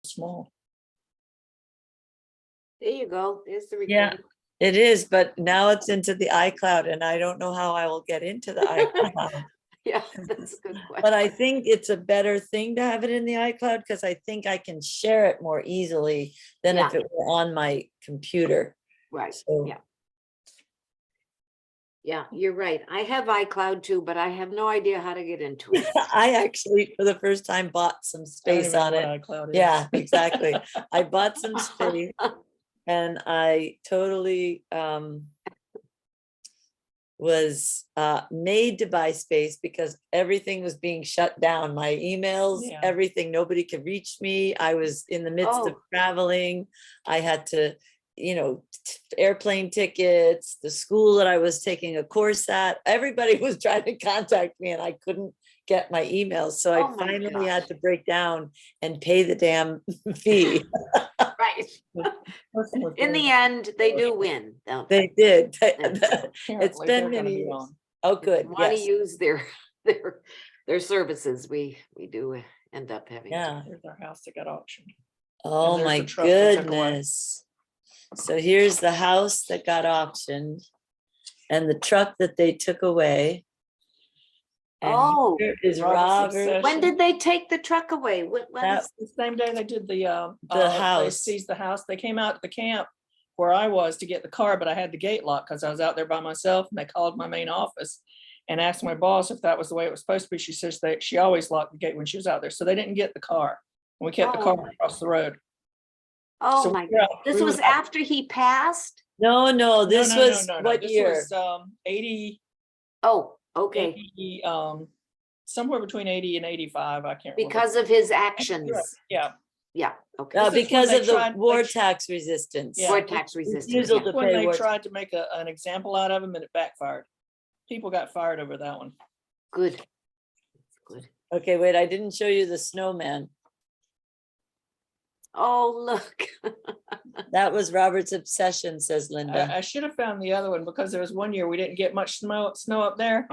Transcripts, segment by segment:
small. There you go. There's the Yeah. recording. It is, but now it's into the iCloud and I don't know how I will get into the iCloud. Yeah, that's a good question. But I think it's a better thing to have it in the iCloud because I think I can share it more easily than if Yeah. it were on my computer. Right, So yeah. Yeah, you're right. I have iCloud too, but I have no idea how to get into it. I actually, for the first time, bought some I don't space even know on what it. iCloud is. Yeah, exactly. I bought some space and I totally was made to buy space because everything was being shut down. My emails, Yeah. everything, nobody could reach me. I was in the midst of Oh. traveling. I had to, airplane tickets, the school that I was taking a course at, everybody was trying to contact me and I couldn't get my emails. So Oh I my finally had gosh. to break down and pay the damn fee. Right. Person with In the end, they do win, don't They did. Yes. It's apparently been they're gonna many be years. on. Oh, good. Want to Yes. use their services, we do end up having to. Yeah. Here's our house that got auctioned. Oh there's my the truck they took away. goodness. So here's the house that got auctioned and the truck that they took away. And Oh, here is Robert's Robert. obsession. when did they take the truck away? When That- is- The same day they did the house. they seized the house. They came out to the camp where I was to get the car, but I had the gate locked because I was out there by myself, and they called my main office and asked my boss if that was the way it was supposed to be. She says that she always locked the gate when she was out there, so they didn't get the car. And we kept the Oh car my- across the road. Oh So my, we were out- this we was were out- after he passed? No, this was what This year? was 80, Oh, okay, 80, somewhere between 80 and 85. I can't remember. because of his actions. Yeah, Yeah, okay. No, This is when because they of the tried- war they- tax resistance. Yeah. For tax resistance. Refusal Yeah. to when pay they war. tried to make an example out of him and it backfired. People got fired over that one. Good. Good. Okay, wait, I didn't show you the snowman. Oh, look. That was Robert's obsession, says Linda. I should have found the other one because there was one year we didn't get much snow up there.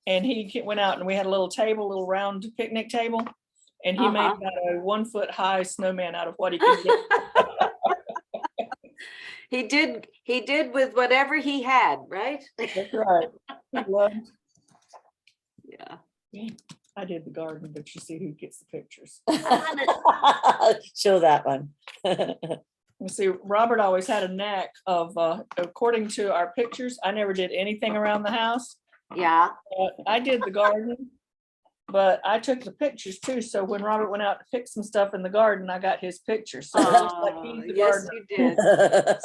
And he went out and we had a little table, little round picnic table. And he made Uh-huh. about a 1 foot high snowman out of what he could get. He did with whatever he had, right? That's right. He loved- Yeah. I did the garden, but you see who gets the pictures. Show that one. You see, Robert always had a knack of, according to our pictures, I never did anything around the house. Yeah. I did the garden, but I took the pictures too. So when Robert went out to pick some stuff in the garden, I got his pictures. So it looks like Oh, he's the yes, gardener. you did.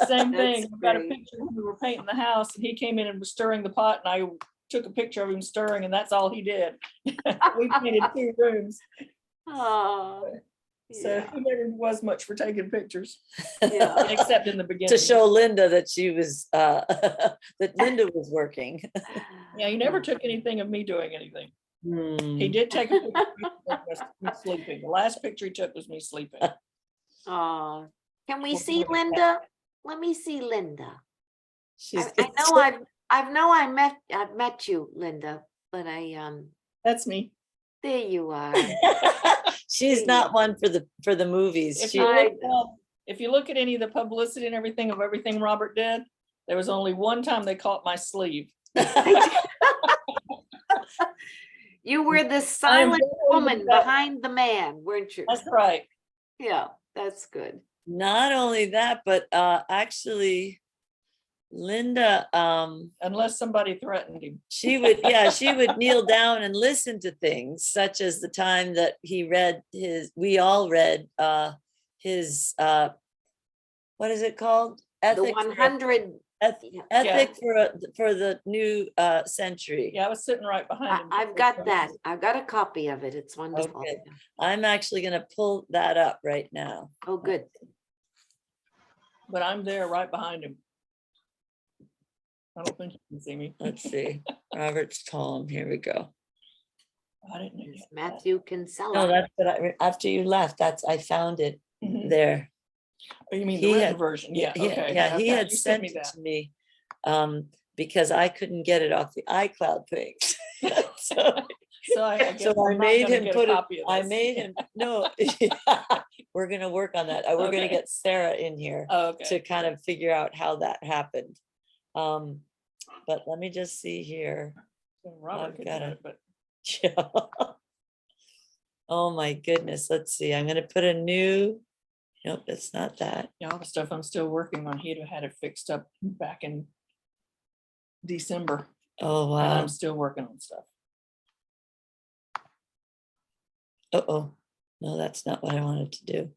Same That's thing. We got a great. picture when we were painting the house and he came in and was stirring the pot and I took a picture of him stirring and that's all he did. We painted 2 rooms. Oh, So yeah. he never was much for taking pictures, Yeah. except in the beginning. To show Linda that she was, that Linda was working. Yeah, he never took anything of me doing anything. Hmm. He did take a picture of me sleeping. The last picture he took was me sleeping. Oh, can we Well, see look at that. Linda? Let me see Linda. She's- I know I've met you, Linda, but That's me. there you are. She's not one for the movies. If She, you, I look, if you look at any of the publicity and everything of everything Robert did, there was only one time they caught my sleeve. You were the silent very woman upset. behind the man, weren't you? That's right. Yeah, that's good. not only that, but actually, Linda, Unless somebody threatened him. she would kneel down and listen to things, such as the time that we all read his, what is it called? The Ethic for- 100. Yeah. Ethic for the new century. Yeah, I was sitting right behind him. I've got that. I've got a copy of it. It's wonderful. Okay. I'm actually gonna pull that up right now. Oh, good. But I'm there right behind him. I don't think you can see me. Let's see, Robert's poem, here we go. I didn't know you had that. Matthew Kinsella. No, that's what after you left, I found it Mhm. there. Oh, you mean He the written had- version? Yeah, okay. Yeah, he Okay, had you sent me it that. to me because I couldn't get it off the iCloud thing. So So I guess so I I'm not made gonna him get a put it, copy of I this. made him, no, we're gonna work on that. We're gonna Okay. get Sarah in here Oh, to okay. kind of figure out how that happened. But let me just see here. So Robert I've could got do it. it, but Yeah. Oh my goodness, let's see, I'm gonna put a new, nope, it's not that. yeah, all the stuff I'm still working on, he'd have had it fixed up back in December, Oh, and wow. I'm still working on stuff. Uh-oh, no, that's not what I wanted to do.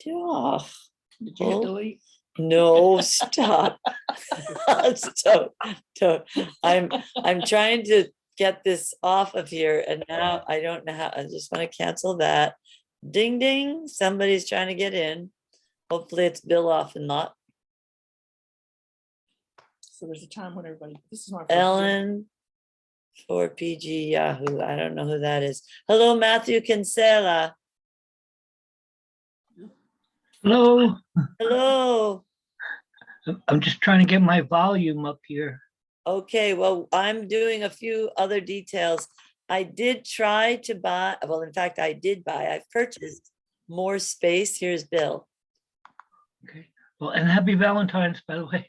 Do off. Did you hit Oh. delete? No, stop. Don't. I'm trying to get this off of here and now I don't know how, I just want to cancel that. Ding, ding, somebody's trying to get in. Hopefully it's Bill off and not So there's a time when everybody, this is my first year. Ellen for PG Yahoo. I don't know who that is. Hello, Matthew Kinsella. Hello, Hello. I'm just trying to get my volume up here. Okay, well, I'm doing a few other details. I did try to buy, well, in fact, I did buy, I've purchased more space. Here's Bill. Okay. Well, and happy Valentine's, by the way.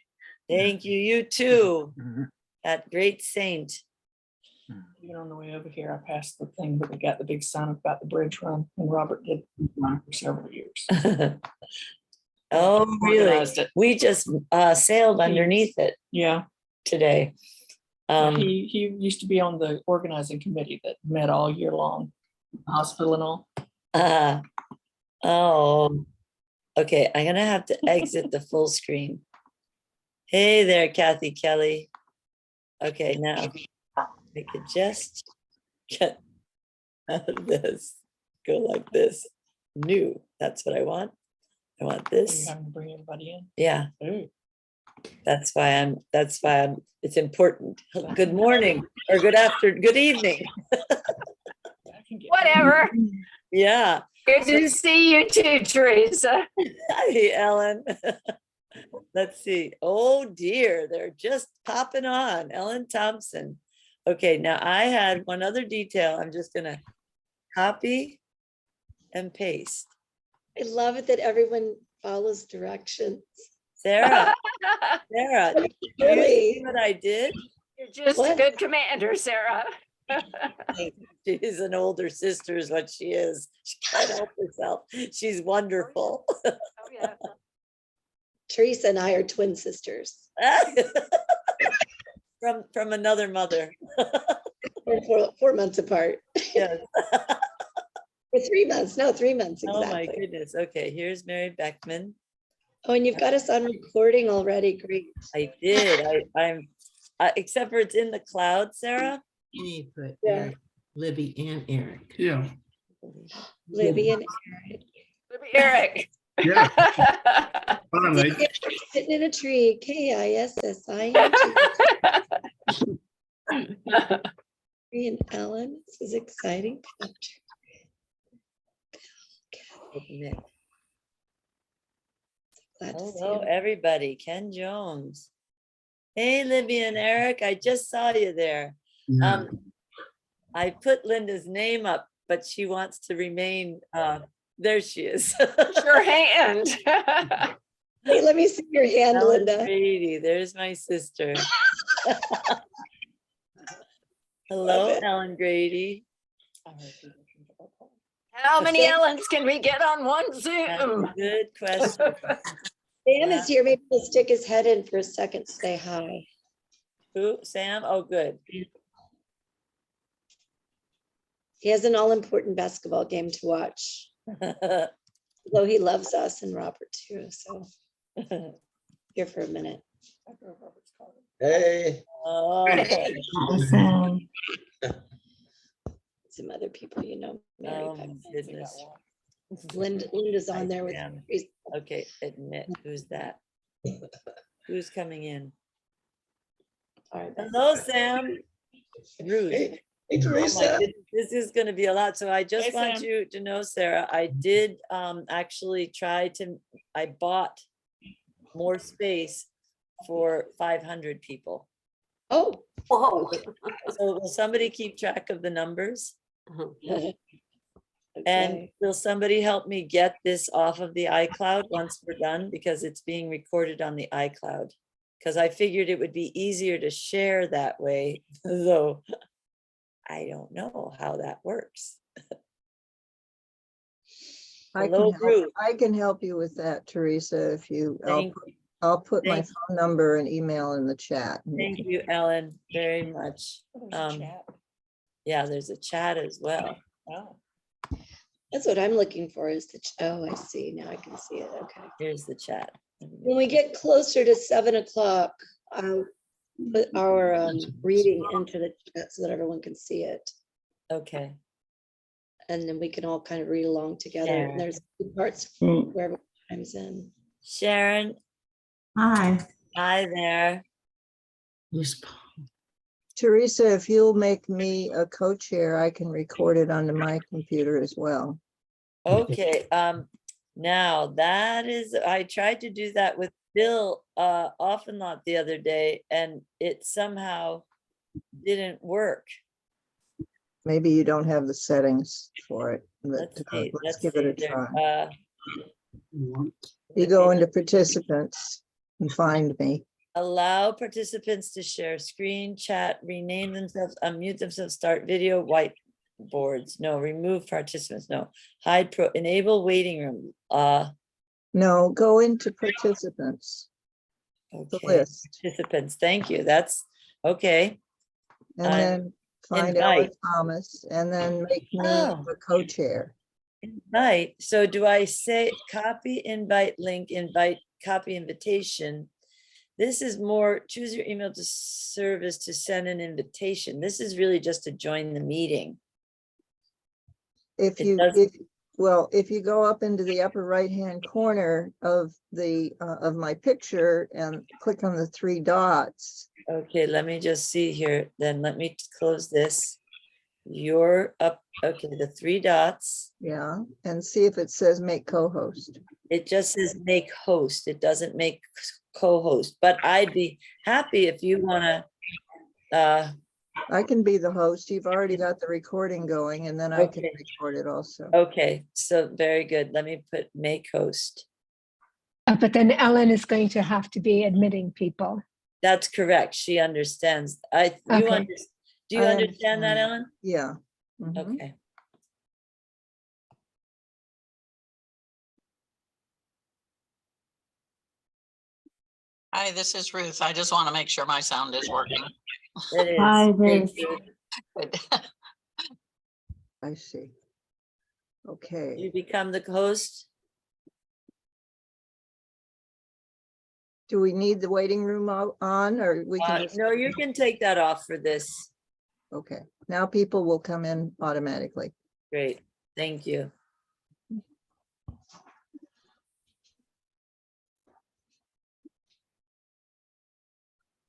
Thank you, you too, Mhm. that great saint. Even on the way over here, I passed the thing that we got the big sign about the bridge run, and Robert did run for several years. Oh, really? Organized it. We just sailed underneath it Yeah, today. he used to be on the organizing committee that met all year long, hospital and all. Oh, okay, I'm gonna have to exit the full screen. Hey there, Kathy Kelly. Okay, now I could just get out of this, go like this. New, that's what I want. I want Are you this. having to bring everybody in? Yeah, Ooh, that's why it's important. Good morning or good evening. I can get- Whatever. Yeah. Good to see you too, Teresa. Hi, Ellen. Let's see. Oh dear, they're just popping on. Ellen Thompson. Okay, now I had one other detail. I'm just gonna copy and paste. I love it that everyone follows directions. Sarah, Sarah, did you see Really? what I did? You're just a What? good commander, Sarah. She's an older sister is what she is. She can't help herself. She's wonderful. Oh, yeah. Teresa and I are twin sisters. From another mother. We're 4 months apart. Yes. We're 3 months. No, 3 months Oh my exactly. goodness. Okay, here's Mary Beckman. Oh, and you've got us on recording already. Great. I did. I'm except for it's in the cloud, Sarah. You need to put Yeah. Eric, Libby, and Eric. Yeah, Libby and Eric. yeah. Finally, sitting in a tree. KISSING. And Ellen. This is exciting. Nick. Glad to see Hello, you. everybody. Ken Jones. Hey, Libby and Eric, I just saw you there. yeah. I put Linda's name up, but she wants to remain, there she is. Your hand. Hey, let me see your hand, Ellen Linda. Grady, there's my sister. Hello, it. Ellen Grady. How many Thank- Ellens can we get on one That's Zoom? a good question. Sam Yeah. is here. Maybe he'll stick his head in for a second. Say hi. Who, Sam? Oh, good. He has an all-important basketball game to watch. Though he loves us and Robert too. So here for a minute. Hey, Oh, Some other people, you know. Mary oh my Beckman. goodness. Linda's on there with. Sam. Okay, admit, who's that? Who's coming in? All right. Hello, Sam. Ruth. hey, Oh my Teresa. goodness, this is gonna be a lot. So I just Hey, want Sam. you to know, Sarah, I did actually I bought more space for 500 people. Oh. Whoa. So will somebody keep track of the numbers? Uh-huh. Okay. And Okay. will somebody help me get this off of the iCloud once we're done? Because it's being recorded on the iCloud. Because I figured it would be easier to share that way, though I don't know how that works. I Hello, can help, Ruth. I can help you with that, Teresa, if you, Thank I'll put my thank- phone number and email in the chat. and Thank can- you, Ellen, very much. There's a Um, chat. Yeah, there's a chat as well. Oh, That's what I'm looking for is the, oh, I see. Now I can see it. Okay. Here's the chat. When we get closer to 7 o'clock, I'll put our reading into the chat so that everyone can see it. Okay, And then we can all kind of read along together. Sharon. And there's two parts Hmm. where everyone chimes in. Sharon, Hi. hi there. Yes. Teresa, if you'll make me a co-chair, I can record it onto my computer as well. Okay, now that is, I tried to do that with Bill off and lot the other day, and it somehow didn't work. Maybe you don't have the settings for it. But Let's see, let's give it a there, try. You go into participants and find me. allow participants to share screen, chat, rename themselves, unmute themselves, start video, whiteboards, no, remove participants, no, hide enable waiting room, No, go into participants, the okay, list, participants, thank you, that's, okay. and I'm then find Ellen invite. Thomas, and then make me Oh. a co-chair. Invite, so do I say copy invite link, invite, copy invitation? This is more, choose your email to service to send an invitation. This is really just to join the meeting. If It you, does- if you go up into the upper right-hand corner of the, of my picture and click on the three dots, Okay, let me just see here, then let me close this. You're up, okay, the three dots. yeah, and see if it says make co-host. It just says make host, it doesn't make co-host, but I'd be happy if you wanna, I can be the host. You've already got the recording going, and then I can Okay. record it also. okay, so very good, let me put make host. But then Ellen is going to have to be admitting people. That's correct, she understands, do you Okay. I understand that, understand. Ellen? Yeah. Mhm. Okay. Hi, this is Ruth. I just want to make sure my sound is working. It is. Hi, Thank Ruth. you. Good. I see. Okay. You become the host? Do we need the waiting room on, or we can just? No, you can take that off for this. Okay, now people will come in automatically. Great, thank you.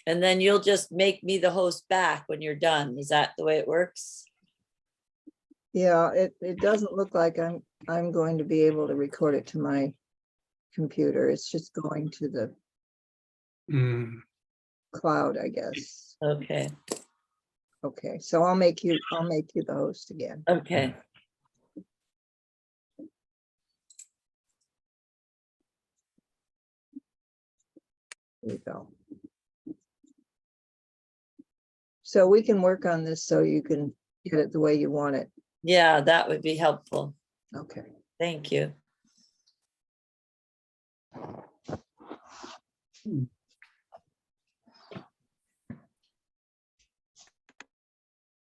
And then you'll just make me the host back when you're done. Is that the way it works? Yeah, it doesn't look like I'm going to be able to record it to my computer. It's just going to the cloud, I guess. Okay, Okay, so I'll make you the host again. okay. There you go. So we can work on this so you can get it the way you want it. Yeah, that would be helpful. Okay. Thank you.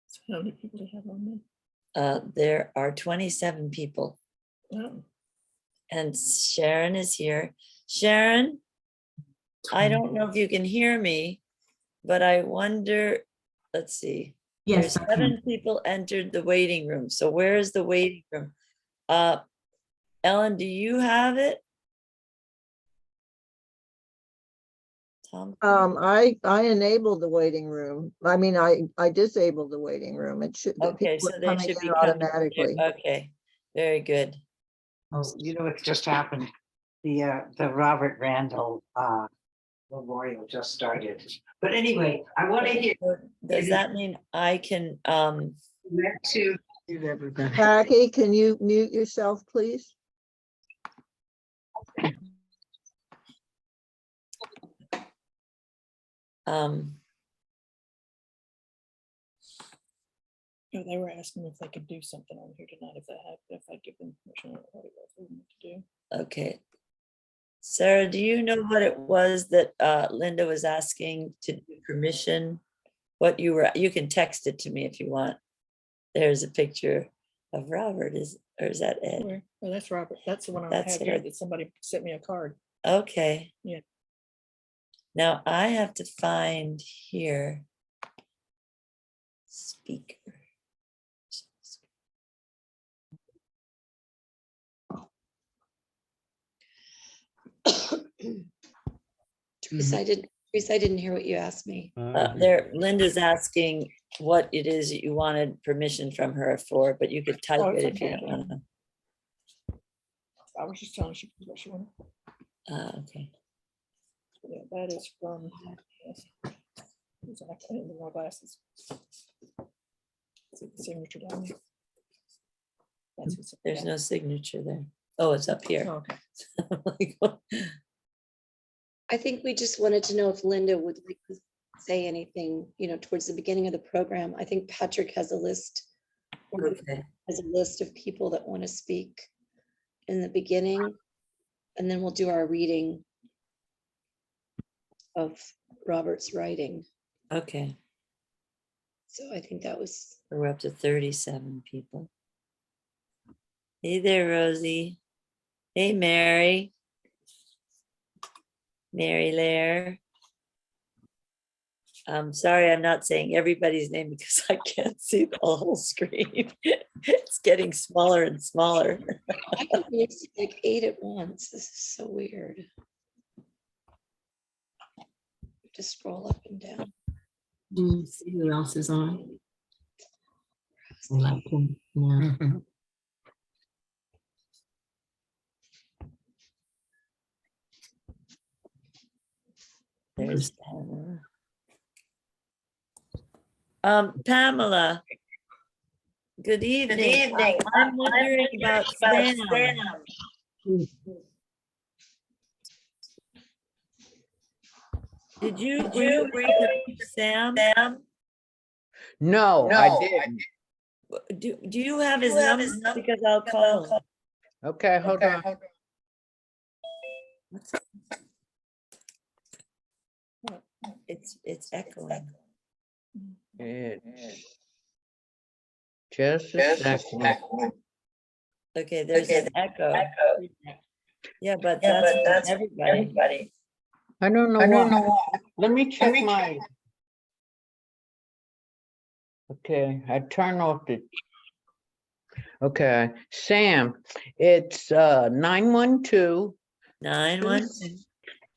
so how many people do you have on there? There are 27 people Oh, and Sharon is here. Sharon, I don't know if you can hear me, but I wonder, let's see. Yes, There's I can. 7 people entered the waiting room. So where is the waiting room? Ellen, do you have it? Tom? I enabled the waiting room. I mean, I disabled the waiting room. It should, the Okay, people so are they coming should in be coming. automatically. Okay, very good. Oh, you know what just happened? The Robert Randall memorial just started. But anyway, I want to hear, So does that mean I can, went to Mute everybody. Jackie, can you mute yourself, please? Um, Yeah, they were asking if they could do something on here tonight, if I give them permission. I don't know what it was they wanted to do. okay. Sarah, do you know what it was that Linda was asking to do permission? What you can text it to me if you want. There's a picture of Robert, or is that Ed? Where? Oh, that's Robert. That's the one I That's have here it. that somebody sent me a card. Okay. Yeah. Now I have to find here. Speaker. Teresa, I didn't hear what you asked me. There, Linda's asking what it is that you wanted permission from her for, but you could type Oh, it it's if you okay. don't want to. I was just telling you what she wanted. Okay. Yeah, that is from. Yes. Exactly, and my glasses. See the signature down there? That's what's- There's yeah. no signature there. Oh, it's up here. Oh, okay. I think we just wanted to know if Linda would like to say anything, towards the beginning of the program. I think Patrick has a list. Okay. Has a list of people that want to speak in the beginning. And then we'll do our reading of Robert's writing. Okay. So I think that was, So we're up to 37 people. Hey there, Rosie. Hey, Mary. Mary Lair. I'm sorry, I'm not saying everybody's name because I can't see the whole screen. It's getting smaller and smaller. I can only see like 8 at once. This is so weird. Just scroll up and down. See who else is on. Yeah. There's Pamela. Pamela. Good evening. I'm wondering about Sam. Did you bring Sam? No, I didn't. Do you have his number? Because I'll call him. Okay, hold on. It's echoing. It's just a second. Okay, there's an echo. Yeah, but that's from everybody. I don't know why. Let me check my. Okay, I turn off the. Okay, Sam, it's 912 912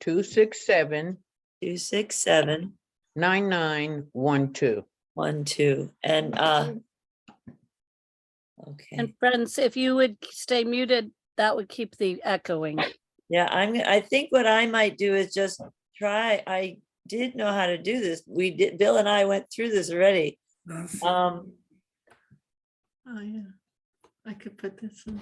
267 267 9912. 12. And okay. And friends, if you would stay muted, that would keep the echoing. Yeah, I think what I might do is just try. I did know how to do this. We did, Bill and I went through this already. Oh, yeah. I could put this in.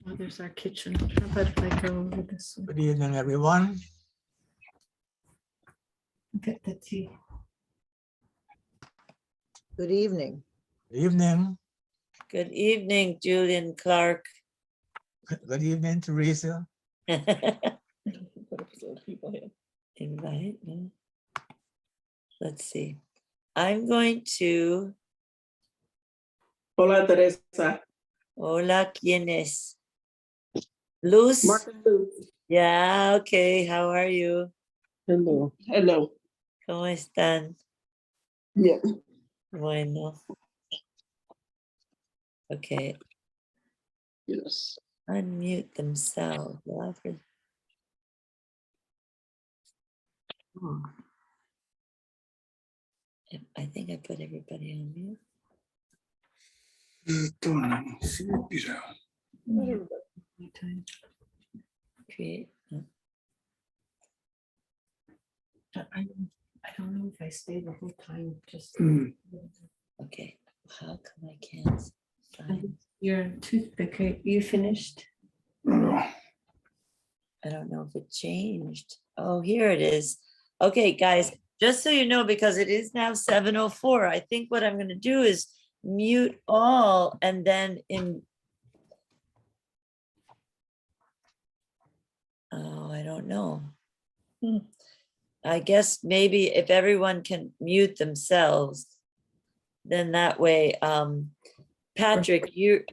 Oh, there's our kitchen. How about if I go over this one? Good evening, everyone. Get the tea. Good evening. Good evening. Good evening, Julian Clark. Good evening, Teresa. Put up his little people here. Invite. No. Let's see. I'm going to. Hola, Teresa. Hola, ¿quién es? Luz. Yeah, okay. How are you? Hello. Hello. ¿Cómo están? Yeah. Bueno. Okay. Yes. Unmute themselves. Oh. I think I put everybody on mute. Create. No. I don't know if I stayed the whole time, just. Okay, how come I can't? find- Your toothpick, you finished? I don't know if it changed. Oh, here it is. Okay, guys, just so you know, because it is now 7:04, I think what I'm gonna do is mute all and then oh, I don't know. I guess maybe if everyone can mute themselves, then that way, Patrick, you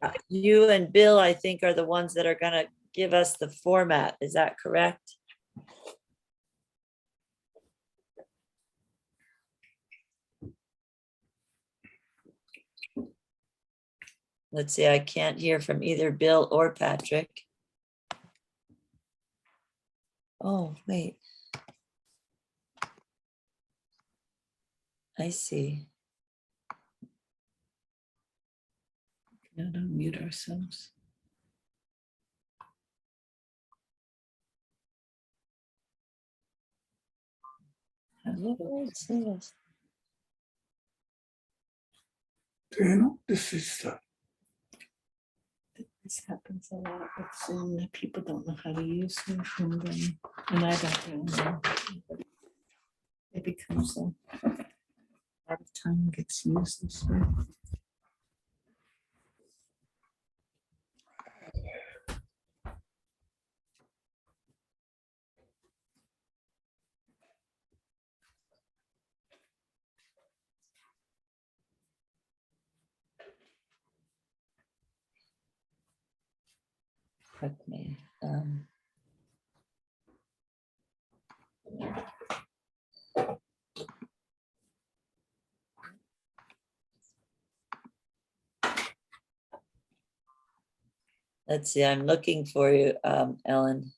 and Bill, I think, are the ones that are gonna give us the format. Is that correct? Let's see, I can't hear from either Bill or Patrick. Oh, wait. I see. No, don't mute ourselves. This is This happens a lot with Zoom, that people don't know how to use it, and I don't really know. It becomes a lot of time gets used this way. Okay. Let's see, I'm looking for you, Ellen.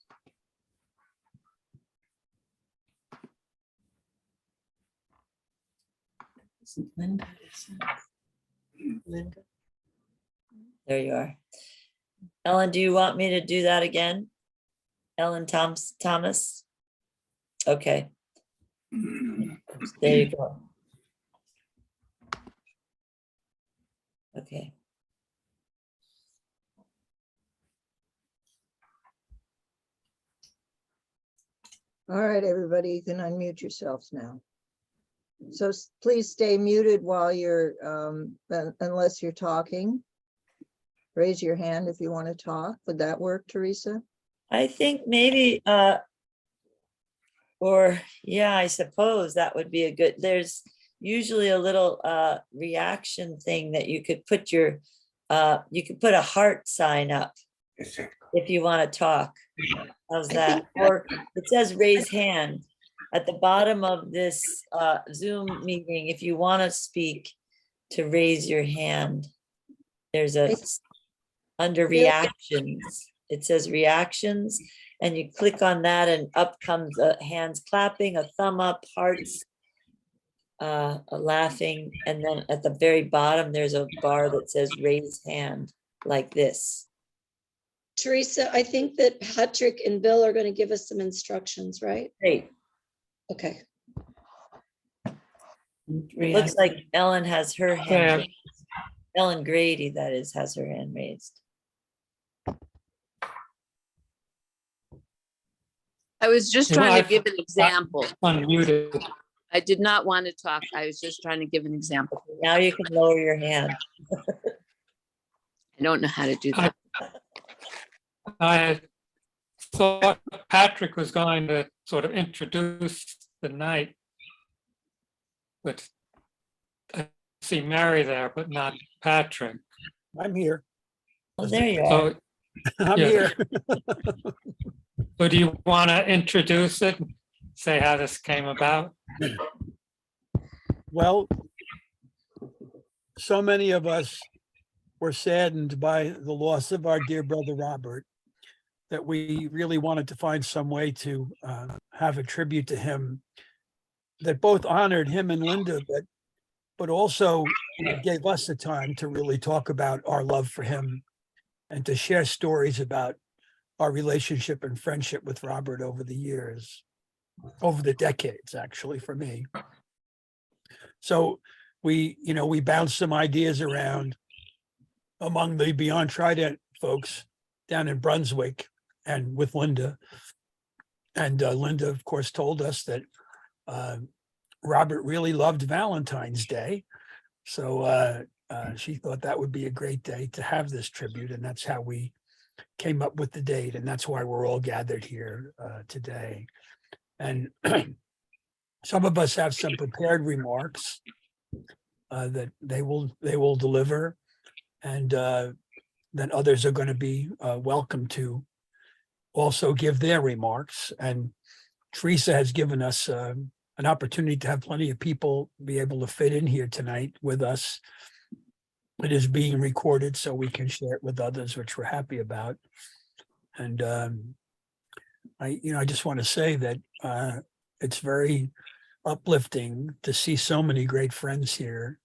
Isn't Linda, is it? Linda. There you are. Ellen, do you want me to do that again? Ellen Thomas? Okay. There you go. Okay. All right, everybody, you can unmute yourselves now. So please stay muted while you're, unless you're talking. Raise your hand if you want to talk. Would that work, Teresa? I think maybe, or yeah, I suppose that would be a good, there's usually a little reaction thing that you could put your, you could put a heart sign up if you want to talk. How's that? Or it says raise hand at the bottom of this Zoom meeting. If you want to speak, to raise your hand. There's a, under reactions, it says reactions, and you click on that and up comes a hands clapping, a thumb up, hearts, a laughing, and then at the very bottom, there's a bar that says raise hand, like this. Teresa, I think that Patrick and Bill are going to give us some instructions, right? Great. Okay. It looks like Ellen has her hand raised. Ellen Grady, that is, has her hand raised. I was just trying to give an example. Unmuted. I did not want to talk. I was just trying to give an example. Now you can lower your hand. I don't know how to do that. I thought Patrick was going to sort of introduce the night. But I see Mary there, but not Patrick. I'm here. Oh, there you are. So, I'm yeah. here. So do you want to introduce it, and say how this came about? Well, so many of us were saddened by the loss of our dear brother Robert that we really wanted to find some way to have a tribute to him that both honored him and Linda, but also gave us the time to really talk about our love for him and to share stories about our relationship and friendship with Robert over the years. over the decades, actually, for me. So we bounced some ideas around among the Beyond Trident folks down in Brunswick and with Linda. And Linda, of course, told us that Robert really loved Valentine's Day. So she thought that would be a great day to have this tribute. And that's how we came up with the date. And that's why we're all gathered here today. And some of us have some prepared remarks that they will deliver. And then others are going to be welcome to also give their remarks. And Teresa has given us an opportunity to have plenty of people be able to fit in here tonight with us. It is being recorded so we can share it with others, which we're happy about. And I just want to say that it's very uplifting to see so many great friends here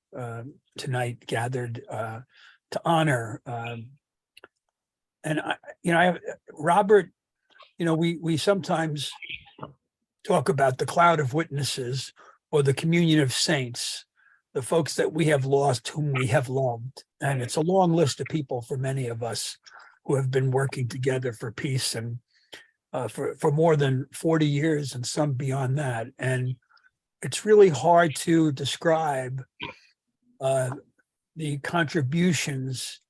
tonight gathered to honor. Robert, we sometimes talk about the cloud of witnesses or the communion of saints, the folks that we have lost, whom we have loved. And it's a long list of people for many of us who have been working together for peace and for more than 40 years and some beyond that. And it's really hard to describe the contributions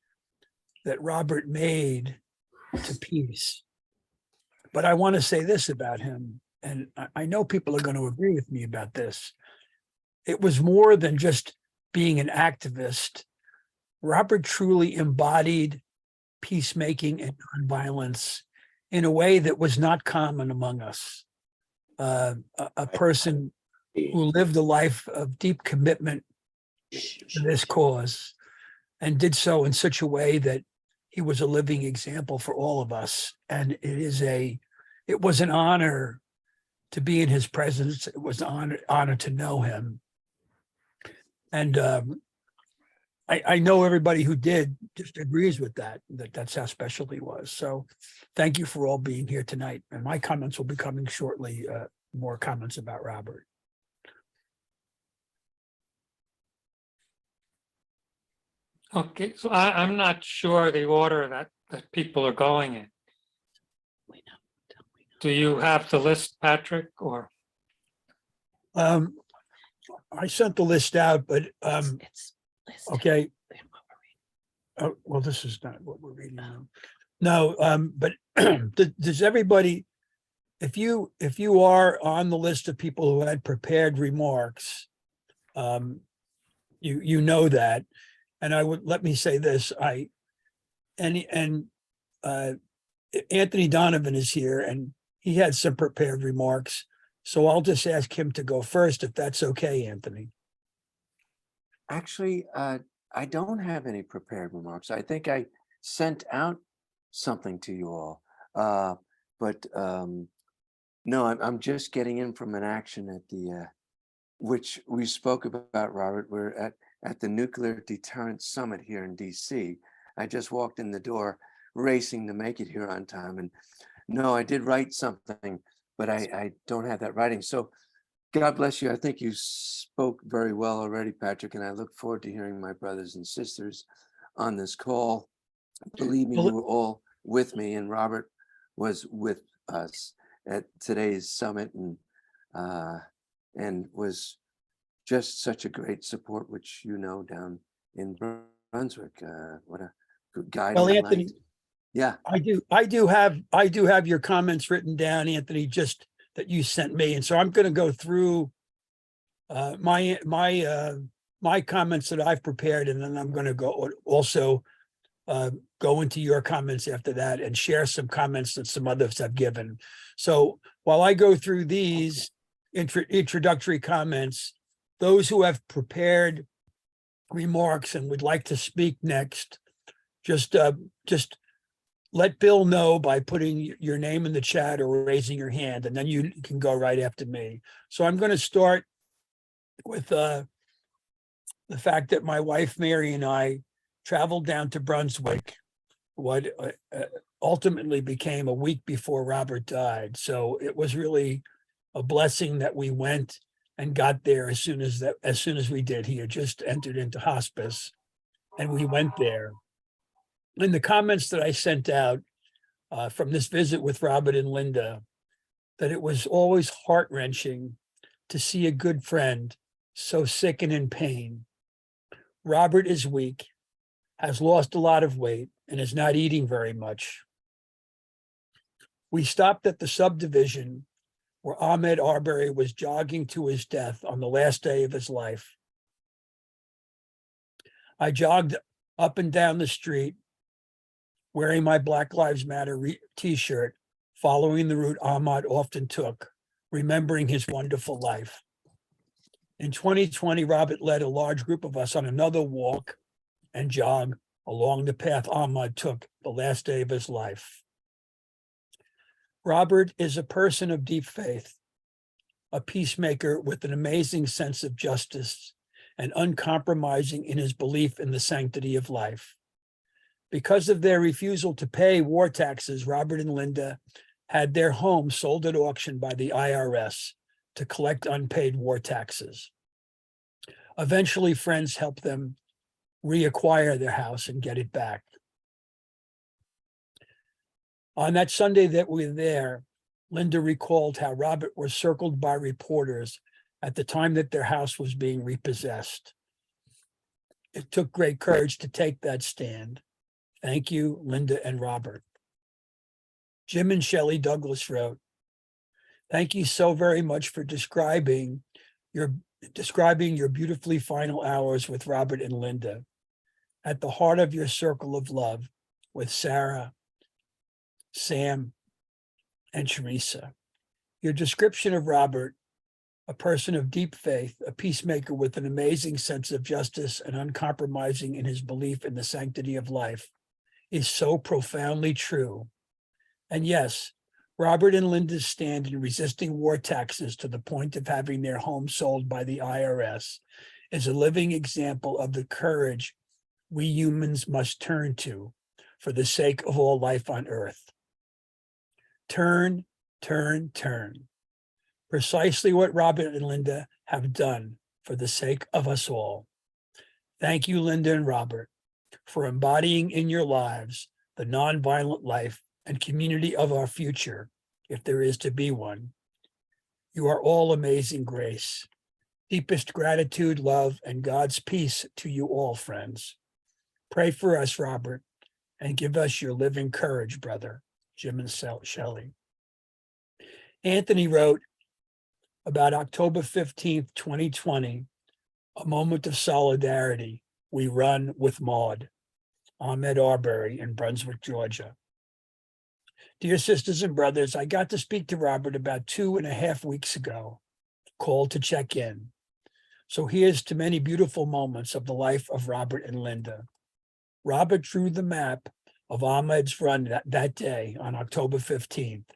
that Robert made to peace. But I want to say this about him, and I know people are going to agree with me about this. It was more than just being an activist. Robert truly embodied peacemaking and nonviolence in a way that was not common among us. A person who lived a life of deep commitment to this cause and did so in such a way that he was a living example for all of us. And it was an honor to be in his presence. It was an honor to know him. And I know everybody who did just agrees with that's how special he was. So thank you for all being here tonight. And my comments will be coming shortly, more comments about Robert. Okay, so I'm not sure the order that people are going in. Do you have the list, Patrick, or? I sent the list out, but okay. Oh, well, this is not what we're reading now. No, but does everybody, if you are on the list of people who had prepared remarks, you know that. And let me say this, Anthony Donovan is here and he had some prepared remarks. So I'll just ask him to go first, if that's okay, Anthony. Actually, I don't have any prepared remarks. I think I sent out something to you all, but no, I'm just getting in from an action at the, which we spoke about, Robert. We're at the Nuclear Deterrence Summit here in DC. I just walked in the door racing to make it here on time. And no, I did write something, but I don't have that writing. So God bless you. I think you spoke very well already, Patrick, and I look forward to hearing my brothers and sisters on this call. Believe me, you were all with me, and Robert was with us at today's summit, and was just such a great support, which down in Brunswick. What a good guide. Well, Anthony, yeah, I do have your comments written down, Anthony, just that you sent me, and so I'm going to go through my comments that I've prepared, and then I'm going to go also go into your comments after that and share some comments that some others have given. So while I go through these introductory comments, those who have prepared remarks and would like to speak next, just let Bill know by putting your name in the chat or raising your hand, and then you can go right after me. So I'm going to start with the fact that my wife, Mary, and I traveled down to Brunswick, what ultimately became a week before Robert died. So it was really a blessing that we went and got there as soon as we did. He had just entered into hospice and we went there. In the comments that I sent out from this visit with Robert and Linda, that it was always heart-wrenching to see a good friend so sick and in pain. Robert is weak, has lost a lot of weight, and is not eating very much. We stopped at the subdivision where Ahmed Arbery was jogging to his death on the last day of his life. I jogged up and down the street wearing my Black Lives Matter t-shirt, following the route Ahmad often took, remembering his wonderful life. In 2020, Robert led a large group of us on another walk and jog along the path Ahmad took the last day of his life. Robert is a person of deep faith, a peacemaker with an amazing sense of justice and uncompromising in his belief in the sanctity of life. Because of their refusal to pay war taxes, Robert and Linda had their home sold at auction by the IRS to collect unpaid war taxes. Eventually, friends helped them reacquire their house and get it back. On that Sunday that we were there, Linda recalled how Robert was circled by reporters at the time that their house was being repossessed. It took great courage to take that stand. Thank you, Linda and Robert. Jim and Shelley Douglas wrote, thank you so very much for describing your beautifully final hours with Robert and Linda. At the heart of your circle of love with Sarah, Sam, and Teresa. Your description of Robert, a person of deep faith, a peacemaker with an amazing sense of justice and uncompromising in his belief in the sanctity of life, is so profoundly true. And yes, Robert and Linda's stand in resisting war taxes to the point of having their home sold by the IRS is a living example of the courage we humans must turn to for the sake of all life on earth. Turn, turn, turn. Precisely what Robert and Linda have done for the sake of us all. Thank you, Linda and Robert, for embodying in your lives the nonviolent life and community of our future, if there is to be one. You are all amazing grace. Deepest gratitude, love, and God's peace to you all, friends. Pray for us, Robert, and give us your living courage, brother. Jim and Shelley. Anthony wrote about October 15th, 2020, a moment of solidarity. We run with Maud. Ahmed Arbery in Brunswick, Georgia. Dear sisters and brothers, I got to speak to Robert about 2.5 weeks ago, called to check in. So here's to many beautiful moments of the life of Robert and Linda. Robert drew the map of Ahmed's run that day on October 15th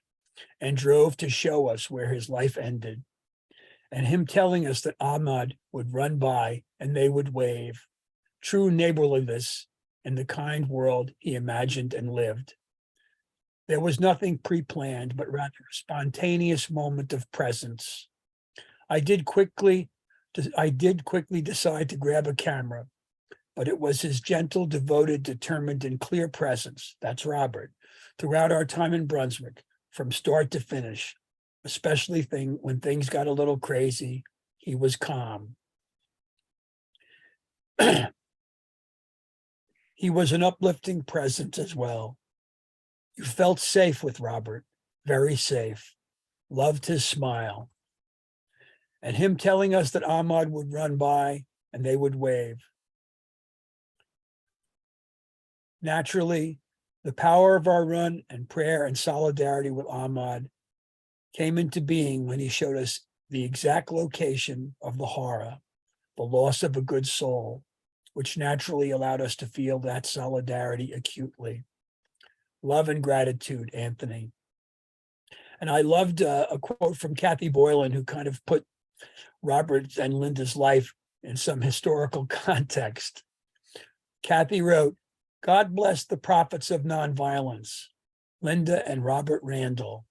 and drove to show us where his life ended. And him telling us that Ahmed would run by and they would wave. True neighborliness in the kind world he imagined and lived. There was nothing pre-planned, but rather a spontaneous moment of presence. I did quickly decide to grab a camera, but it was his gentle, devoted, determined, and clear presence, that's Robert, throughout our time in Brunswick, from start to finish, especially when things got a little crazy, he was calm. He was an uplifting presence as well. You felt safe with Robert, very safe, loved his smile. And him telling us that Ahmad would run by and they would wave. Naturally, the power of our run and prayer and solidarity with Ahmad came into being when he showed us the exact location of the horror, the loss of a good soul, which naturally allowed us to feel that solidarity acutely. Love and gratitude, Anthony. And I loved a quote from Kathy Boylan, who kind of put Robert and Linda's life in some historical context. Kathy wrote, God bless the prophets of nonviolence, Linda and Robert Randall.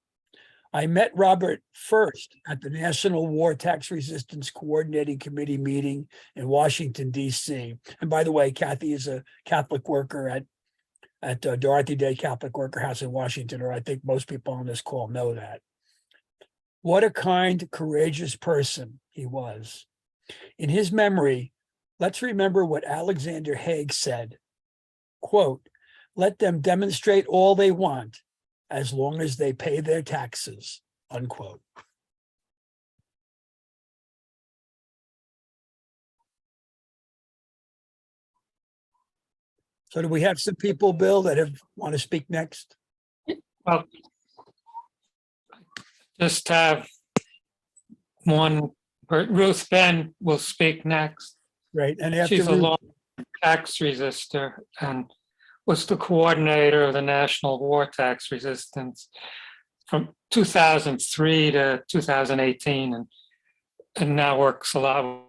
I met Robert first at the National War Tax Resistance Coordinating Committee meeting in Washington, D.C. And by the way, Kathy is a Catholic worker at Dorothy Day Catholic Worker House in Washington, or I think most people on this call know that. What a kind, courageous person he was. In his memory, let's remember what Alexander Haig said, quote, "Let them demonstrate all they want as long as they pay their taxes," unquote. So do we have some people, Bill, that want to speak next? Well, just have one, Ruth Ben will speak next. Right, and after She's a Ruth- long tax resistor and was the coordinator of the National War Tax Resistance from 2003 to 2018, and now works a lot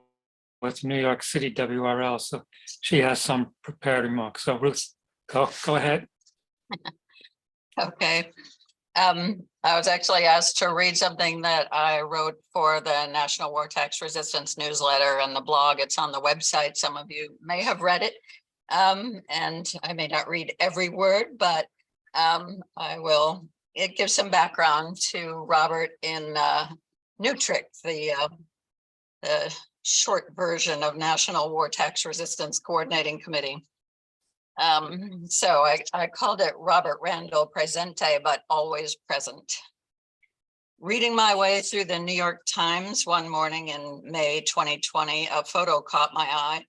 with New York City WRL. So she has some prepared remarks. So Ruth, go ahead. Okay. I was actually asked to read something that I wrote for the National War Tax Resistance newsletter and the blog. It's on the website. Some of you may have read it. And I may not read every word, but I will. It gives some background to Robert in Newtrick, the short version of National War Tax Resistance Coordinating Committee. So I called it Robert Randall Presente, but always present. Reading my way through the New York Times one morning in May 2020, a photo caught my eye.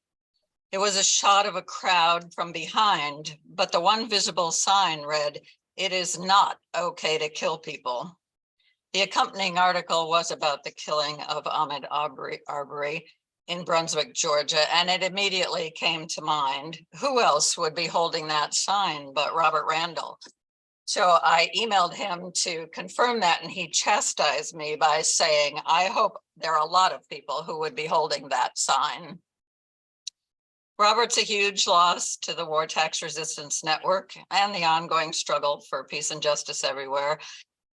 It was a shot of a crowd from behind, but the one visible sign read, "It is not okay to kill people." The accompanying article was about the killing of Ahmaud Arbery in Brunswick, Georgia, and it immediately came to mind, who else would be holding that sign but Robert Randall? So I emailed him to confirm that, and he chastised me by saying, "I hope there are a lot of people who would be holding that sign." Robert's a huge loss to the War Tax Resistance Network and the ongoing struggle for peace and justice everywhere.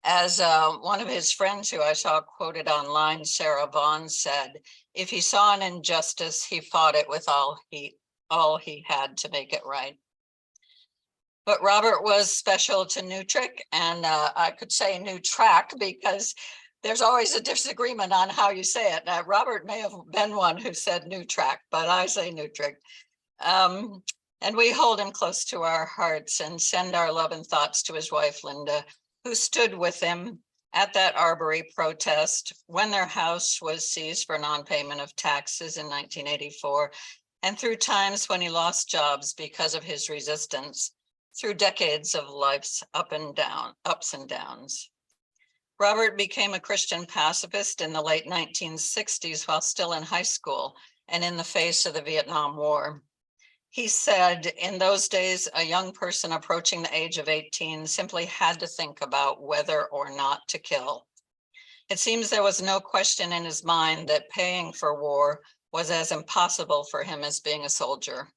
As one of his friends who I saw quoted online, Sarah Vaughn, said, if he saw an injustice, he fought it with all he had to make it right. But Robert was special to Newtrick, and I could say New Track because there's always a disagreement on how you say it. Now, Robert may have been one who said New Track, but I say Newtrick. And we hold him close to our hearts and send our love and thoughts to his wife, Linda, who stood with him at that Arbery protest when their house was seized for non-payment of taxes in 1984, and through times when he lost jobs because of his resistance, through decades of life's ups and downs. Robert became a Christian pacifist in the late 1960s while still in high school and in the face of the Vietnam War. He said, in those days, a young person approaching the age of 18 simply had to think about whether or not to kill. It seems there was no question in his mind that paying for war was as impossible for him as being a soldier.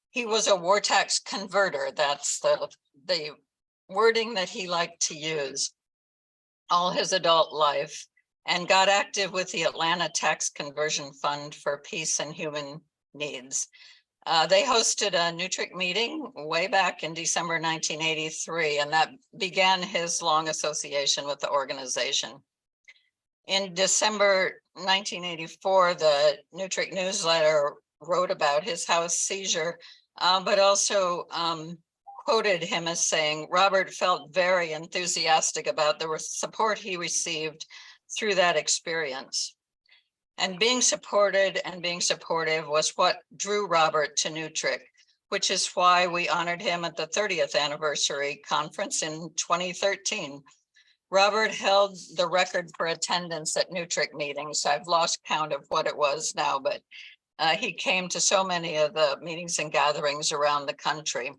He was a war tax converter. That's the wording that he liked to use all his adult life, and got active with the Atlanta Tax Conversion Fund for Peace and Human Needs. They hosted a Newtrick meeting way back in December 1983, and that began his long association with the organization. In December 1984, the Newtrick newsletter wrote about his house seizure, but also quoted him as saying, Robert felt very enthusiastic about the support he received through that experience. And being supported and being supportive was what drew Robert to Newtrick, which is why we honored him at the 30th anniversary conference in 2013. Robert held the record for attendance at Newtrick meetings. I've lost count of what it was now, but he came to so many of the meetings and gatherings around the country.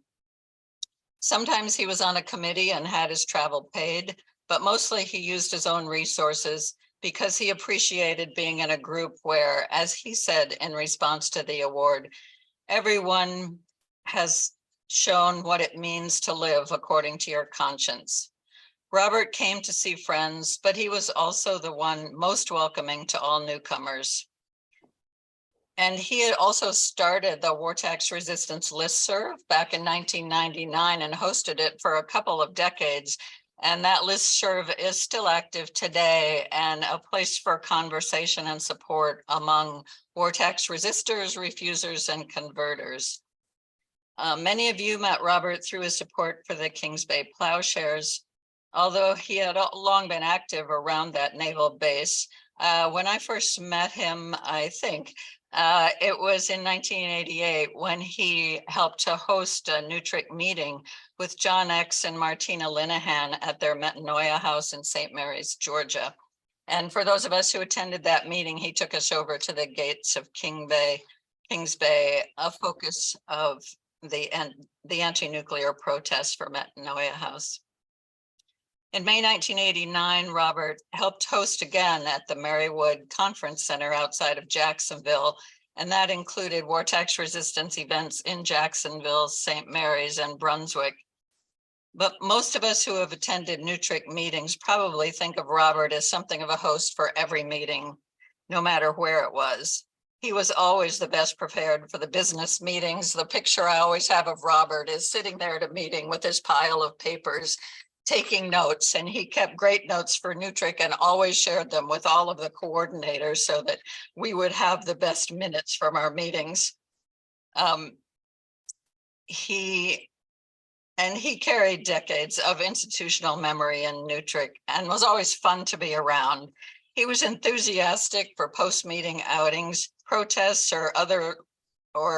Sometimes he was on a committee and had his travel paid, but mostly he used his own resources because he appreciated being in a group where, as he said in response to the award, everyone has shown what it means to live according to your conscience. Robert came to see friends, but he was also the one most welcoming to all newcomers. And he had also started the War Tax Resistance listserv back in 1999 and hosted it for a couple of decades. And that listserv is still active today and a place for conversation and support among war tax resistors, refusers, and converters. Many of you met Robert through his support for the Kings Bay Plowshares, although he had long been active around that naval base. When I first met him, I think, it was in 1988 when he helped to host a Newtrick meeting with John X and Martina Linehan at their Metanoia house in St. Mary's, Georgia. And for those of us who attended that meeting, he took us over to the gates of Kings Bay, a focus of the anti-nuclear protests for Metanoia House. In May 1989, Robert helped host again at the Marywood Conference Center outside of Jacksonville, and that included war tax resistance events in Jacksonville, St. Mary's, and Brunswick. But most of us who have attended Newtrick meetings probably think of Robert as something of a host for every meeting, no matter where it was. He was always the best prepared for the business meetings. The picture I always have of Robert is sitting there at a meeting with his pile of papers, taking notes, and he kept great notes for Newtrick and always shared them with all of the coordinators so that we would have the best minutes from our meetings. He carried decades of institutional memory in Newtrick and was always fun to be around. He was enthusiastic for post-meeting outings, protests, or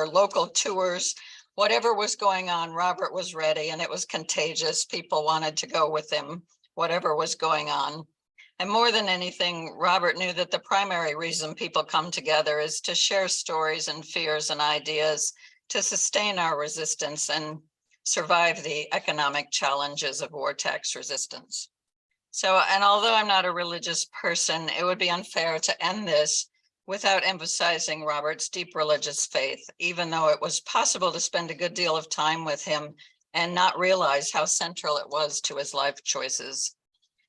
local tours. Whatever was going on, Robert was ready, and it was contagious. People wanted to go with him, whatever was going on. And more than anything, Robert knew that the primary reason people come together is to share stories and fears and ideas to sustain our resistance and survive the economic challenges of war tax resistance. So, and although I'm not a religious person, it would be unfair to end this without emphasizing Robert's deep religious faith, even though it was possible to spend a good deal of time with him and not realize how central it was to his life choices.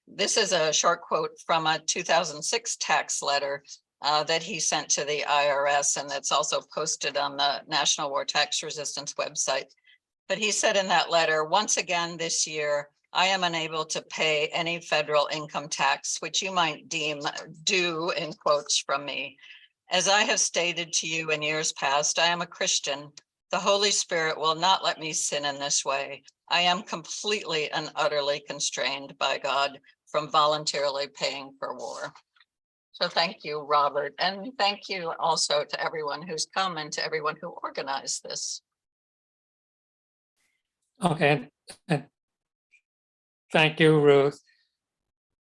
This is a short quote from a 2006 tax letter that he sent to the IRS, and that's also posted on the National War Tax Resistance website. But he said in that letter, once again this year, I am unable to pay any federal income tax, which you might deem due, in quotes, from me. As I have stated to you in years past, I am a Christian. The Holy Spirit will not let me sin in this way. I am completely and utterly constrained by God from voluntarily paying for war. So thank you, Robert. And thank you also to everyone who's come and to everyone who organized this. Okay, and thank you, Ruth.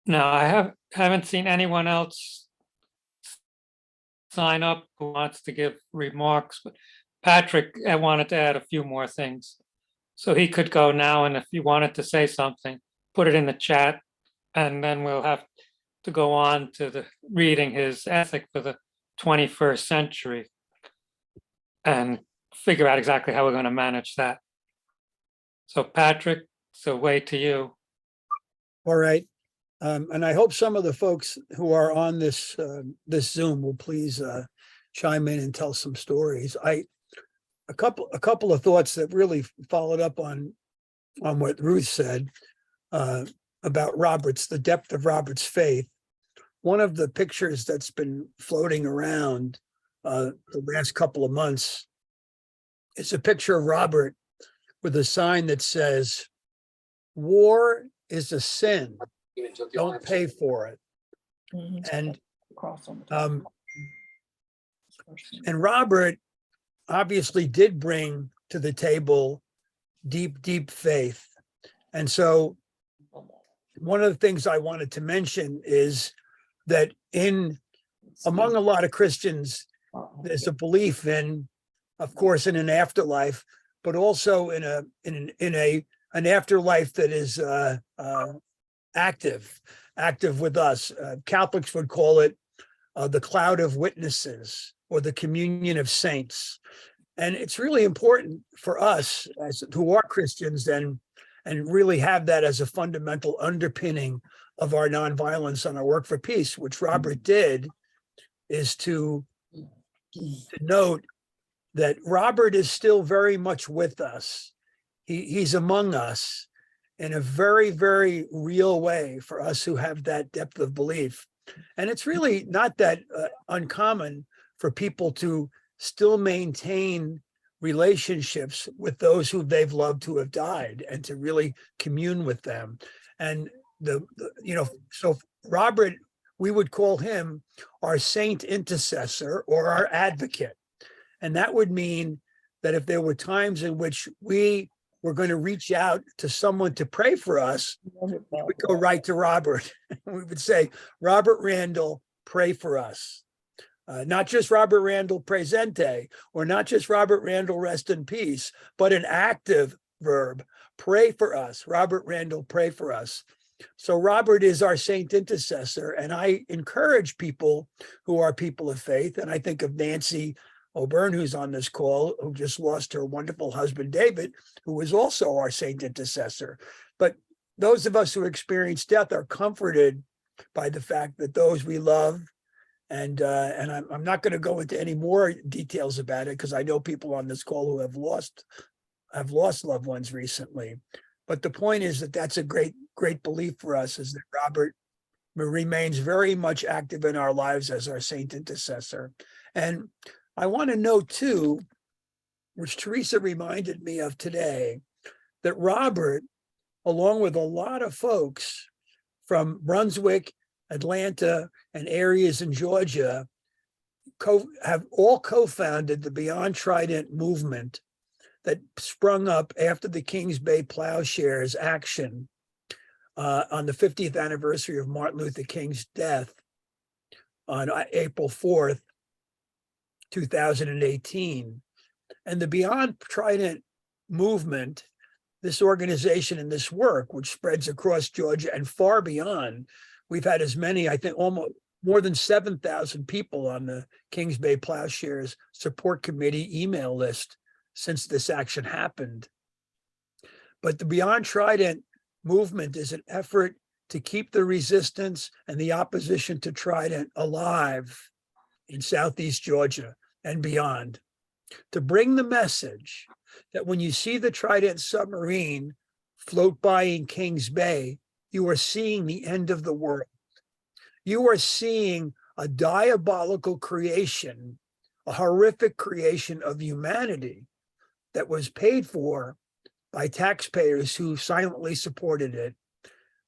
Now, I haven't seen anyone else sign up who wants to give remarks, but Patrick, I wanted to add a few more things. So he could go now, and if you wanted to say something, put it in the chat, and then we'll have to go on to the reading his ethic for the 21st century and figure out exactly how we're going to manage that. So Patrick, so way to you. All right. And I hope some of the folks who are on this this Zoom will please chime in and tell some stories. A couple of thoughts that really followed up on what Ruth said about the depth of Robert's faith. One of the pictures that's been floating around the last couple of months is a picture of Robert with a sign that says, "War is a sin. Don't pay for it." And Robert obviously did bring to the table deep faith. And so one of the things I wanted to mention is that among a lot of Christians, there's a belief in, of course, in an afterlife, but also in an afterlife that is active with us. Catholics would call it the cloud of witnesses or the communion of saints. And it's really important for us who are Christians and and really have that as a fundamental underpinning of our nonviolence and our work for peace, which Robert did, is to note that Robert is still very much with us. He's among us in a very, very real way for us who have that depth of belief. And it's really not that uncommon for people to still maintain relationships with those who they've loved who have died and to really commune with them. And so Robert, we would call him our saint intercessor or our advocate. And that would mean that if there were times in which we were going to reach out to someone to pray for us, we would go right to Robert. We would say, Robert Randall, pray for us. Not just Robert Randall Presente, or not just Robert Randall rest in peace, but an active verb. Pray for us. Robert Randall, pray for us. So Robert is our saint intercessor. And I encourage people who are people of faith, and I think of Nancy O'Byrne, who's on this call, who just lost her wonderful husband, David, who was also our saint intercessor. But those of us who experience death are comforted by the fact that those we love, and I'm not going to go into any more details about it because I know people on this call who have lost loved ones recently. But the point is that that's a great belief for us, is that Robert remains very much active in our lives as our saint intercessor. And I want to note too, which Teresa reminded me of today, that Robert, along with a lot of folks from Brunswick, Atlanta, and areas in Georgia, have all co-founded the Beyond Trident movement that sprung up after the Kings Bay Plowshares action on the 50th anniversary of Martin Luther King's death on April 4th, 2018. And the Beyond Trident movement, this organization and this work, which spreads across Georgia and far beyond, we've had as many, I think, almost more than 7,000 people on the Kings Bay Plowshares Support Committee email list since this action happened. But the Beyond Trident movement is an effort to keep the resistance and the opposition to Trident alive in Southeast Georgia and beyond, to bring the message that when you see the Trident submarine float by in Kings Bay, you are seeing the end of the world. You are seeing a diabolical creation, a horrific creation of humanity that was paid for by taxpayers who silently supported it.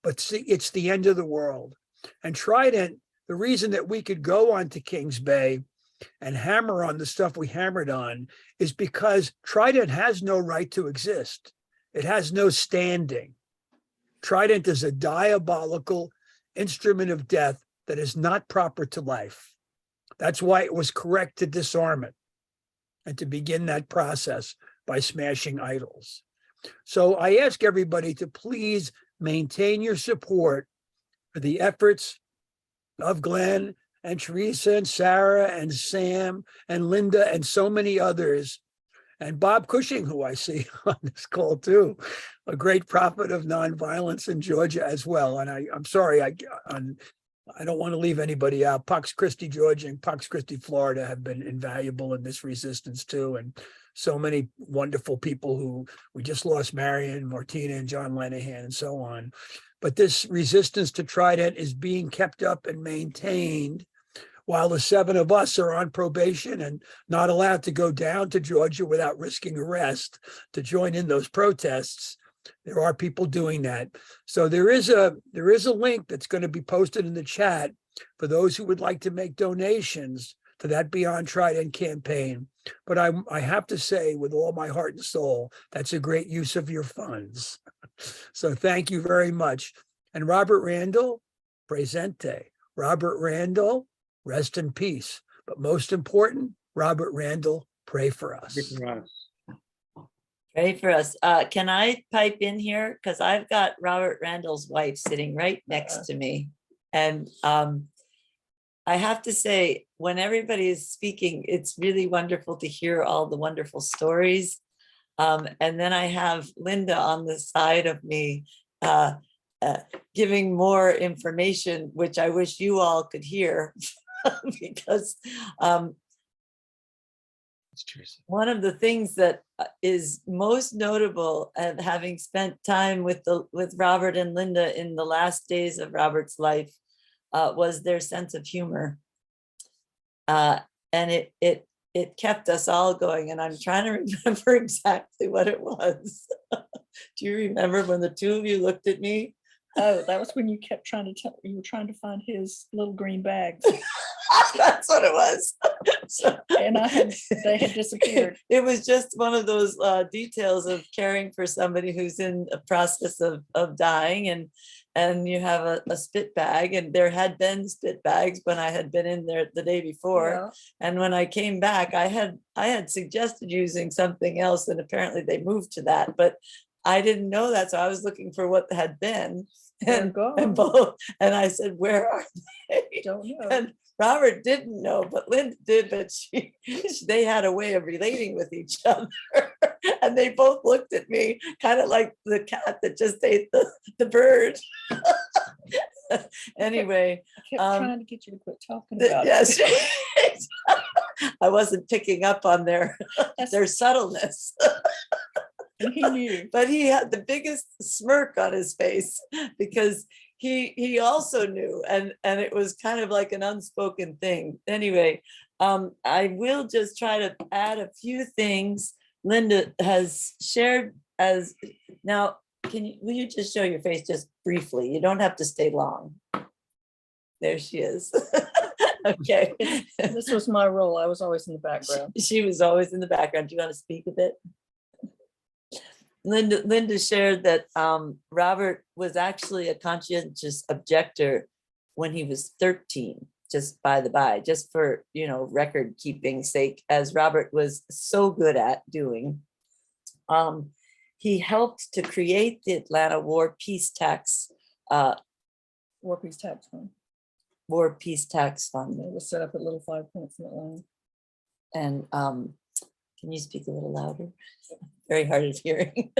But see, it's the end of the world. And Trident, the reason that we could go on to Kings Bay and hammer on the stuff we hammered on is because Trident has no right to exist. It has no standing. Trident is a diabolical instrument of death that is not proper to life. That's why it was correct to disarm it and to begin that process by smashing idols. So I ask everybody to please maintain your support for the efforts of Glenn and Teresa and Sarah and Sam and Linda and so many others, and Bob Cushing, who I see on this call too, a great prophet of nonviolence in Georgia as well. And I'm sorry, I don't want to leave anybody out. Pax Christi, Georgia, and Pax Christi, Florida have been invaluable in this resistance too. And so many wonderful people who we just lost, Marion, Martina, and John Lenihan, and so on. But this resistance to Trident is being kept up and maintained while the 7 of us are on probation and not allowed to go down to Georgia without risking arrest to join in those protests. There are people doing that. So there is a link that's going to be posted in the chat for those who would like to make donations to that Beyond Trident campaign. But I have to say with all my heart and soul, that's a great use of your funds. So thank you very much. And Robert Randall, presente. Robert Randall, rest in peace. But most important, Robert Randall, pray for us. Pray for us. Can I pipe in here? Because I've got Robert Randall's wife sitting right next to me. And I have to say, when everybody is speaking, it's really wonderful to hear all the wonderful stories And then I have Linda on the side of me, giving more information, which I wish you all could hear, because one of the things that is most notable, and having spent time with Robert and Linda in the last days of Robert's life, was their sense of humor. And it kept us all going, and I'm trying to remember exactly what it was. Do you remember when the two of you looked at me? Oh, that was when you kept trying to tell, you were trying to find his little green bags. That's what it was. So, And they had disappeared. It was just one of those details of caring for somebody who's in a process of dying, and you have a spit bag, and there had been spit bags when I had been in there the day before. Yeah. And when I came back, I had suggested using something else, and apparently they moved to that, but I didn't know that, so I was looking for what had been. They're And gone. both, and I said, "Where are they?" Don't know. And Robert didn't know, but Linda did, but they had a way of relating with each other. And they both looked at me, kind of like the cat that just ate the bird. Anyway. I kept trying to get you to quit talking about Yes. it. I wasn't picking up on their subtleness. And he knew. But he had the biggest smirk on his face because he also knew, and it was kind of like an unspoken thing. Anyway, I will just try to add a few things Linda has shared. As now, will you just show your face just briefly? You don't have to stay long. There she is. Okay. This was my role. I was always in the background. She was always in the background. Do you want to speak a bit? Linda shared that Robert was actually a conscientious objector when he was 13, just by the by, just for, record keeping sake, as Robert was so good at doing. He helped to create the Atlanta War Peace Tax. War Peace Tax Fund. War Peace Tax Fund. It was set up at Little 5 Points in Atlanta. And can you speak a little louder? Very hard of hearing.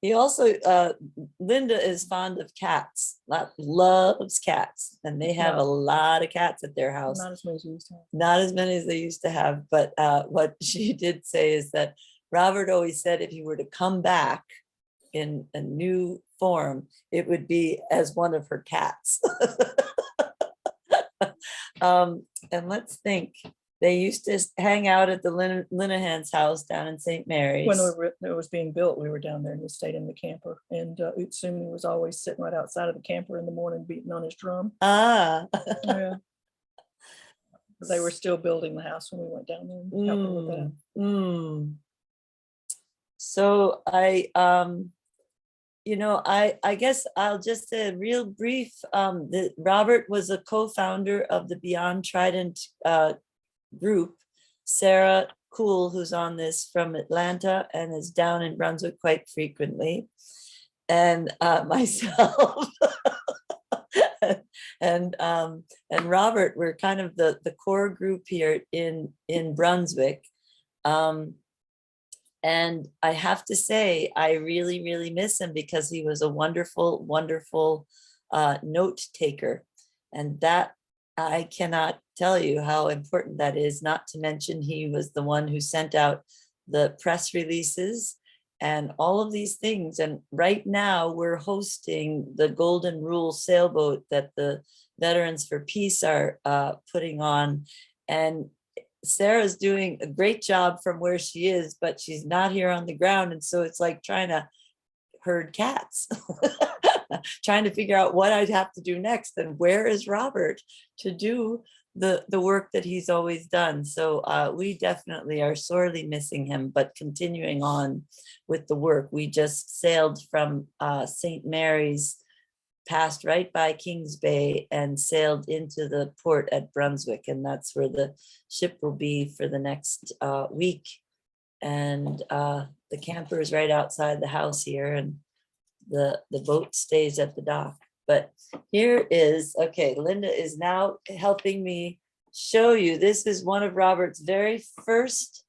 He also, Linda is fond of cats, loves cats, and they have a lot of cats at their house. Not as many as we used to have. Not as many as they used to have, but what she did say is that Robert always said if he were to come back in a new form, it would be as one of her cats. And let's think. They used to hang out at the Linehan's house down in St. Mary's. When it was being built, we were down there and we stayed in the camper. And Utsumi was always sitting right outside of the camper in the morning, beating on his drum. Ah. Yeah. They were still building the house when we went down there and helping with that. So I guess I'll just say a real brief. That Robert was a co-founder of the Beyond Trident group. Sarah Cool, who's on this, from Atlanta and is down in Brunswick quite frequently, and myself and Robert were kind of the core group here in Brunswick. And I have to say, I really, really miss him because he was a wonderful, wonderful note taker. And that, I cannot tell you how important that is, not to mention he was the one who sent out the press releases and all of these things. And right now we're hosting the Golden Rule sailboat that the Veterans for Peace are putting on. And Sarah's doing a great job from where she is, but she's not here on the ground. And so it's like trying to herd cats, trying to figure out what I'd have to do next. And where is Robert to do the work that he's always done? So we definitely are sorely missing him, but continuing on with the work. We just sailed from St. Mary's, passed right by Kings Bay and sailed into the port at Brunswick. And that's where the ship will be for the next week. And the camper is right outside the house here, and the boat stays at the dock. But here is, okay, Linda is now helping me show you. This is one of Robert's very first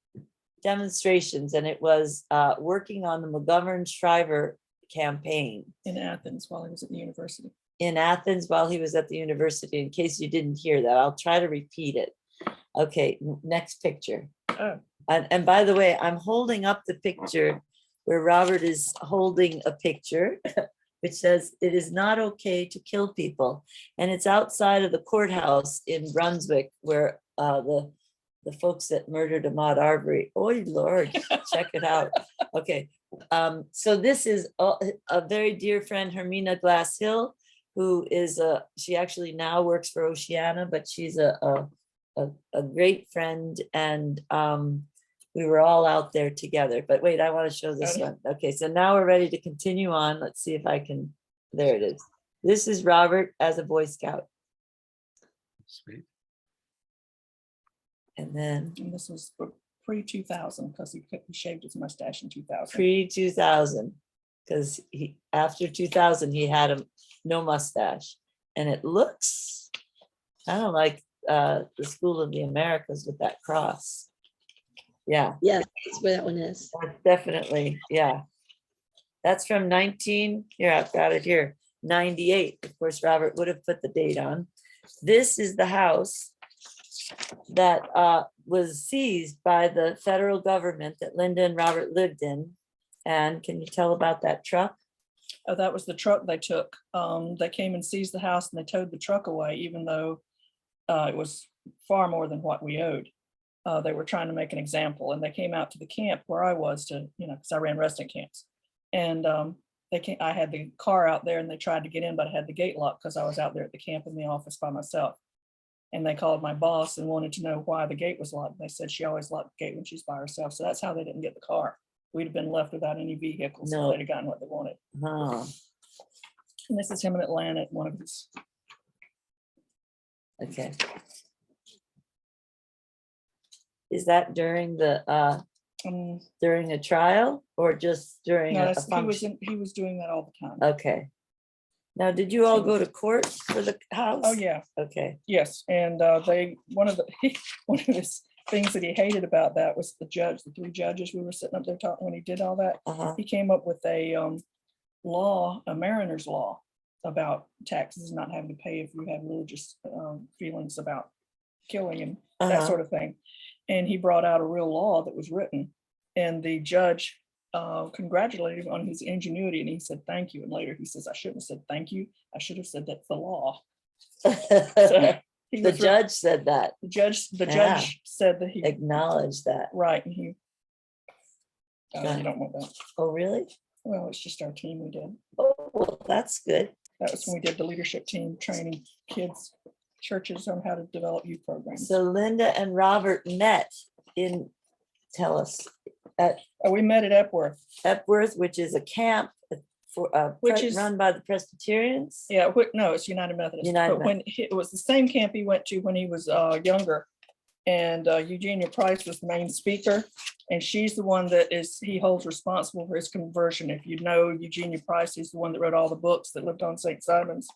demonstrations, and it was working on the McGovern-Shriver campaign In Athens while he was at the university. in Athens while he was at the university, in case you didn't hear that. I'll try to repeat it. Okay, next picture. Oh. And by the way, I'm holding up the picture where Robert is holding a picture which says it is not okay to kill people. And it's outside of the courthouse in Brunswick where the folks that murdered Ahmaud Arbery. Oh, Lord, check it out. Okay, so this is a very dear friend, Hermina Glass-Hill, who is she actually now works for Oceana, but she's a great friend, and we were all out there together. But wait, I want to show this one. Okay, so now we're ready to continue on. Let's see if I can, there it is. This is Robert as a Boy Scout. Sweet. And then And this was pre-2000 because he shaved his mustache in 2000. pre-2000, because after 2000, he had no mustache. And it looks kind of like the School of the Americas with that cross. Yeah, Yes, that's where that one is. that's definitely, yeah. That's from here, I've got it here, 98. Of course, Robert would have put the date on. This is the house that was seized by the federal government that Linda and Robert lived in. And can you tell about that truck? Oh, that was the truck they took. They came and seized the house and they towed the truck away, even though it was far more than what we owed. They were trying to make an example, and they came out to the camp where I was to, because I ran resident camps. And I had the car out there and they tried to get in, but I had the gate locked because I was out there at the camp in the office by myself. And they called my boss and wanted to know why the gate was locked. They said she always locked the gate when she's by herself. So that's how they didn't get the car. We'd have been left without any vehicles. No. They'd have gotten what they wanted. Oh, And this is him in Atlanta at one of his. okay. Is that during the during a trial or just during No, a function? he was doing that all the time. Okay. Now, did you all go to court for the house? Oh, yeah. Okay. Yes, and one of his things that he hated about that was the three judges we were sitting up there talking when he did all that. Uh-huh. He came up with a mariner's law about taxes not having to pay if you have religious feelings about killing and that Uh-huh. sort of thing. And he brought out a real law that was written, and the judge congratulated him on his ingenuity, and he said thank you. And later he says, I shouldn't have said thank you. I should have said that's the law. The judge said that. The judge Yeah. said that he Acknowledged that. right, and he. Right. You don't want that. Oh, really? Well, it's just our team we did. Oh, well, that's good. That was when we did the leadership team training kids, churches on how to develop youth programs. So Linda and Robert met tell us, at We met at Epworth. Epworth, which is a camp Which is- run by the Presbyterians. Yeah, no, it's United Methodist. United But when it was the same camp he went to when he was younger. And Eugenia Price was the main speaker. And she's the one he holds responsible for his conversion. If you know Eugenia Price, he's the one that wrote all the books that lived on St. Simon's,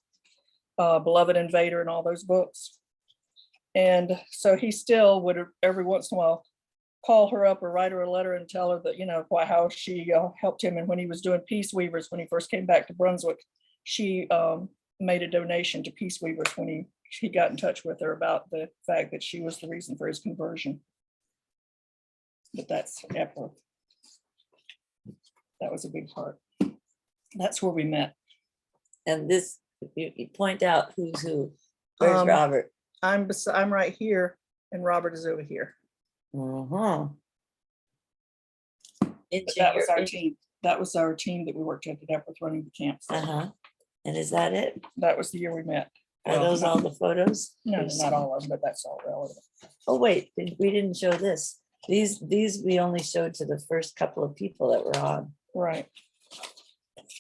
Beloved Invader and all those books. And so he still would every once in a while call her up or write her a letter and tell her that, how she helped him. And when he was doing Peace Weavers, when he first came back to Brunswick, she made a donation to Peace Weavers when he got in touch with her about the fact that she was the reason for his conversion. But that's Epworth. That was a big part. That's where we met. And this, you point out who's who. Where's Um, Robert? I'm right here and Robert is over here. Uh-huh. But that was our team. That was our team that we worked at Epworth running the camps. Uh-huh. And is that it? That was the year we met. Are those all the photos? No, not all of them, but that's all relevant. Oh, wait, we didn't show this. These we only showed to the first couple of people that were on. Right.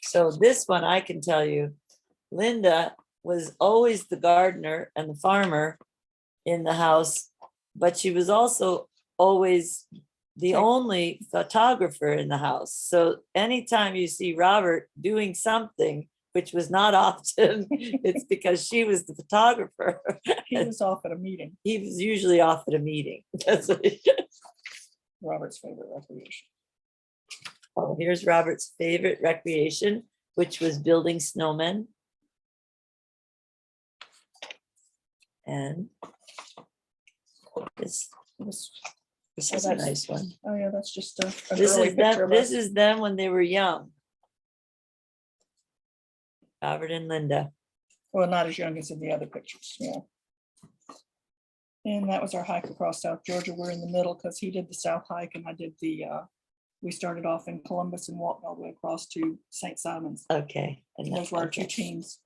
So this one, I can tell you, Linda was always the gardener and the farmer in the house, but she was also always the only photographer in the house. So anytime you see Robert doing something, which was not often, it's because she was the photographer. He was off at a meeting. He was usually off at a meeting. That's what Robert's favorite recreation. Oh, here's Robert's favorite recreation, which was building snowmen. And this is a that's- nice one. Oh, yeah, that's just an This early is picture them, of this us. is them when they were young. Robert and Linda. Well, not as young as in the other pictures, yeah. And that was our hike across South Georgia. We're in the middle because he did the south hike and I did the, we started off in Columbus and walked all the way across to St. Simon's. Okay. And Those were our two okay. teams.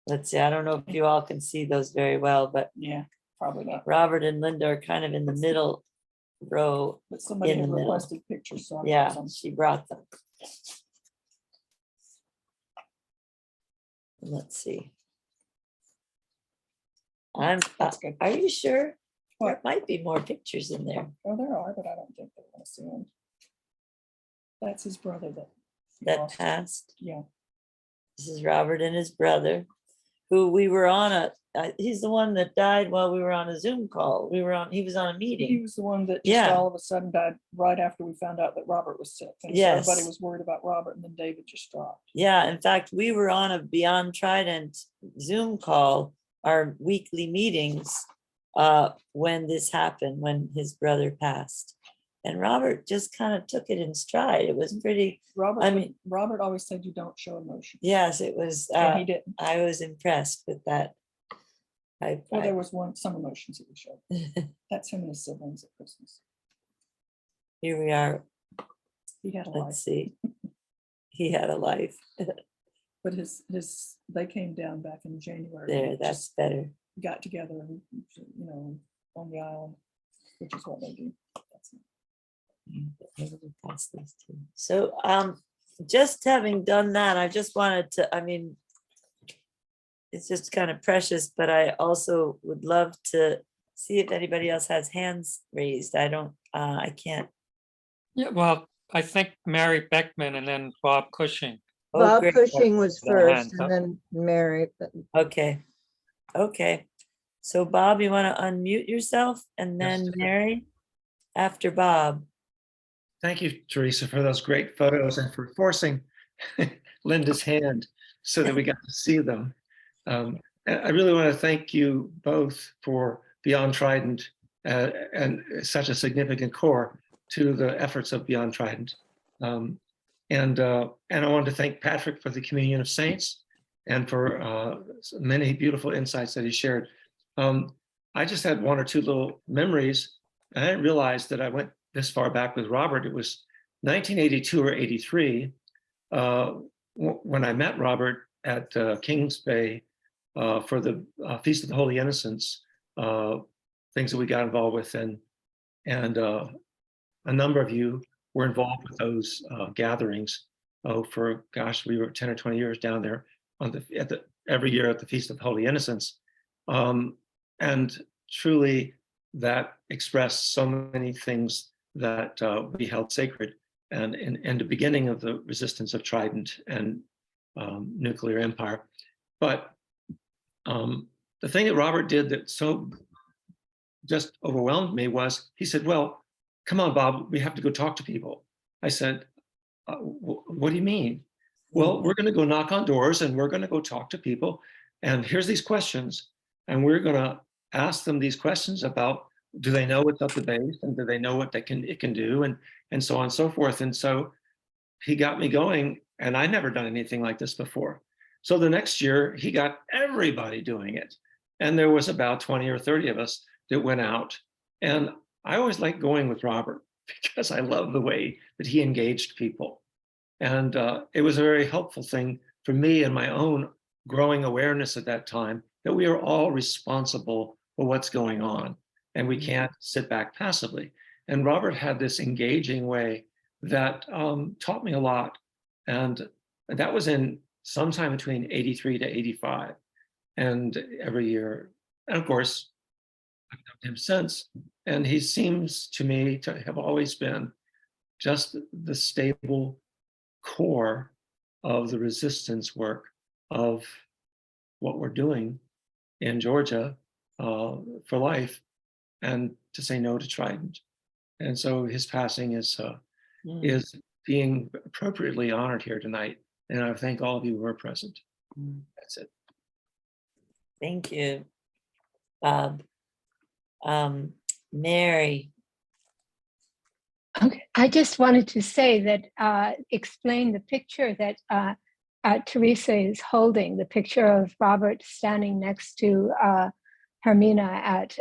Let's see, I don't know if you all can see those very well, but Yeah, probably not. Robert and Linda are kind of in the middle row. But somebody in had the middle. requested pictures, so I brought Yeah, some. she brought them. Let's see. That's good. Are you sure? There What? might be more pictures in there. Oh, there are, but I don't think they want to see them. That's his brother that. he That lost. passed. Yeah, This is Robert and his brother, who we were on he's the one that died while we were on a Zoom call. He was on a he meeting. was the one that just Yeah. all of a sudden died right after we found out that Robert was sick. And so everybody Yes. was worried about Robert and then David just dropped. Yeah, in fact, we were on a Beyond Trident Zoom call, our weekly meetings, when this happened, when his brother passed. And Robert just kind of took it in stride. It was pretty, Robert, I would- mean- Robert always said you don't show emotion. yes, it was, And he didn't. I was impressed with that. Well, there was some emotions he would show. That's him and his siblings at Christmas. Here we are. He had a life, Let's see. He had a life. but they came down back in January. There, and that's just better. got together and, on the island, which is what they do. That's Pass these two. So, just having done that, I just wanted to, it's just kind of precious, but I also would love to see if anybody else has hands raised. I can't. Yeah, well, I think Mary Beckman and then Bob Cushing. Oh, Bob great. Cushing was Their first hands up. and then Mary. Okay. Okay. So Bob, you want to unmute yourself and then Yes. Mary after Bob. Thank you, Teresa, for those great photos and for forcing Linda's hand so that we got to see them. I really want to thank you both for Beyond Trident and such a significant core to the efforts of Beyond Trident. And I wanted to thank Patrick for the Communion of Saints and for many beautiful insights that he shared. I just had one or two little memories. I didn't realize that I went this far back with Robert. It was 1982 or 83 when I met Robert at Kings Bay for the Feast of the Holy Innocents, things that we got involved with. And a number of you were involved with those gatherings. For gosh, we were 10 or 20 years down there every year at the Feast of Holy Innocents. And truly that expressed so many things that we held sacred and in the beginning of the resistance of Trident and nuclear empire. But the thing that Robert did that so just overwhelmed me was he said, well, come on, Bob, we have to go talk to people. I said, what do you mean? Well, we're going to go knock on doors and we're going to go talk to people. And here's these questions. And we're going to ask them these questions about, do they know what's up the base and do they know what it can do and so on and so forth. And so he got me going and I'd never done anything like this before. So the next year he got everybody doing it. And there was about 20 or 30 of us that went out. And I always liked going with Robert because I love the way that he engaged people. And it was a very helpful thing for me and my own growing awareness at that time that we are all responsible for what's going on and we can't sit back passively. And Robert had this engaging way that taught me a lot. And that was in sometime between 83 to 85. And every year, and of course, I've known him since. And he seems to me to have always been just the stable core of the resistance work of what we're doing in Georgia for life and to say no to Trident. And so his passing Mm, is being appropriately honored here tonight. And I thank all of you who are present. mm. That's it. Thank you, Bob. Mary, Okay, I just wanted to say that, explain the picture that Teresa is holding, the picture of Robert standing next to Hermina at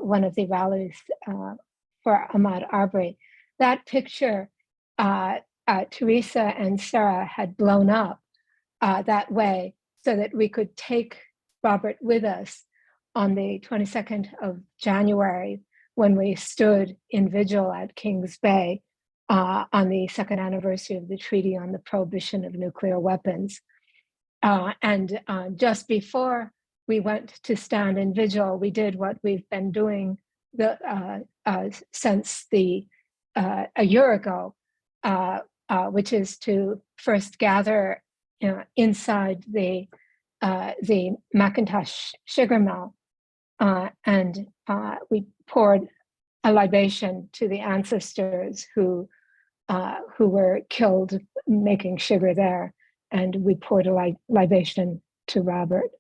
one of the rallies for Ahmaud Arbery. That picture, Teresa and Sarah had blown up that way so that we could take Robert with us on the 22nd of January when we stood in vigil at Kings Bay on the second anniversary of the Treaty on the Prohibition of Nuclear Weapons. And just before we went to stand in vigil, we did what we've been doing since a year ago, which is to first gather inside the Macintosh sugar mill, and we poured a libation to the ancestors who were killed making sugar there, and we poured a libation to Robert.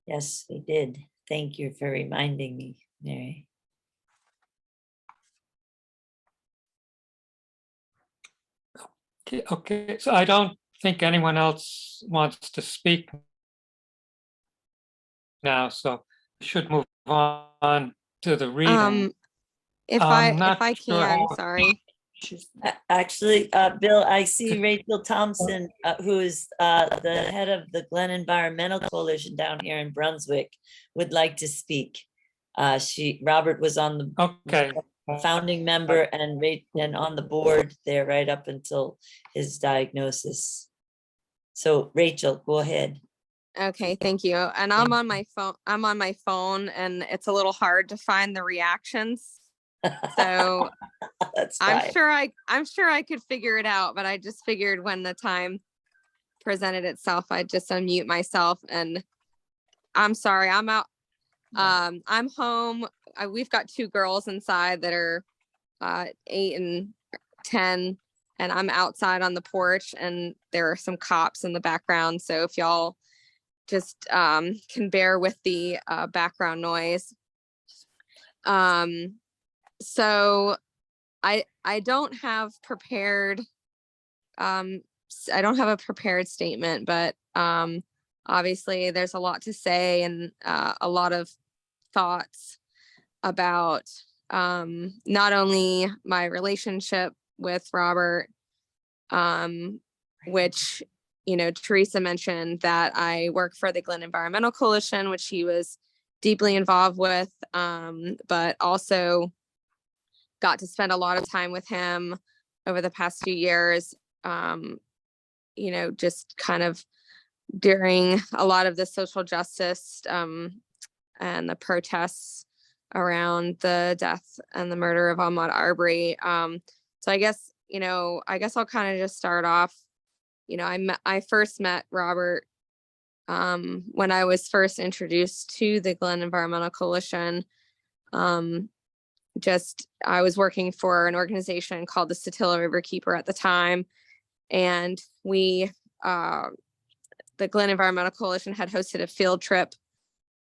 yes, we did. Thank you for reminding me, Mary. Okay, so I don't think anyone else wants to speak now, so we should move on to the reading. If I'm I not sure can, how- sorry. Actually, Bill, I see Rachel Thompson, who is the head of the Glen Environmental Coalition down here in Brunswick, would like to speak. Robert was on the Okay, founding member and on the board there right up until his diagnosis. So Rachel, go ahead. Okay, thank you. And I'm on my phone and it's a little hard to find the reactions. So That's I'm fine. sure I could figure it out, but I just figured when the time presented itself, I'd just unmute myself. And I'm sorry, I'm out. I'm home. We've got two girls inside that are 8 and 10, and I'm outside on the porch, and there are some cops in the background. So if y'all just can bear with the background noise. So I don't have prepared, I don't have a prepared statement, but obviously there's a lot to say and a lot of thoughts about not only my relationship with Robert, which, you know, Teresa mentioned that I work for the Glen Environmental Coalition, which he was deeply involved with, but also got to spend a lot of time with him over the past few years, you know, just kind of during a lot of the social justice and the protests around the death and the murder of Ahmaud Arbery. So I guess, you know, I'll kind of just start off. You know, I first met Robert when I was first introduced to the Glen Environmental Coalition. I was working for an organization called the Satilla River Keeper at the time. And we, the Glen Environmental Coalition had hosted a field trip.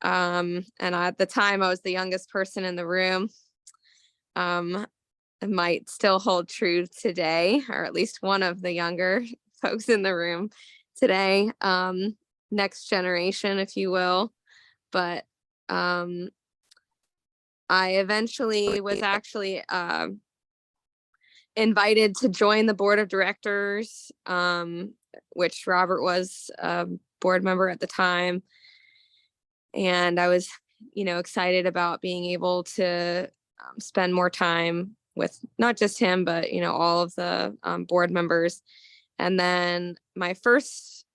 And at the time I was the youngest person in the room. It might still hold true today, or at least one of the younger folks in the room today, next generation, if you will. But I eventually was actually invited to join the board of directors, which Robert was a board member at the time. And I was, you know, excited about being able to spend more time with not just him, but, you know, all of the board members. And then my first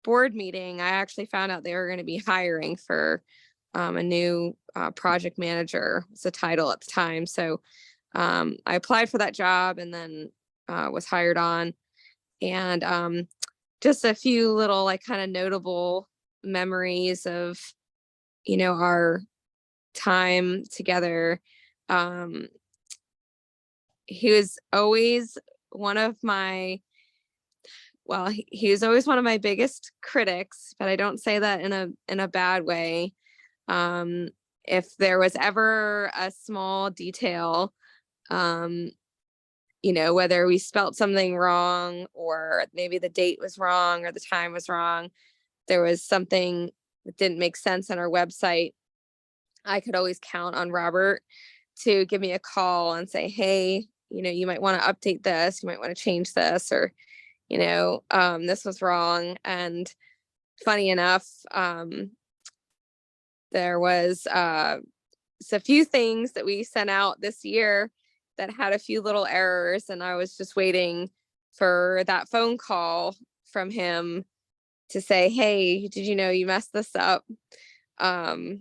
board meeting, I actually found out they were going to be hiring for a new project manager. It's a title at the time. So I applied for that job and then was hired on. And just a few little like kind of notable memories of, you know, our time together. He was always one of my, well, he was always one of my biggest critics, but I don't say that in a bad way. If there was ever a small detail, you know, whether we spelt something wrong or maybe the date was wrong or the time was wrong, there was something that didn't make sense on our website, I could always count on Robert to give me a call and say, hey, you know, you might want to update this, you might want to change this, or, you know, this was wrong. And funny enough, there was a few things that we sent out this year that had a few little errors, and I was just waiting for that phone call from him to say, hey, did you know you messed this up? And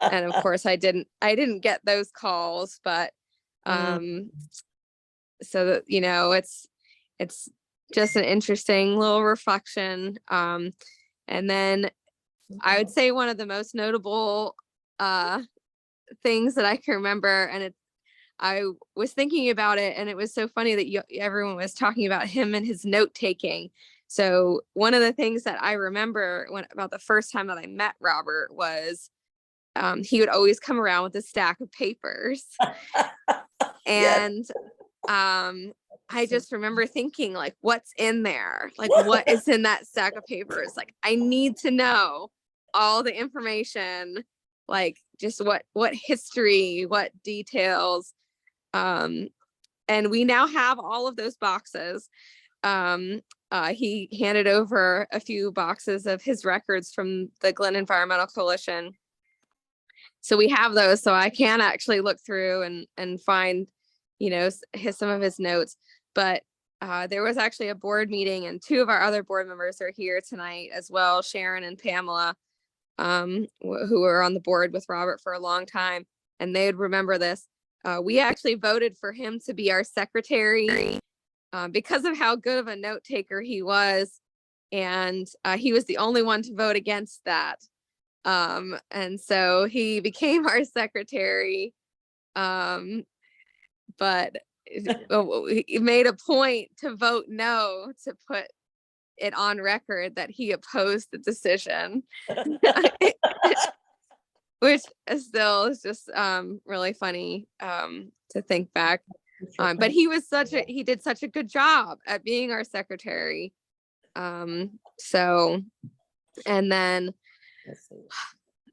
of course I didn't get those calls, but so that, you know, it's just an interesting little reflection. And then I would say one of the most notable things that I can remember, and I was thinking about it, and it was so funny that everyone was talking about him and his note taking. So one of the things that I remember about the first time that I met Robert was he would always come around with a stack of papers. And I just remember thinking, like, what's in there? Like, what is in that stack of papers? Like, I need to know all the information, like just what history, what details. And we now have all of those boxes. He handed over a few boxes of his records from the Glen Environmental Coalition. So we have those, so I can actually look through and find, you know, some of his notes. But there was actually a board meeting, and two of our other board members are here tonight as well, Sharon and Pamela, who were on the board with Robert for a long time, and they would remember this. We actually voted for him to be our secretary because of how good of a note taker he was. And he was the only one to vote against that. And so he became our secretary. But he made a point to vote no, to put it on record that he opposed the decision. Which still is just really funny to think back. But he did such a good job at being our secretary. So, and then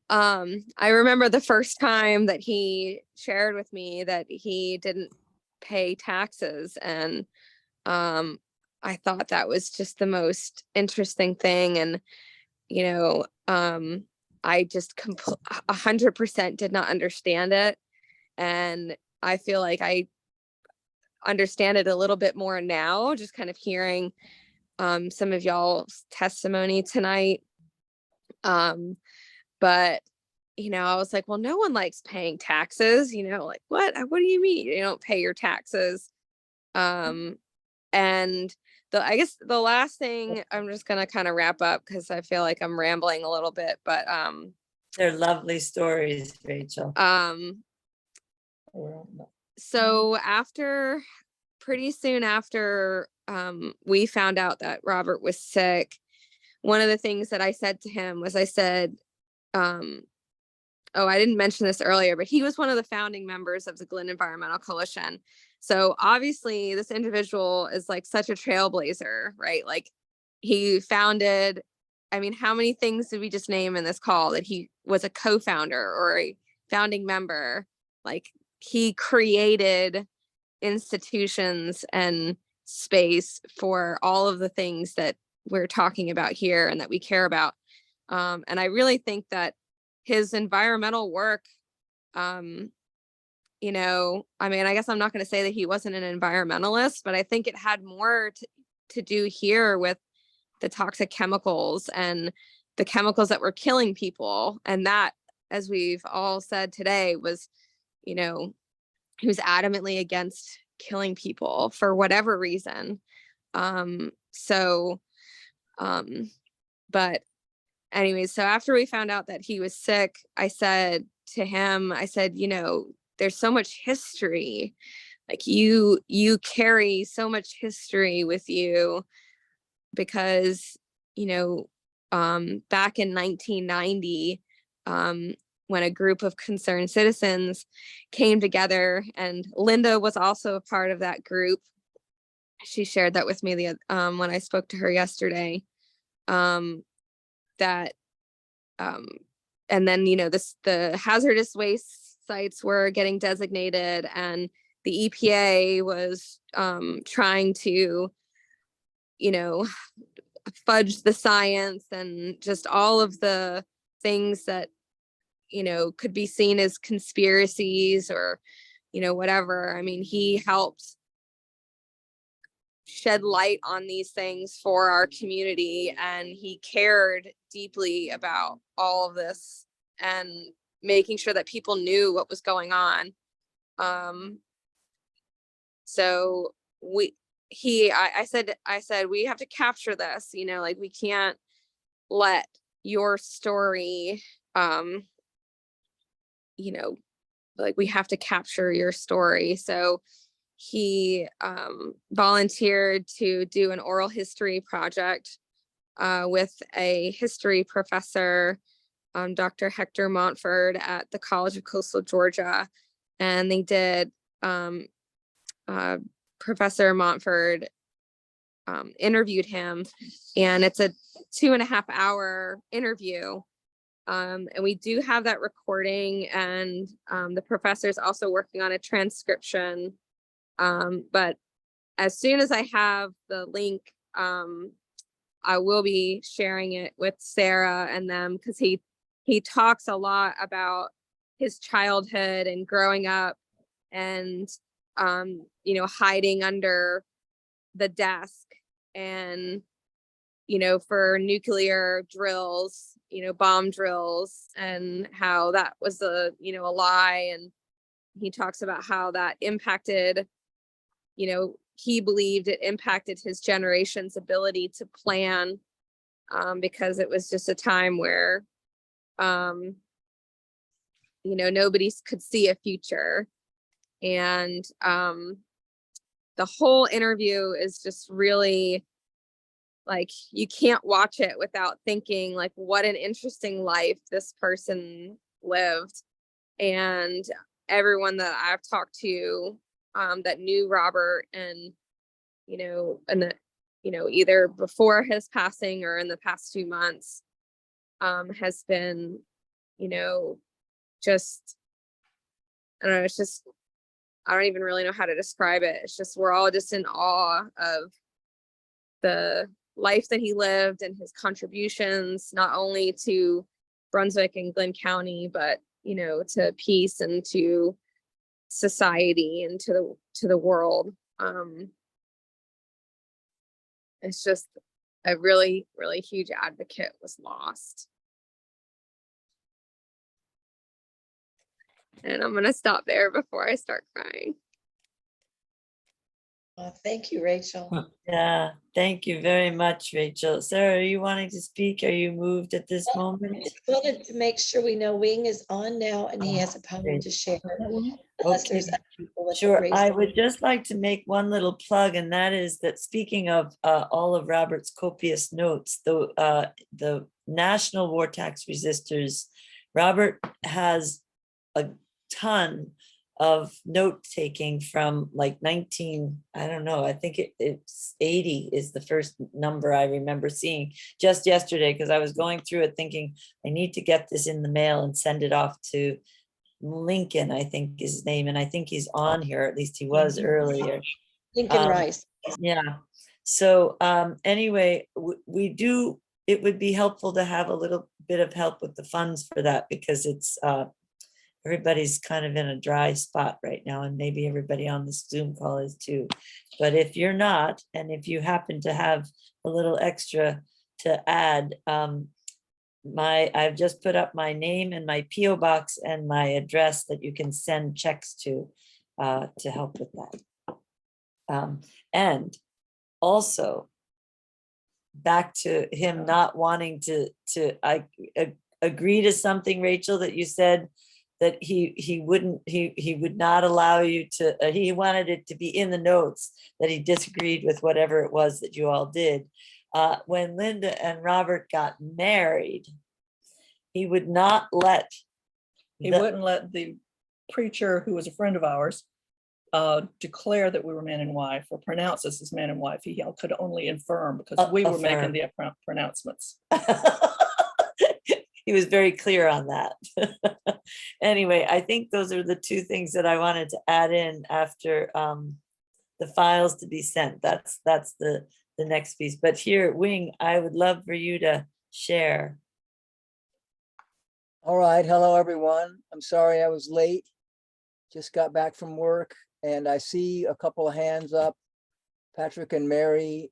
I remember the first time that he shared with me that he didn't pay taxes, and I thought that was just the most interesting thing. And, you know, I just 100% did not understand it. And I feel like I understand it a little bit more now, just kind of hearing some of y'all's testimony tonight. But, you know, I was like, well, no one likes paying taxes, you know, like, what do you mean you don't pay your taxes? And I guess the last thing, I'm just going to kind of wrap up because I feel like I'm rambling a little bit, but they're lovely stories, Rachel. So pretty soon after we found out that Robert was sick, one of the things that I said to him was, I said, I didn't mention this earlier, but he was one of the founding members of the Glen Environmental Coalition. So obviously this individual is like such a trailblazer, right? Like he founded, I mean, how many things did we just name in this call that he was a co-founder or a founding member? Like he created institutions and space for all of the things that we're talking about here and that we care about. And I really think that his environmental work, you know, I mean, I guess I'm not going to say that he wasn't an environmentalist, but I think it had more to do here with the toxic chemicals and the chemicals that were killing people. And that, as we've all said today, was, you know, he was adamantly against killing people for whatever reason. But anyways, so after we found out that he was sick, I said to him, I said, you know, there's so much history. Like you carry so much history with you because, you know, back in 1990, when a group of concerned citizens came together, and Linda was also a part of that group. She shared that with me when I spoke to her yesterday. That and then, you know, the hazardous waste sites were getting designated, and the EPA was trying to, you know, fudge the science and just all of the things that, you know, could be seen as conspiracies or, you know, whatever. I mean, he helped shed light on these things for our community, and he cared deeply about all of this and making sure that people knew what was going on. So I said we have to capture this, you know, like we can't let your story, you know, like we have to capture your story. So he volunteered to do an oral history project with a history professor, Dr. Hector Montford at the College of Coastal Georgia. And they did, Professor Montford interviewed him, and it's a 2.5 hour interview. And we do have that recording, and the professor is also working on a transcription. But as soon as I have the link, I will be sharing it with Sarah and them, because he talks a lot about his childhood and growing up and, you know, hiding under the desk and, you know, for nuclear drills, you know, bomb drills, and how that was you know, a lie. And he talks about how that impacted, you know, he believed it impacted his generation's ability to plan, because it was just a time where, you know, nobody could see a future. And the whole interview is just really, like, you can't watch it without thinking, like, what an interesting life this person lived. And everyone that I've talked to that knew Robert, and, you know, you know, either before his passing or in the past 2 months, has been, you know, just, I don't know, it's just, I don't even really know how to describe it. It's just, we're all just in awe of the life that he lived and his contributions, not only to Brunswick and Glenn County, but, you know, to peace and to society and to the world. It's just a really, really huge advocate was lost. And I'm going to stop there before I start crying. Thank you, Rachel. Yeah, thank you very much, Rachel. Sarah, are you wanting to speak? Are you moved at this I moment? just wanted to make sure we know Wing is on now and he has a poem great. to share. Unless there's Okay. other people with Sure, I raised would just like to make one little plug, and that is that, speaking of all of Robert's copious notes, the National War Tax Resistors, Robert has a ton of note taking from like I don't know, I think it's 80 is the first number I remember seeing just yesterday, because I was going through it thinking I need to get this in the mail and send it off to Lincoln, I think is his name, and I think he's on here, at least he was earlier. Lincoln Rice. Yeah, so anyway, it would be helpful to have a little bit of help with the funds for that, because it's everybody's kind of in a dry spot right now, and maybe everybody on the Zoom call is too. But if you're not, and if you happen to have a little extra to add, I've just put up my name and my PO box and my address that you can send checks to help with that. And also, back to him not wanting to I agree to something, Rachel, that you said that he would not allow you to, he wanted it to be in the notes that he disagreed with whatever it was that you all did. When Linda and Robert got married, he would not let. He wouldn't let the preacher, who was a friend of ours, declare that we were man and wife or pronounce us as man and wife. He could only affirm because we were making the pronouncements. He was very clear on that. Anyway, I think those are the two things that I wanted to add in after the files to be sent. That's the next piece. But here, Wing, I would love for you to share. All right. Hello, everyone. I'm sorry I was late. Just got back from work and I see a couple of hands up, Patrick and Mary,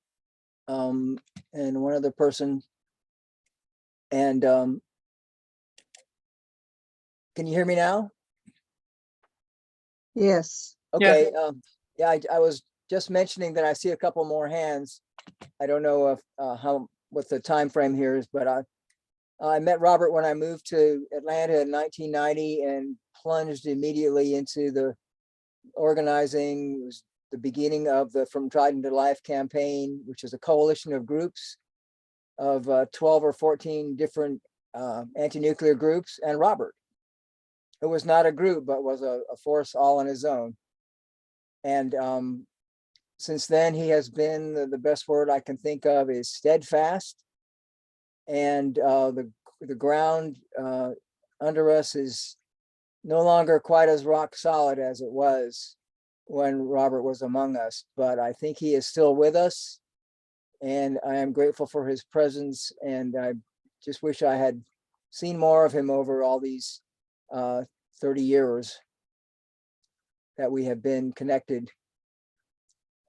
and one other person. And can you hear me now? Yes. Okay. Yeah, I was just mentioning that I see a couple more hands. I don't know if what the time frame here is, but I met Robert when I moved to Atlanta in 1990 and plunged immediately into the organizing. It was the beginning of the From Trident to Life campaign, which is a coalition of groups of 12 or 14 different anti-nuclear groups, and Robert, who was not a group, but was a force all on his own. And since then, he has been, the best word I can think of is steadfast. And the ground under us is no longer quite as rock solid as it was when Robert was among us, but I think he is still with us. And I am grateful for his presence. And I just wish I had seen more of him over all these 30 years that we have been connected.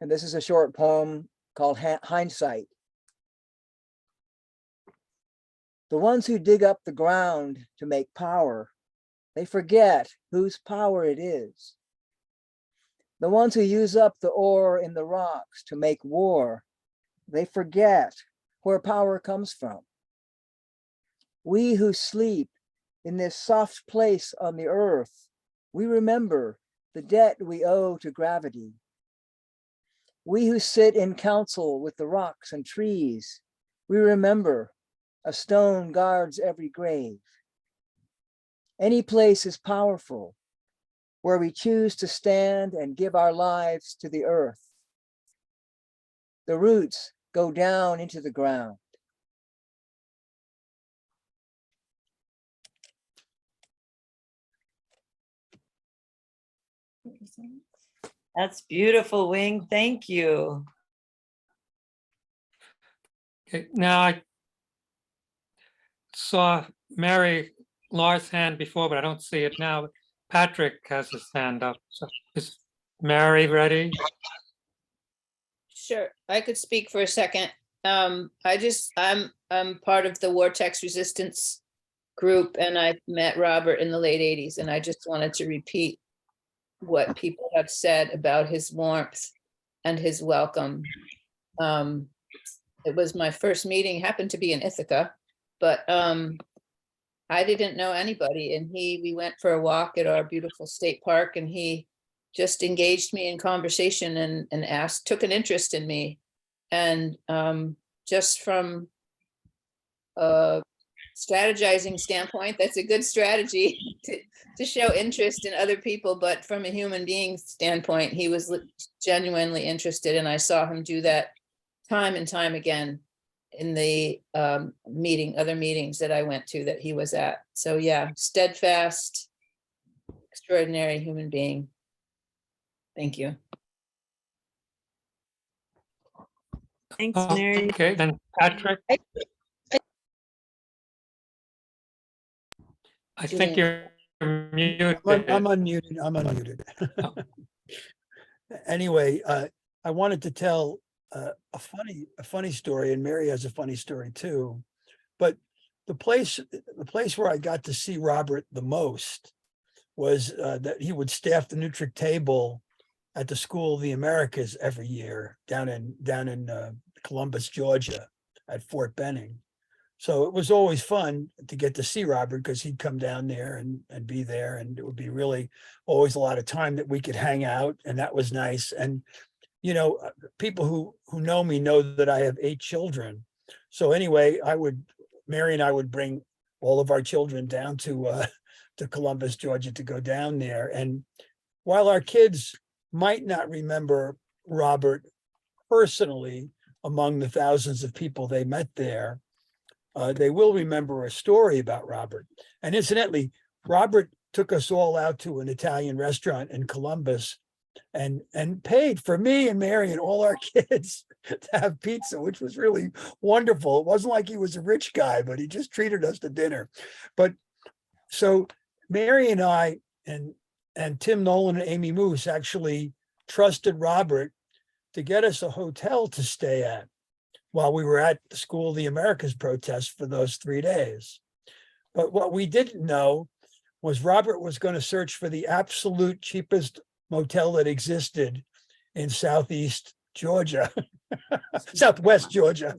And this is a short poem called Hindsight. The ones who dig up the ground to make power, they forget whose power it is. The ones who use up the ore in the rocks to make war, they forget where power comes from. We who sleep in this soft place on the earth, we remember the debt we owe to gravity. We who sit in council with the rocks and trees, we remember a stone guards every grave. Any place is powerful where we choose to stand and give our lives to the earth. The roots go down into the ground. That's beautiful, Wing. Thank you. Okay, now I saw Mary Laura's hand before, but I don't see it now. Patrick has his hand up. So is Mary ready? Sure, I could speak for a second. I'm part of the Vortex Resistance group, and I met Robert in the late 80s, and I just wanted to repeat what people have said about his warmth and his welcome. It was my first meeting, happened to be in Ithaca, but I didn't know anybody, and we went for a walk at our beautiful state park, and he just engaged me in conversation and took an interest in me. And just from a strategizing standpoint, that's a good strategy to show interest in other people. But from a human being standpoint, he was genuinely interested. And I saw him do that time and time again in the other meetings that I went to that he was at. So yeah, steadfast, extraordinary human being. Thank you. Thanks, Mary. Okay, then Patrick. I think you're muted. I'm unmuted. Anyway, I wanted to tell a funny story, and Mary has a funny story too. But the place where I got to see Robert the most was that he would staff the Nutric table at the School of the Americas every year down in Columbus, Georgia, at Fort Benning. So it was always fun to get to see Robert because he'd come down there and be there. And it would be really always a lot of time that we could hang out. And that was nice. And, you know, people who know me know that I have 8 children. So anyway, Mary and I would bring all of our children down to Columbus, Georgia to go down there. And while our kids might not remember Robert personally among the thousands of people they met there, they will remember a story about Robert. And incidentally, Robert took us all out to an Italian restaurant in Columbus and paid for me and Mary and all our kids to have pizza, which was really wonderful. It wasn't like he was a rich guy, but he just treated us to dinner. But so Mary and I and Tim Nolan and Amy Moose actually trusted Robert to get us a hotel to stay at while we were at the School of the Americas protest for those 3 days. But what we didn't know was Robert was going to search for the absolute cheapest motel that existed in Southeast Georgia, Southwest Georgia.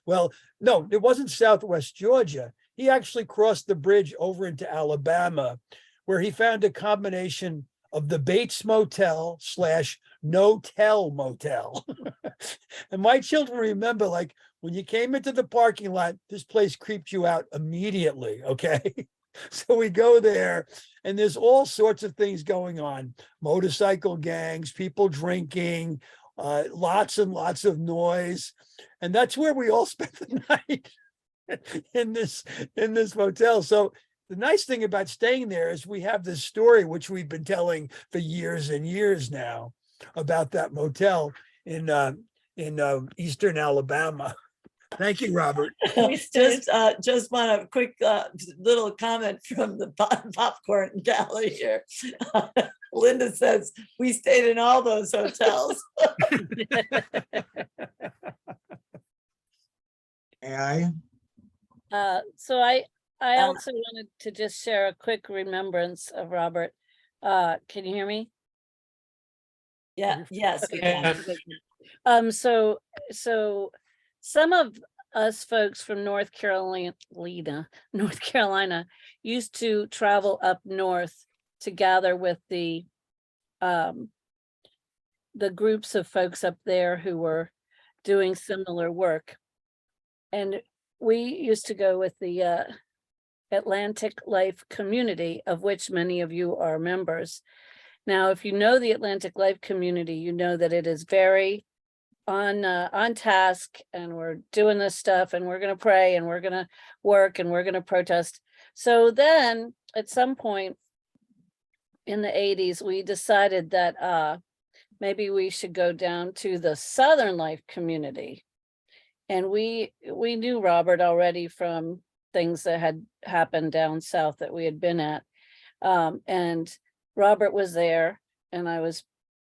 Well, no, it wasn't Southwest Georgia. He actually crossed the bridge over into Alabama, where he found a combination of the Bates Motel / no-tell motel. And my children remember, like, when you came into the parking lot, this place creeped you out immediately, okay? So we go there and there's all sorts of things going on. Motorcycle gangs, people drinking, lots and lots of noise. And that's where we all spent the night in this motel. So the nice thing about staying there is we have this story, which we've been telling for years and years now, about that motel in Eastern Alabama. Thank you, Robert. Just want a quick little comment from the popcorn galley here. Linda says, we stayed in all those hotels. May I? So I also wanted to just share a quick remembrance of Robert. Can you hear me? Yeah, yes, we Yes. can. So some of us folks from North Carolina used to travel up north to gather with the groups of folks up there who were doing similar work. And we used to go with the Atlantic Life community, of which many of you are members. Now, if you know the Atlantic Life community, you know that it is very on task, and we're doing this stuff, and we're going to pray, and we're going to work, and we're going to protest. So then at some point in the 80s, we decided that maybe we should go down to the Southern Life community. And we knew Robert already from things that had happened down south that we had been at. And Robert was there, and I was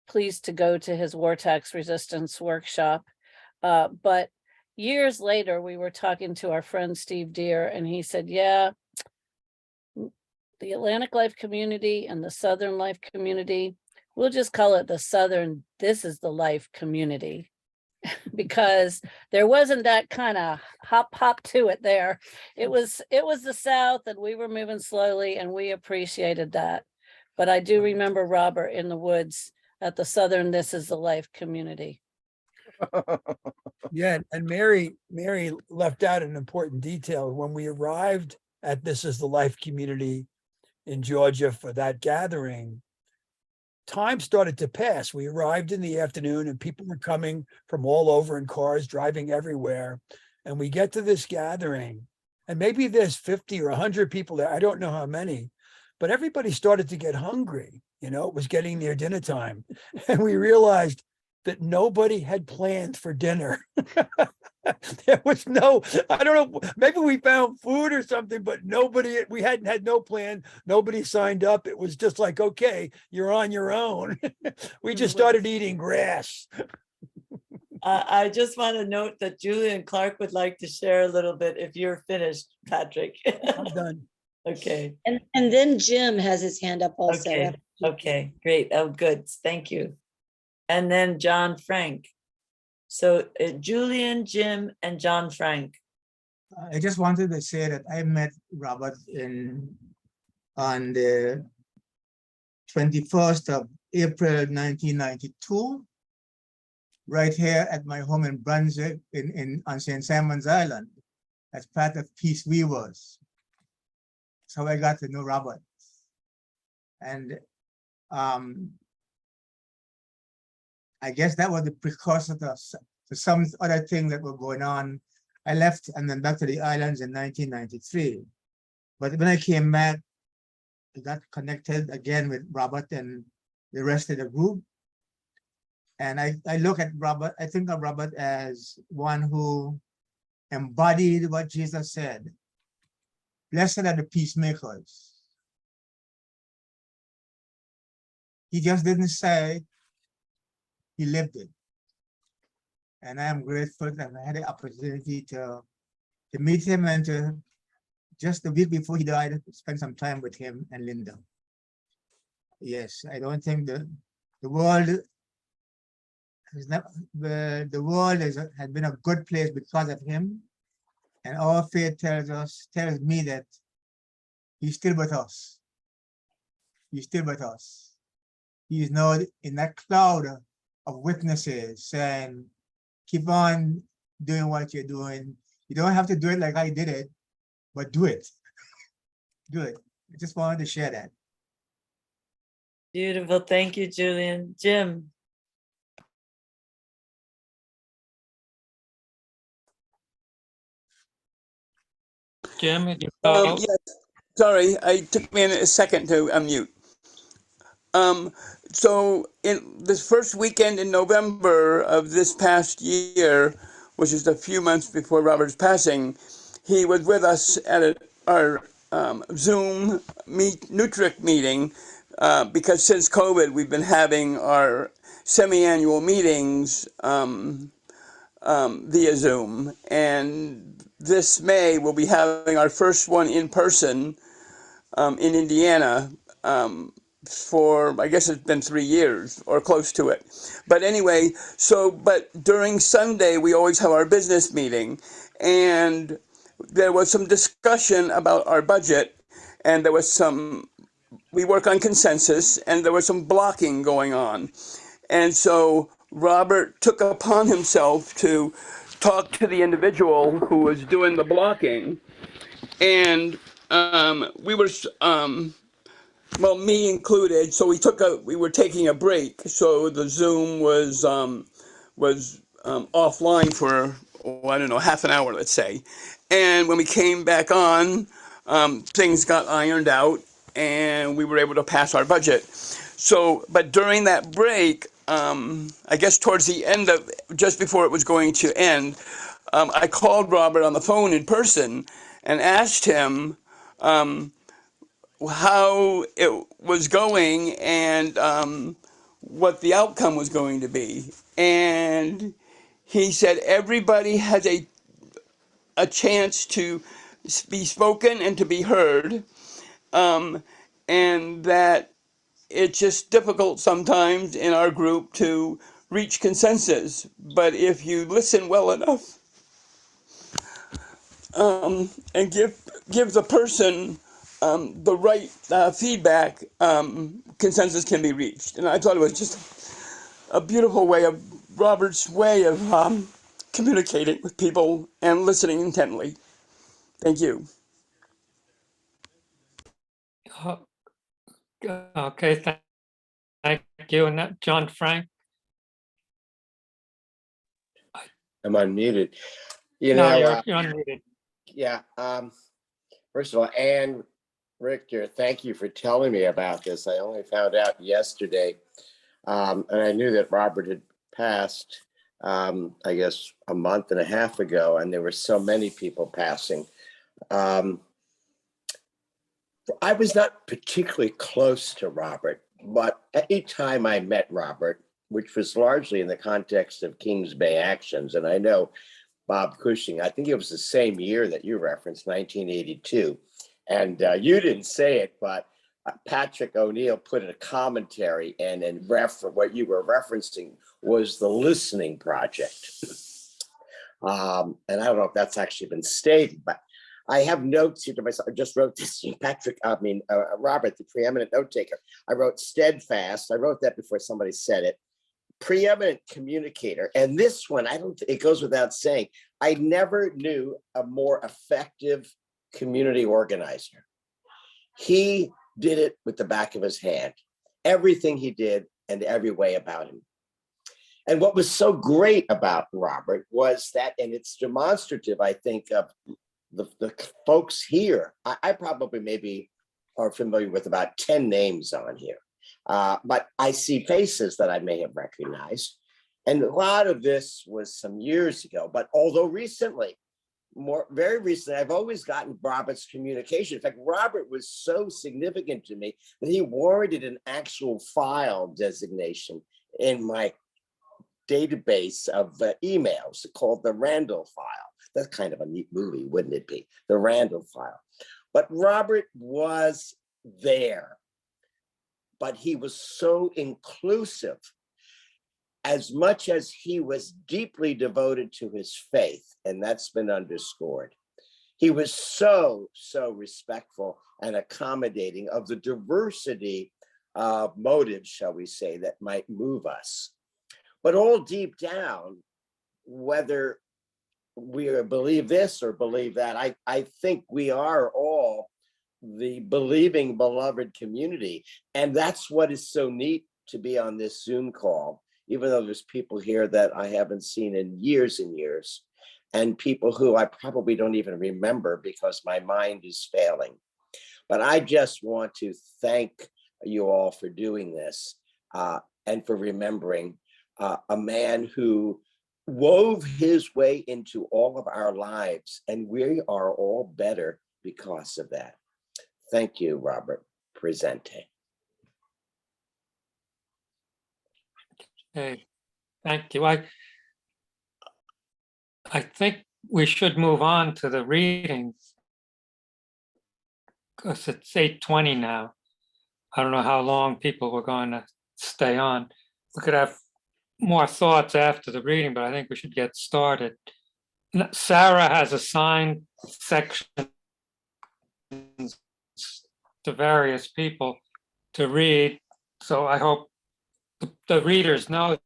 pleased to go to his war tax resistance workshop. But years later, we were talking to our friend Steve Deere, and he said, yeah, the Atlantic Life community and the Southern Life community, we'll just call it the Southern This Is the Life community. Because there wasn't that kind of hop to it there. It was the South, and we were moving slowly, and we appreciated that. But I do remember Robert in the woods at the Southern This Is the Life community. Yeah, and Mary left out an important detail. When we arrived at This Is the Life community in Georgia for that gathering, time started to pass. We arrived in the afternoon, and people were coming from all over in cars, driving everywhere. And we get to this gathering, and maybe there's 50 or 100 people there. I don't know how many, but everybody started to get hungry. You know, it was getting near dinner time. And we realized that nobody had planned for dinner. There was no, I don't know, maybe we found food or something, but we hadn't had no plan. Nobody signed up. It was just like, okay, you're on your own. We just started eating grass. I just want to note that Julian Clark would like to share a little bit if you're finished, Patrick. I'm done. Okay. And then Jim has his hand up also. Okay, great. Oh, good. Thank you. And then John Frank. So Julian, Jim, and John Frank. I just wanted to say that I met Robert on the 21st of April 1992, right here at my home in Brunswick on St. Simon's Island, as part of Peace Weavers. That's how I got to know Robert. And I guess that was the precursor to some other things that were going on. I left and then back to the islands in 1993. But when I came back, I got connected again with Robert and the rest of the group. And I look at Robert, I think of Robert as one who embodied what Jesus said. Blessed are the peacemakers. He just didn't say, he lived it. And I am grateful that I had the opportunity to meet him and to just the week before he died, spend some time with him and Linda. Yes, I don't think the world has never, the world has been a good place because of him. And our faith tells me that he's still with us. He's still with us. He is now in that cloud of witnesses saying, keep on doing what you're doing. You don't have to do it like I did it, but do it. Do it. I just wanted to share that. Beautiful. Thank you, Julian. Jim. Jim, Yes, sorry, it took me a second to unmute. So in this first weekend in November of this past year, which is a few months before Robert's passing, he was with us at our Zoom Nutric meeting because since COVID, we've been having our semi-annual meetings via Zoom. And this May, we'll be having our first one in person in Indiana for, I guess it's been 3 years or close to it. But anyway, but during Sunday, we always have our business meeting. And there was some discussion about our budget. And there was we work on consensus, and there was some blocking going on. And so Robert took upon himself to talk to the individual who was doing the blocking. And we were, well, me included. So we were taking a break. So the Zoom was offline for, I don't know, half an hour, let's say. And when we came back on, things got ironed out and we were able to pass our budget. So, but during that break, I guess towards the end of, just before it was going to end, I called Robert on the phone in person and asked him how it was going and what the outcome was going to be. And he said everybody has a chance to be spoken and to be heard, and that it's just difficult sometimes in our group to reach consensus. But if you listen well enough and give the person the right feedback, consensus can be reached. And I thought it was just a beautiful way of Robert's way of communicating with people and listening intently. Thank you. Okay, thank you. And that, John Frank. I'm unmuted. No, you're unmuted. Yeah. First of all, Anne Richter, thank you for telling me about this. I only found out yesterday, and I knew that Robert had passed, I guess, a month and a half ago, and there were so many people passing. I was not particularly close to Robert, but any time I met Robert, which was largely in the context of Kings Bay actions, and I know Bob Cushing, I think it was the same year that you referenced, 1982. And you didn't say it, but Patrick O'Neill put in a commentary, and in what you were referencing was the Listening Project. And I don't know if that's actually been stated, but I have notes here to myself. I just wrote this, Robert, the preeminent note taker. I wrote steadfast. I wrote that before somebody said it. Preeminent communicator. And this one, it goes without saying, I never knew a more effective community organizer. He did it with the back of his hand. Everything he did and every way about him. And what was so great about Robert was that, and it's demonstrative, I think, of the folks here. I probably maybe are familiar with about 10 names on here. But I see faces that I may have recognized. And a lot of this was some years ago, but although very recently, I've always gotten Robert's communication. In fact, Robert was so significant to me that he warranted an actual file designation in my database of emails called the Randall file. That's kind of a neat movie, wouldn't it be? The Randall file. But Robert was there, but he was so inclusive. As much as he was deeply devoted to his faith, and that's been underscored, he was so respectful and accommodating of the diversity of motives, shall we say, that might move us. But all deep down, whether we believe this or believe that, I think we are all the believing, beloved community. And that's what is so neat to be on this Zoom call, even though there's people here that I haven't seen in years and years, and people who I probably don't even remember because my mind is failing. But I just want to thank you all for doing this and for remembering a man who wove his way into all of our lives, and we are all better because of that. Thank you, Robert. Presente. Okay, thank you. I think we should move on to the readings because it's 8:20 now. I don't know how long people were going to stay on. We could have more thoughts after the reading, but I think we should get started. Sarah has assigned sections to various people to read, so I hope the readers know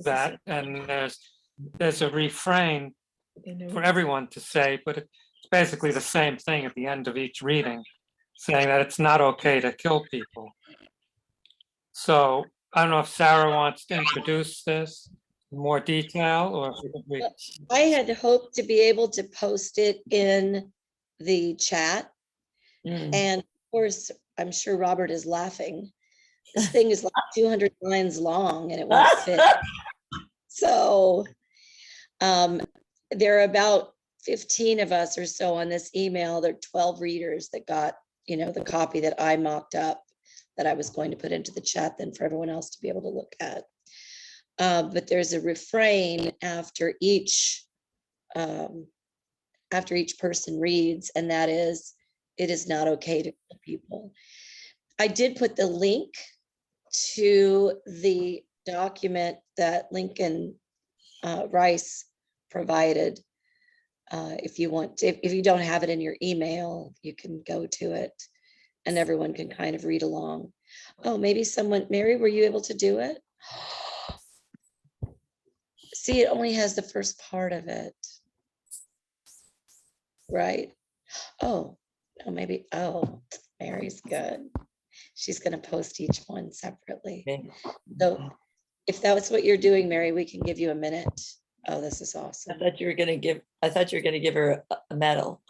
that, and there's a refrain for everyone to say, but it's basically the same thing at the end of each reading, saying that it's not okay to kill people. So I don't know if Sarah wants to introduce this in more detail, or if we. I had hoped to be able to post it in the chat. And of course, I'm sure Robert is laughing. This thing is like 200 lines long and it won't fit. So there are about 15 of us or so on this email. There are 12 readers that got, the copy that I mocked up that I was going to put into the chat then for everyone else to be able to look at. But there's a refrain after each person reads, and that is, it is not okay to kill people. I did put the link to the document that Lincoln Rice provided. If you want to, if you don't have it in your email, you can go to it and everyone can kind of read along. Oh, maybe someone, Mary, were you able to do it? See, it only has the first part of it. Right? Oh, maybe, Mary's good. She's going to post each one separately. So if that's what you're doing, Mary, we can give you a minute. Oh, this is awesome. I thought you were going to give her a medal.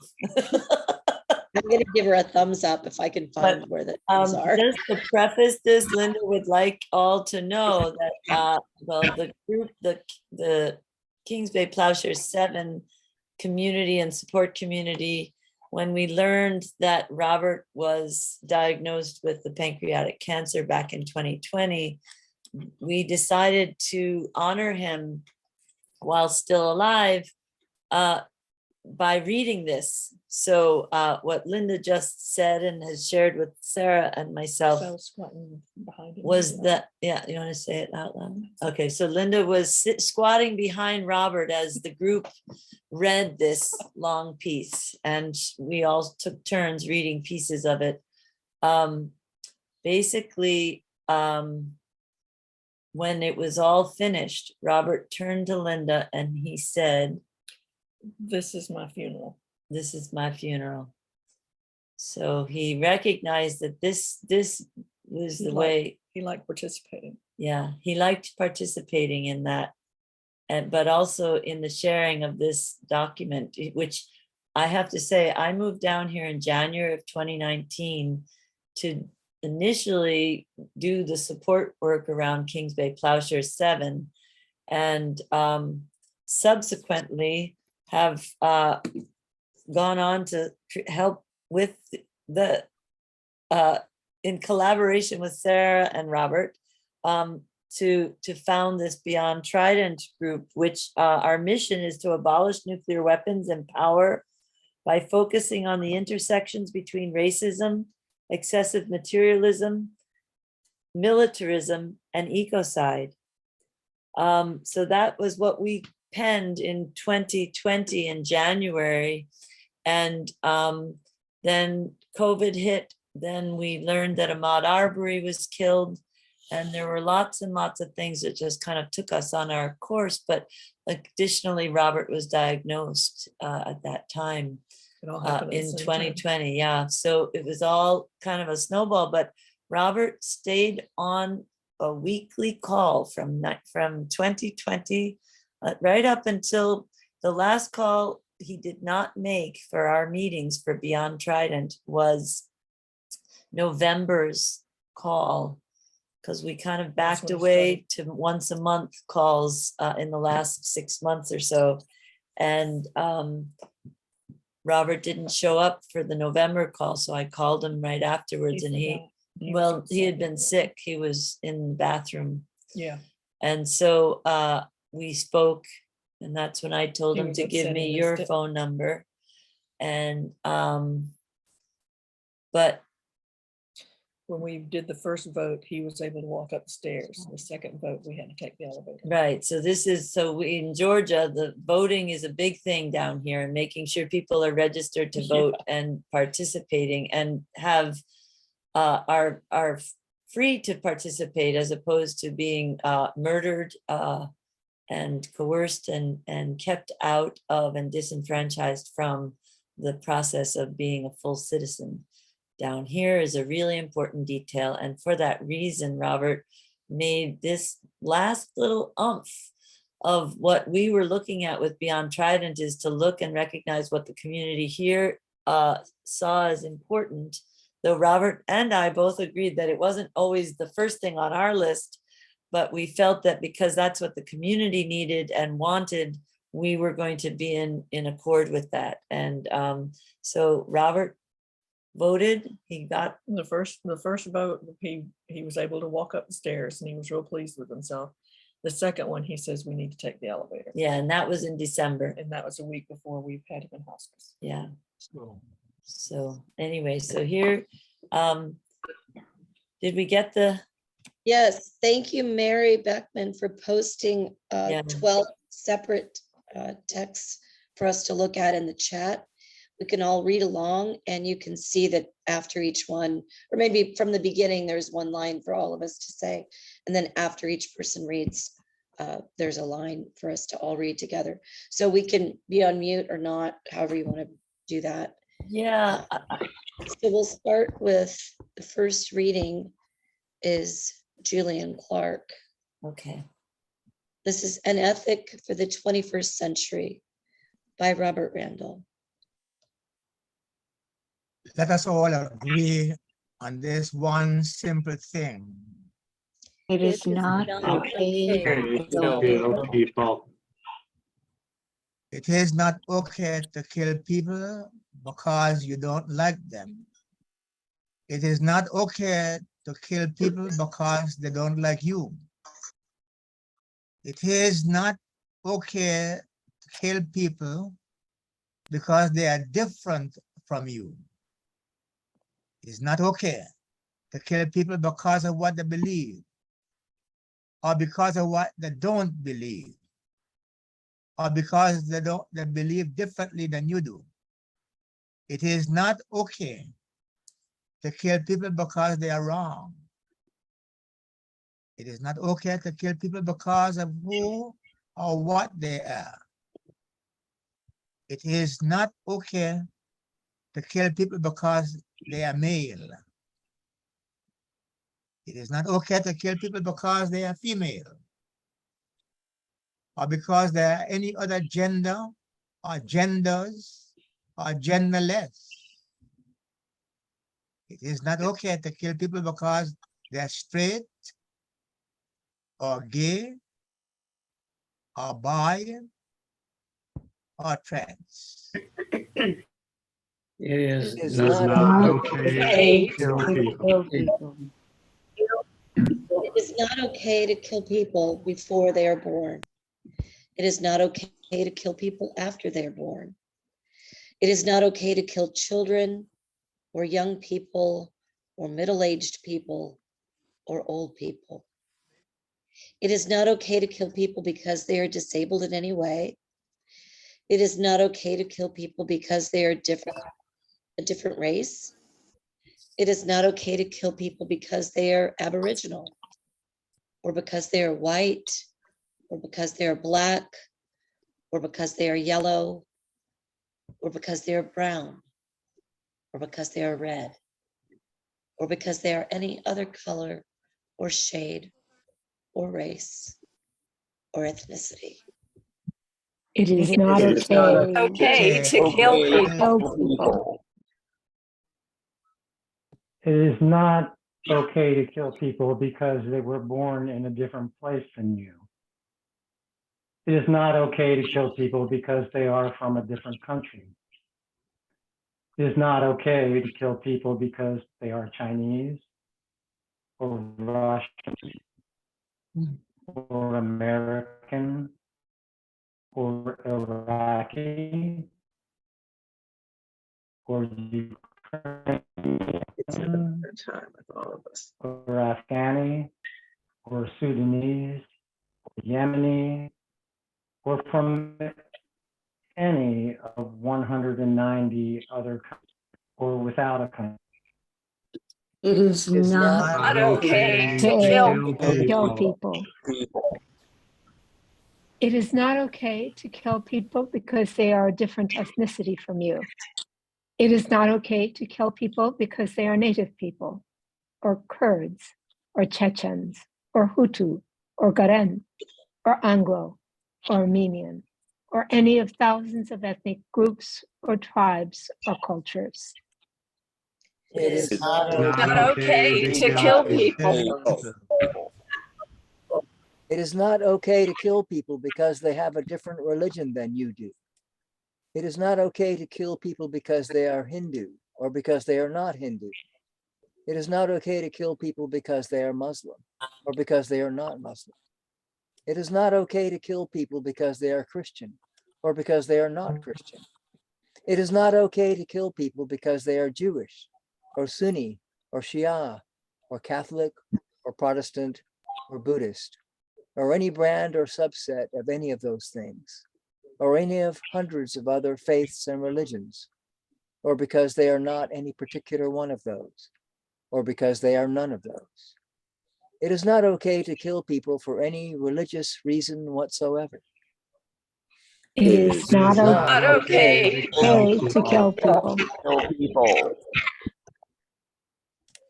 I'm going to give her a thumbs up if I can find where the thumbs are. Just to preface this, Linda would like all to know that, the group, the Kings Bay Plowshares 7 community and support community, when we learned that Robert was diagnosed with the pancreatic cancer back in 2020, we decided to honor him while still alive by reading this. So what Linda just said and has shared with Sarah and myself So I was squatting behind him. was that, yeah, you want to say it out loud? Okay, so Linda was squatting behind Robert as the group read this long piece, and we all took turns reading pieces of it. Basically, when it was all finished, Robert turned to Linda and he said, This is my funeral. "This is my funeral." So he recognized that this was the way. He liked participating. Yeah, he liked participating in that, but also in the sharing of this document, which I have to say, I moved down here in January of 2019 to initially do the support work around Kings Bay Plowshare 7, and subsequently have gone on to help with the in collaboration with Sarah and Robert to found this Beyond Trident group, which our mission is to abolish nuclear weapons and power by focusing on the intersections between racism, excessive materialism, militarism, and ecocide. So that was what we penned in 2020 in January. And then COVID hit. Then we learned that Ahmaud Arbery was killed. And there were lots and lots of things that just kind of took us on our course. But additionally, Robert was diagnosed at that time in 2020. Yeah. So it was all kind of a snowball. But Robert stayed on a weekly call from 2020 right up until the last call he did not make for our meetings for Beyond Trident was November's call, because we kind of backed away to once a month calls in the last 6 months or so. And Robert didn't show up for the November call, so I called him right afterwards, and he had been sick. He was in the bathroom. Yeah. And so we spoke, and that's when I told He him was to give upset me he your missed it. phone number. And but When we did the first vote, he was able to walk up the stairs. The second vote, we had to take the elevator. right, so this is, so we in Georgia, the voting is a big thing down here, and making sure people are registered to vote and participating and have are free to participate, as opposed to being murdered and coerced and kept out of and disenfranchised from the process of being a full citizen. Down here is a really important detail. And for that reason, Robert made this last little oomph of what we were looking at with Beyond Trident, is to look and recognize what the community here saw as important. Though Robert and I both agreed that it wasn't always the first thing on our list, but we felt that because that's what the community needed and wanted, we were going to be in accord with that. And so Robert voted. He got the first vote. He was able to walk up the stairs, and he was real pleased with himself. The second one, he says we need to take the elevator. Yeah, and that was in December. And that was a week before we've had him in hospice. Yeah. So anyway, so here, did we get the? Yes, thank you, Mary Beckman, for posting 12 separate texts for us to look at in the chat. We can all read along, and you can see that after each one, or maybe from the beginning, there's one line for all of us to say. And then after each person reads, there's a line for us to all read together. So we can be on mute or not, however you want to do that. Yeah. So we'll start with the first reading is Julian Clark. Okay. This is An Ethic for the 21st Century by Robert Randall. Let us all agree on this one simple thing. It is not okay to kill people. It is not okay to kill people because you don't like them. It is not okay to kill people because they don't like you. It is not okay to kill people because they are different from you. It's not okay to kill people because of what they believe, or because of what they don't believe, or because they believe differently than you do. It is not okay to kill people because they are wrong. It is not okay to kill people because of who or what they are. It is not okay to kill people because they are male. It is not okay to kill people because they are female, or because they are any other gender or genders or genderless. It is not okay to kill people because they're straight or gay or bi or trans. It is It is not not okay okay to to kill people. It is not okay to kill people before they are born. It is not okay to kill people after they are born. It is not okay to kill children or young people or middle-aged people or old people. It is not okay to kill people because they are disabled in any way. It is not okay to kill people because they are a different race. It is not okay to kill people because they are Aboriginal, or because they are white, or because they are black, or because they are yellow, or because they are brown, or because they are red, or because they are any other color or shade or race or ethnicity. It is not It is not okay to kill people. It is not okay to kill people because they were born in a different place than you. It is not okay to kill people because they are from a different country. It is not okay to kill people because they are Chinese or Russian or American or Iraqi or Ukrainian Time with all of us. or Afghani or Sudanese or Yemeni or from any of 190 other countries or without a country. It is It's not not okay to Okay kill to kill people. people. It is not okay to kill people because they are a different ethnicity from you. It is not okay to kill people because they are native people, or Kurds, or Chechens, or Hutu, or Karen, or Anglo, or Armenian, or any of thousands of ethnic groups or tribes or cultures. It is not Not okay to kill people. It is not okay to kill people because they have a different religion than you do. It is not okay to kill people because they are Hindu or because they are not Hindu. It is not okay to kill people because they are Muslim or because they are not Muslim. It is not okay to kill people because they are Christian or because they are not Christian. It is not okay to kill people because they are Jewish or Sunni or Shia or Catholic or Protestant or Buddhist, or any brand or subset of any of those things, or any of hundreds of other faiths and religions, or because they are not any particular one of those, or because they are none of those. It is not okay to kill people for any religious reason whatsoever. It is not okay to kill people.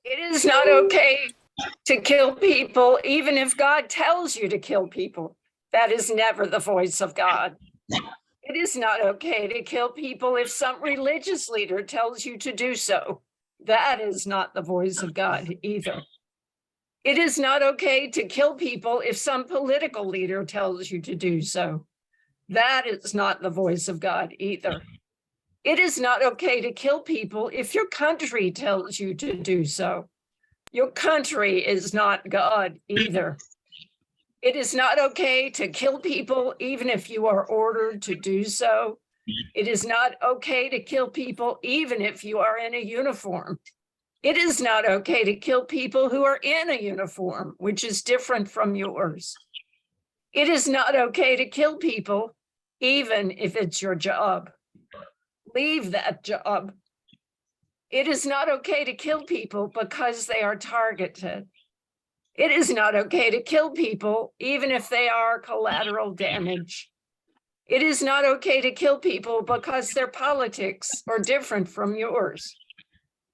It is not okay to kill people, even if God tells you to kill people. That is never the voice of God. It is not okay to kill people if some religious leader tells you to do so. That is not the voice of God either. It is not okay to kill people if some political leader tells you to do so. That is not the voice of God either. It is not okay to kill people if your country tells you to do so. Your country is not God either. It is not okay to kill people even if you are ordered to do so. It is not okay to kill people even if you are in a uniform. It is not okay to kill people who are in a uniform, which is different from yours. It is not okay to kill people even if it's your job. Leave that job. It is not okay to kill people because they are targeted. It is not okay to kill people even if they are collateral damage. It is not okay to kill people because their politics are different from yours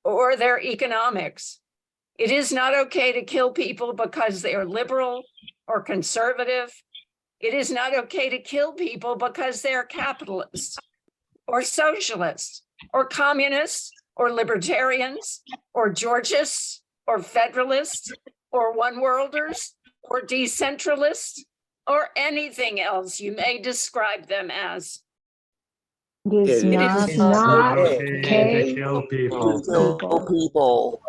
or their economics. It is not okay to kill people because they are liberal or conservative. It is not okay to kill people because they are capitalists or socialists or communists or libertarians or Georgists or federalists or one worlders or decentralists or anything else you may describe them as. It is not okay okay to kill to people. kill People.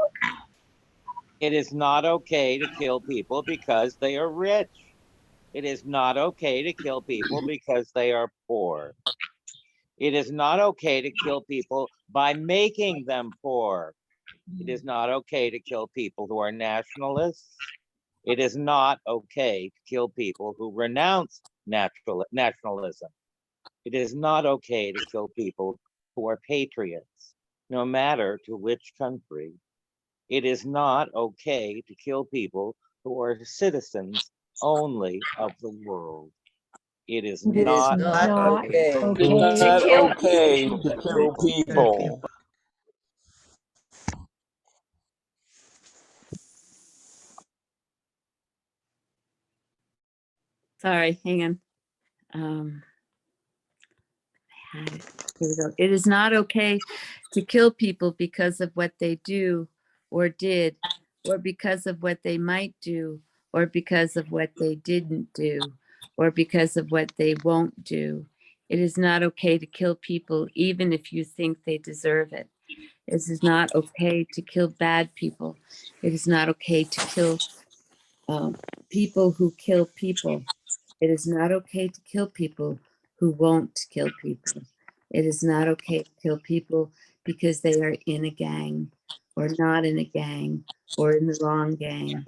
It is not okay to kill people because they are rich. It is not okay to kill people because they are poor. It is not okay to kill people by making them poor. It is not okay to kill people who are nationalists. It is not okay to kill people who renounce nationalism. It is not okay to kill people who are patriots, no matter to which country. It is not okay to kill people who are citizens only of the world. It is is not not okay okay It's not okay to kill people. Sorry, hang on. I had it. Here we go. It is not okay to kill people because of what they do or did, or because of what they might do, or because of what they didn't do, or because of what they won't do. It is not okay to kill people even if you think they deserve it. It is not okay to kill bad people. It is not okay to kill people who kill people. It is not okay to kill people who won't kill people. It is not okay to kill people because they are in a gang or not in a gang or in the wrong gang.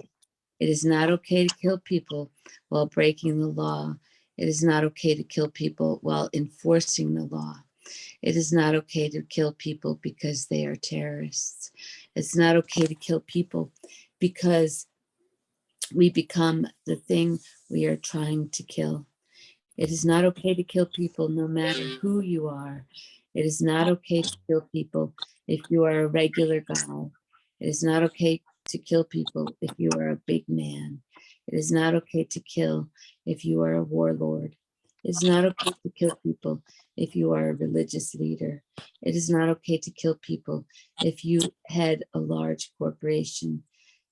It is not okay to kill people while breaking the law. It is not okay to kill people while enforcing the law. It is not okay to kill people because they are terrorists. It's not okay to kill people because we become the thing we are trying to kill. It is not okay to kill people no matter who you are. It is not okay to kill people if you are a regular guy. It is not okay to kill people if you are a big man. It is not okay to kill if you are a warlord. It is not okay to kill people if you are a religious leader. It is not okay to kill people if you head a large corporation.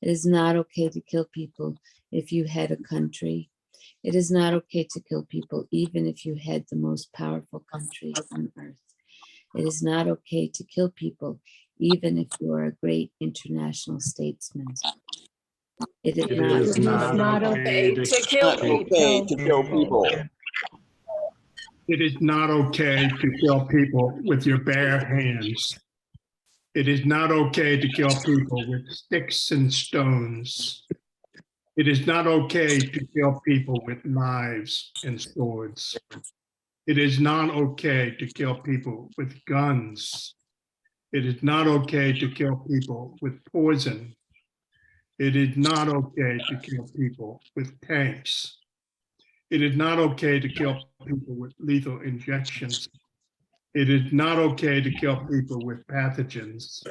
It is not okay to kill people if you head a country. It is not okay to kill people even if you head the most powerful country on earth. It is not okay to kill people even if you are a great international statesman. It is not okay To kill Not okay to kill people. It is not okay to kill people with your bare hands. It is not okay to kill people with sticks and stones. It is not okay to kill people with knives and swords. It is not okay to kill people with guns. It is not okay to kill people with poison. It is not okay to kill people with tanks. It is not okay to kill people with lethal injections. It is not okay to kill people with pathogens.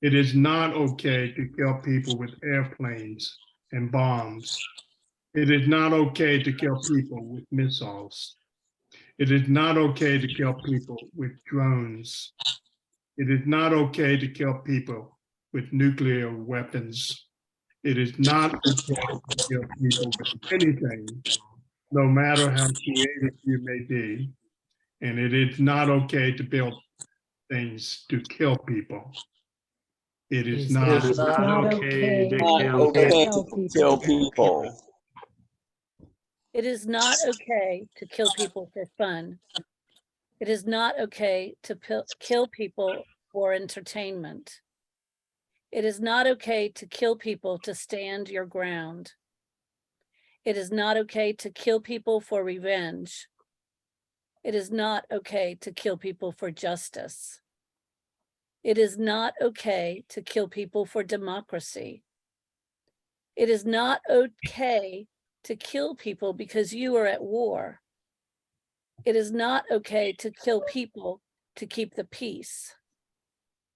It is not okay to kill people with airplanes and bombs. It is not okay to kill people with missiles. It is not okay to kill people with drones. It is not okay to kill people with nuclear weapons. It is not okay to kill people with anything, no matter how creative you may be. And it is not okay to build things to kill people. It is not okay to Not okay kill to kill people. It is not okay to kill people for fun. It is not okay to kill people for entertainment. It is not okay to kill people to stand your ground. It is not okay to kill people for revenge. It is not okay to kill people for justice. It is not okay to kill people for democracy. It is not okay to kill people because you are at war. It is not okay to kill people to keep the peace.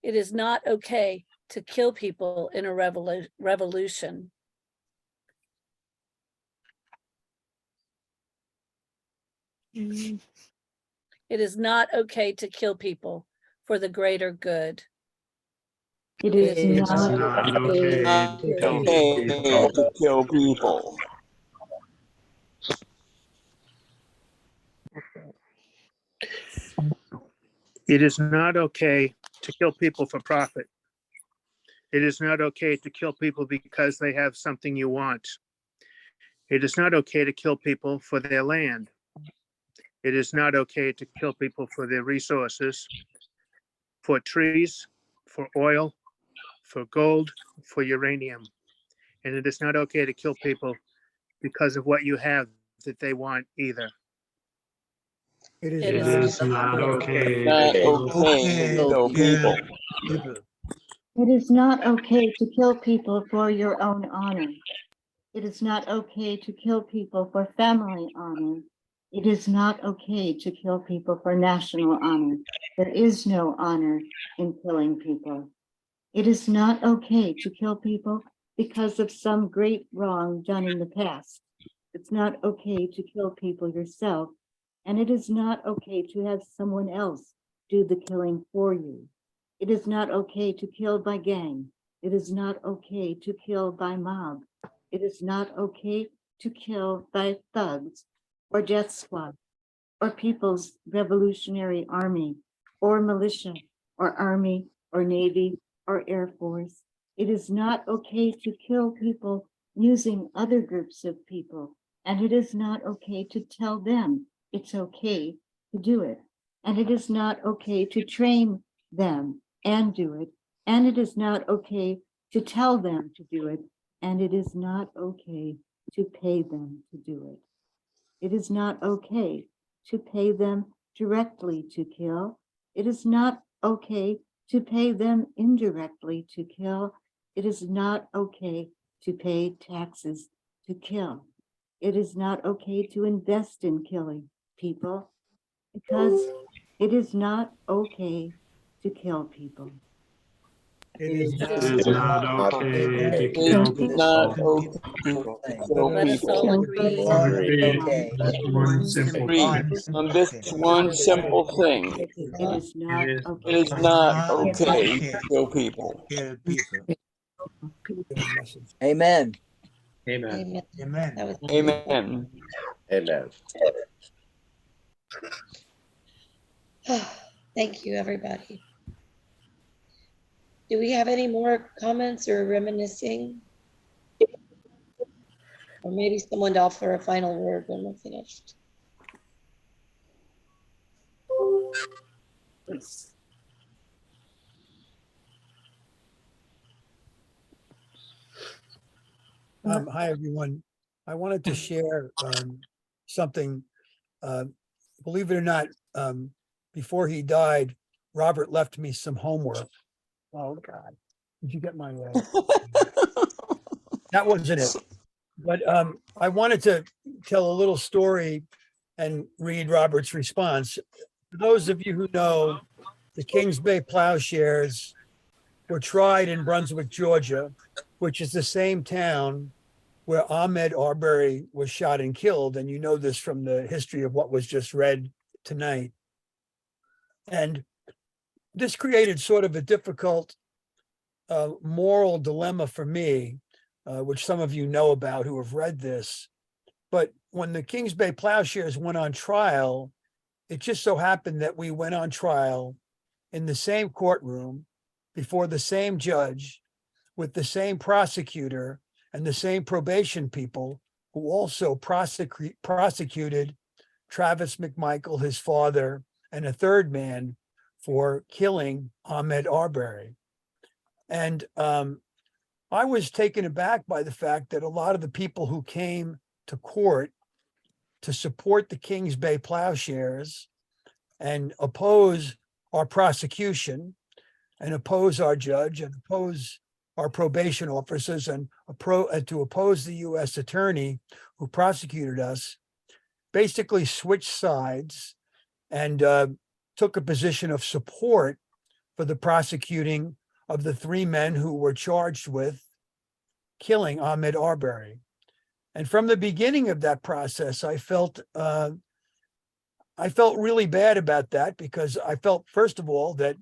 It is not okay to kill people in a revolution. It is not okay to kill people for the greater good. It is It's not not okay okay to kill people. to kill people. It is not okay to kill people for profit. It is not okay to kill people because they have something you want. It is not okay to kill people for their land. It is not okay to kill people for their resources, for trees, for oil, for gold, for uranium. And it is not okay to kill people because of what you have that they want either. It It is not okay Not to kill okay to kill people. It is not okay to kill people for your own honor. It is not okay to kill people for family honor. It is not okay to kill people for national honor. There is no honor in killing people. It is not okay to kill people because of some great wrong done in the past. It's not okay to kill people yourself, and it is not okay to have someone else do the killing for you. It is not okay to kill by gang. It is not okay to kill by mob. It is not okay to kill by thugs or death squad or People's Revolutionary Army or militia or army or navy or air force. It is not okay to kill people using other groups of people, and it is not okay to tell them it's okay to do it. And it is not okay to train them and do it. And it is not okay to tell them to do it. And it is not okay to pay them to do it. It is not okay to pay them directly to kill. It is not okay to pay them indirectly to kill. It is not okay to pay taxes to kill. It is not okay to invest in killing people because it is not okay to kill people. It is It is not okay to It's kill not people. okay to kill Let us all people. agree. Agree on this one simple Agree thing. on this one simple thing. It is not It is It is okay. not okay to kill people. Kill people. Amen. Amen. Amen. Amen. Amen. Thank you, everybody. Do we have any more comments or reminiscing? Or maybe someone to offer a final word when we're finished? Hi, everyone. I wanted to share something. Believe it or not, before he died, Robert left me some homework. Oh, God. Did you get my? That wasn't it. But I wanted to tell a little story and read Robert's response. For those of you who know, the Kings Bay plowshares were tried in Brunswick, Georgia, which is the same town where Ahmaud Arbery was shot and killed. And you know this from the history of what was just read tonight. And this created sort of a difficult moral dilemma for me, which some of you know about who have read this. But when the Kings Bay plowshares went on trial, it just so happened that we went on trial in the same courtroom before the same judge with the same prosecutor and the same probation people who also prosecuted Travis McMichael, his father, and a third man for killing Ahmaud Arbery. And I was taken aback by the fact that a lot of the people who came to court to support the Kings Bay Plowshares and oppose our prosecution and oppose our judge and oppose our probation officers and to oppose the U.S. attorney who prosecuted us, basically switched sides and took a position of support for the prosecuting of the three men who were charged with killing Ahmaud Arbery. And from the beginning of that process, I felt really bad about that, because I felt, first of all, that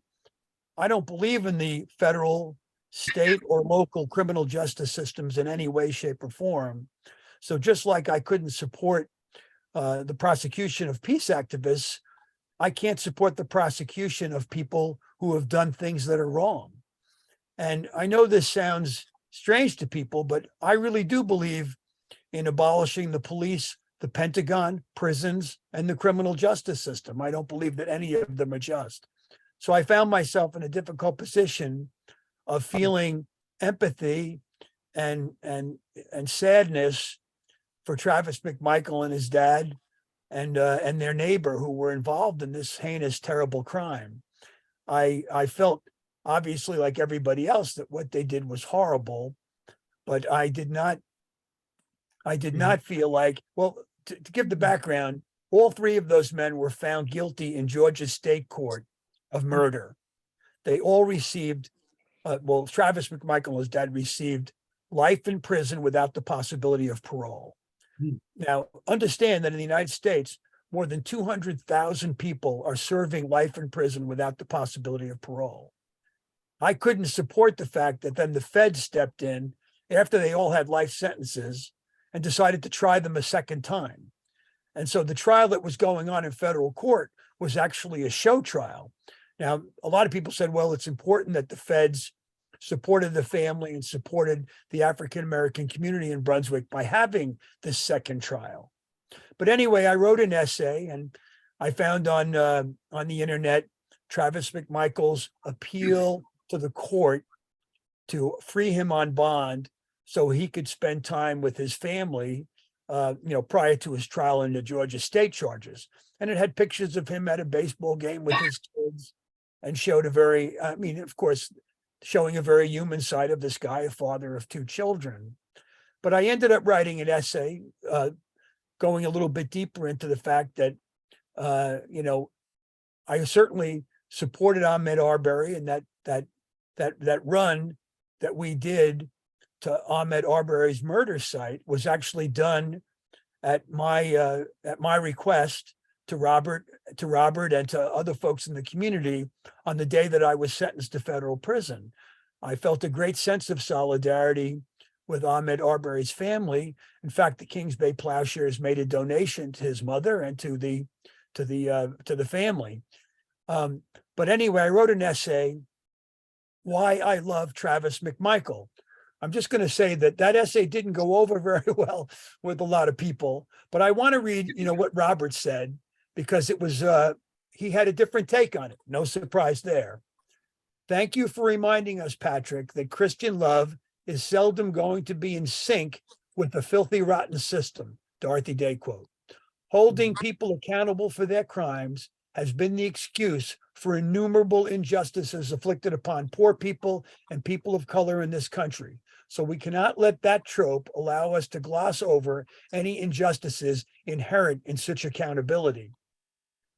I don't believe in the federal, state, or local criminal justice systems in any way, shape, or form. So just like I couldn't support the prosecution of peace activists, I can't support the prosecution of people who have done things that are wrong. And I know this sounds strange to people, but I really do believe in abolishing the police, the Pentagon, prisons, and the criminal justice system. I don't believe that any of them are just. So I found myself in a difficult position of feeling empathy and sadness for Travis McMichael and his dad and their neighbor who were involved in this heinous, terrible crime. I felt, obviously, like everybody else, that what they did was horrible, but I did not feel like, well, to give the background, all three of those men were found guilty in Georgia State Court of murder. They all received, Travis McMichael and his dad received life in prison without the possibility of parole. Now, understand that in the United States, more than 200,000 people are serving life in prison without the possibility of parole. I couldn't support the fact that then the feds stepped in after they all had life sentences and decided to try them a second time. And so the trial that was going on in federal court was actually a show trial. Now, a lot of people said, well, it's important that the feds supported the family and supported the African-American community in Brunswick by having this second trial. But anyway, I wrote an essay, and I found on the internet Travis McMichael's appeal to the court to free him on bond so he could spend time with his family, prior to his trial in the Georgia State charges. And it had pictures of him at a baseball game with his kids and showed showing a very human side of this guy, a father of two children. But I ended up writing an essay going a little bit deeper into the fact that, I certainly supported Ahmaud Arbery, and that run that we did to Ahmaud Arbery's murder site was actually done at my request to Robert and to other folks in the community on the day that I was sentenced to federal prison. I felt a great sense of solidarity with Ahmaud Arbery's family. In fact, the Kings Bay Plowshares made a donation to his mother and to the family. But anyway, I wrote an essay, Why I Love Travis McMichael. I'm just going to say that essay didn't go over very well with a lot of people, but I want to read, what Robert said, because it was, he had a different take on it. No surprise there. Thank you for reminding us, Patrick, that Christian love is seldom going to be in sync with the filthy, rotten system. Dorothy Day quote. Holding people accountable for their crimes has been the excuse for innumerable injustices inflicted upon poor people and people of color in this country. So we cannot let that trope allow us to gloss over any injustices inherent in such accountability.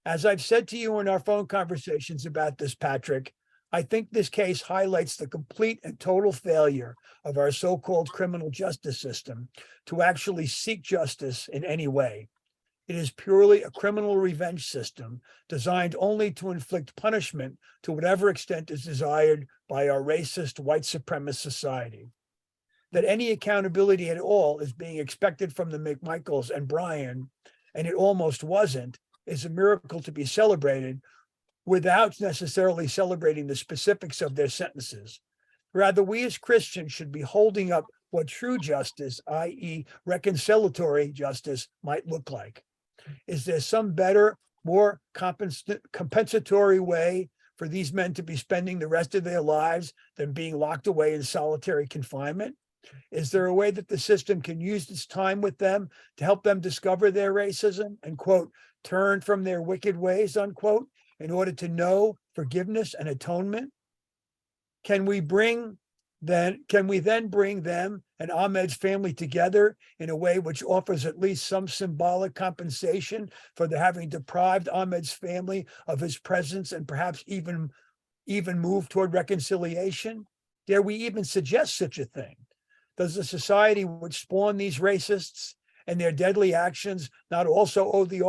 As I've said to you in our phone conversations about this, Patrick, I think this case highlights the complete and total failure of our so-called criminal justice system to actually seek justice in any way. It is purely a criminal revenge system designed only to inflict punishment to whatever extent is desired by our racist white supremacist society. That any accountability at all is being expected from the McMichaels and Brian, and it almost wasn't, is a miracle to be celebrated without necessarily celebrating the specifics of their sentences. Rather, we as Christians should be holding up what true justice, i.e. reconciliatory justice, might look like. Is there some better, more compensatory way for these men to be spending the rest of their lives than being locked away in solitary confinement? Is there a way that the system can use its time with them to help them discover their racism and, quote, turn from their wicked ways, unquote, in order to know forgiveness and atonement? Can we then bring them and Ahmed's family together in a way which offers at least some symbolic compensation for the having deprived Ahmed's family of his presence and perhaps even move toward reconciliation? Dare we even suggest such a thing? Does the society which spawned these racists and their deadly actions not also owe the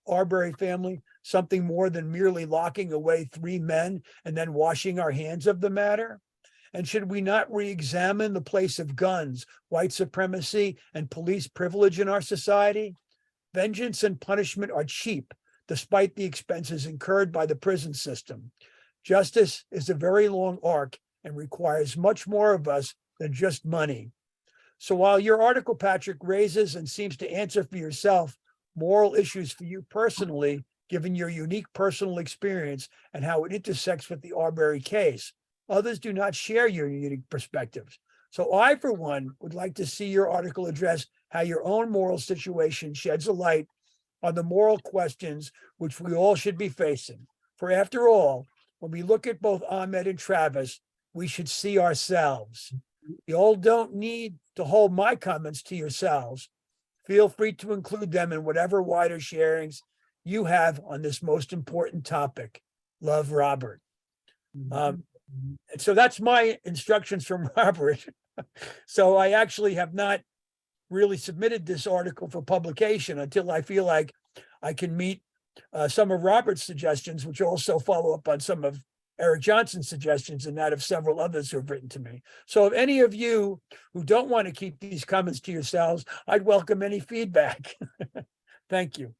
Arbery family something more than merely locking away 3 men and then washing our hands of the matter? And should we not re-examine the place of guns, white supremacy, and police privilege in our society? Vengeance and punishment are cheap, despite the expenses incurred by the prison system. Justice is a very long arc and requires much more of us than just money. So while your article, Patrick, raises and seems to answer for yourself moral issues for you personally, given your unique personal experience and how it intersects with the Arbery case, others do not share your unique perspectives. So I, for one, would like to see your article address how your own moral situation sheds a light on the moral questions which we all should be facing. For after all, when we look at both Ahmed and Travis, we should see ourselves. You all don't need to hold my comments to yourselves. Feel free to include them in whatever wider sharings you have on this most important topic. Love, Robert. And so that's my instructions from Robert. So I actually have not really submitted this article for publication until I feel like I can meet some of Robert's suggestions, which also follow up on some of Eric Johnson's suggestions and that of several others who have written to me. So if any of you who don't want to keep these comments to yourselves, I'd welcome any feedback. Thank you.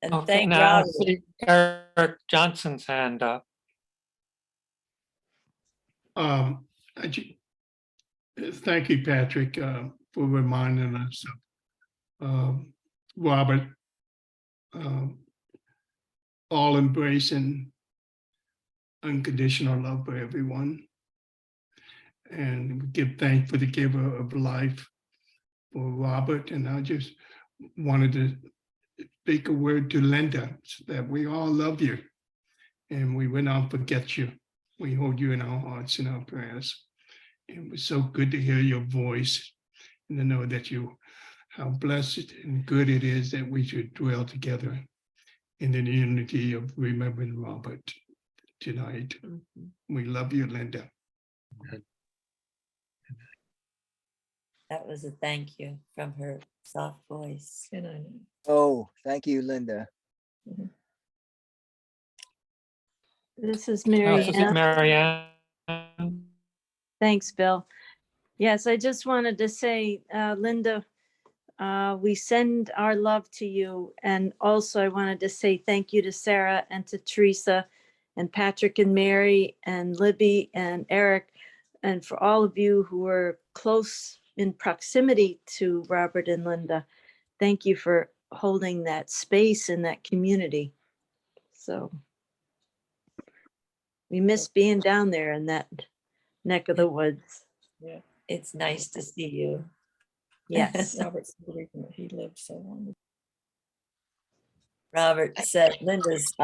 And Okay, thank now I Robert. see Eric Johnson's hand up. Thank you, Patrick, for reminding us of Robert, all embracing unconditional love for everyone. And we give thanks for the giver of life for Robert. And I just wanted to speak a word to Linda so that we all love you and we will not forget you. We hold you in our hearts and our prayers. It was so good to hear your voice and to know that how blessed and good it is that we should dwell together in the unity of remembering Robert tonight. We love you, Linda. That was a thank you from her soft voice. Oh, thank you, Linda. This is This is Mary Ann. Mary Ann. Thanks, Bill. Yes, I just wanted to say, Linda, we send our love to you. And also I wanted to say thank you to Sarah and to Teresa and Patrick and Mary and Libby and Eric, and for all of you who were close in proximity to Robert and Linda. Thank you for holding that space in that community. So we miss being down there in that neck of the woods. Yeah, it's nice to see you. Yes. Robert's the reason that he lived so long. Robert said, Linda's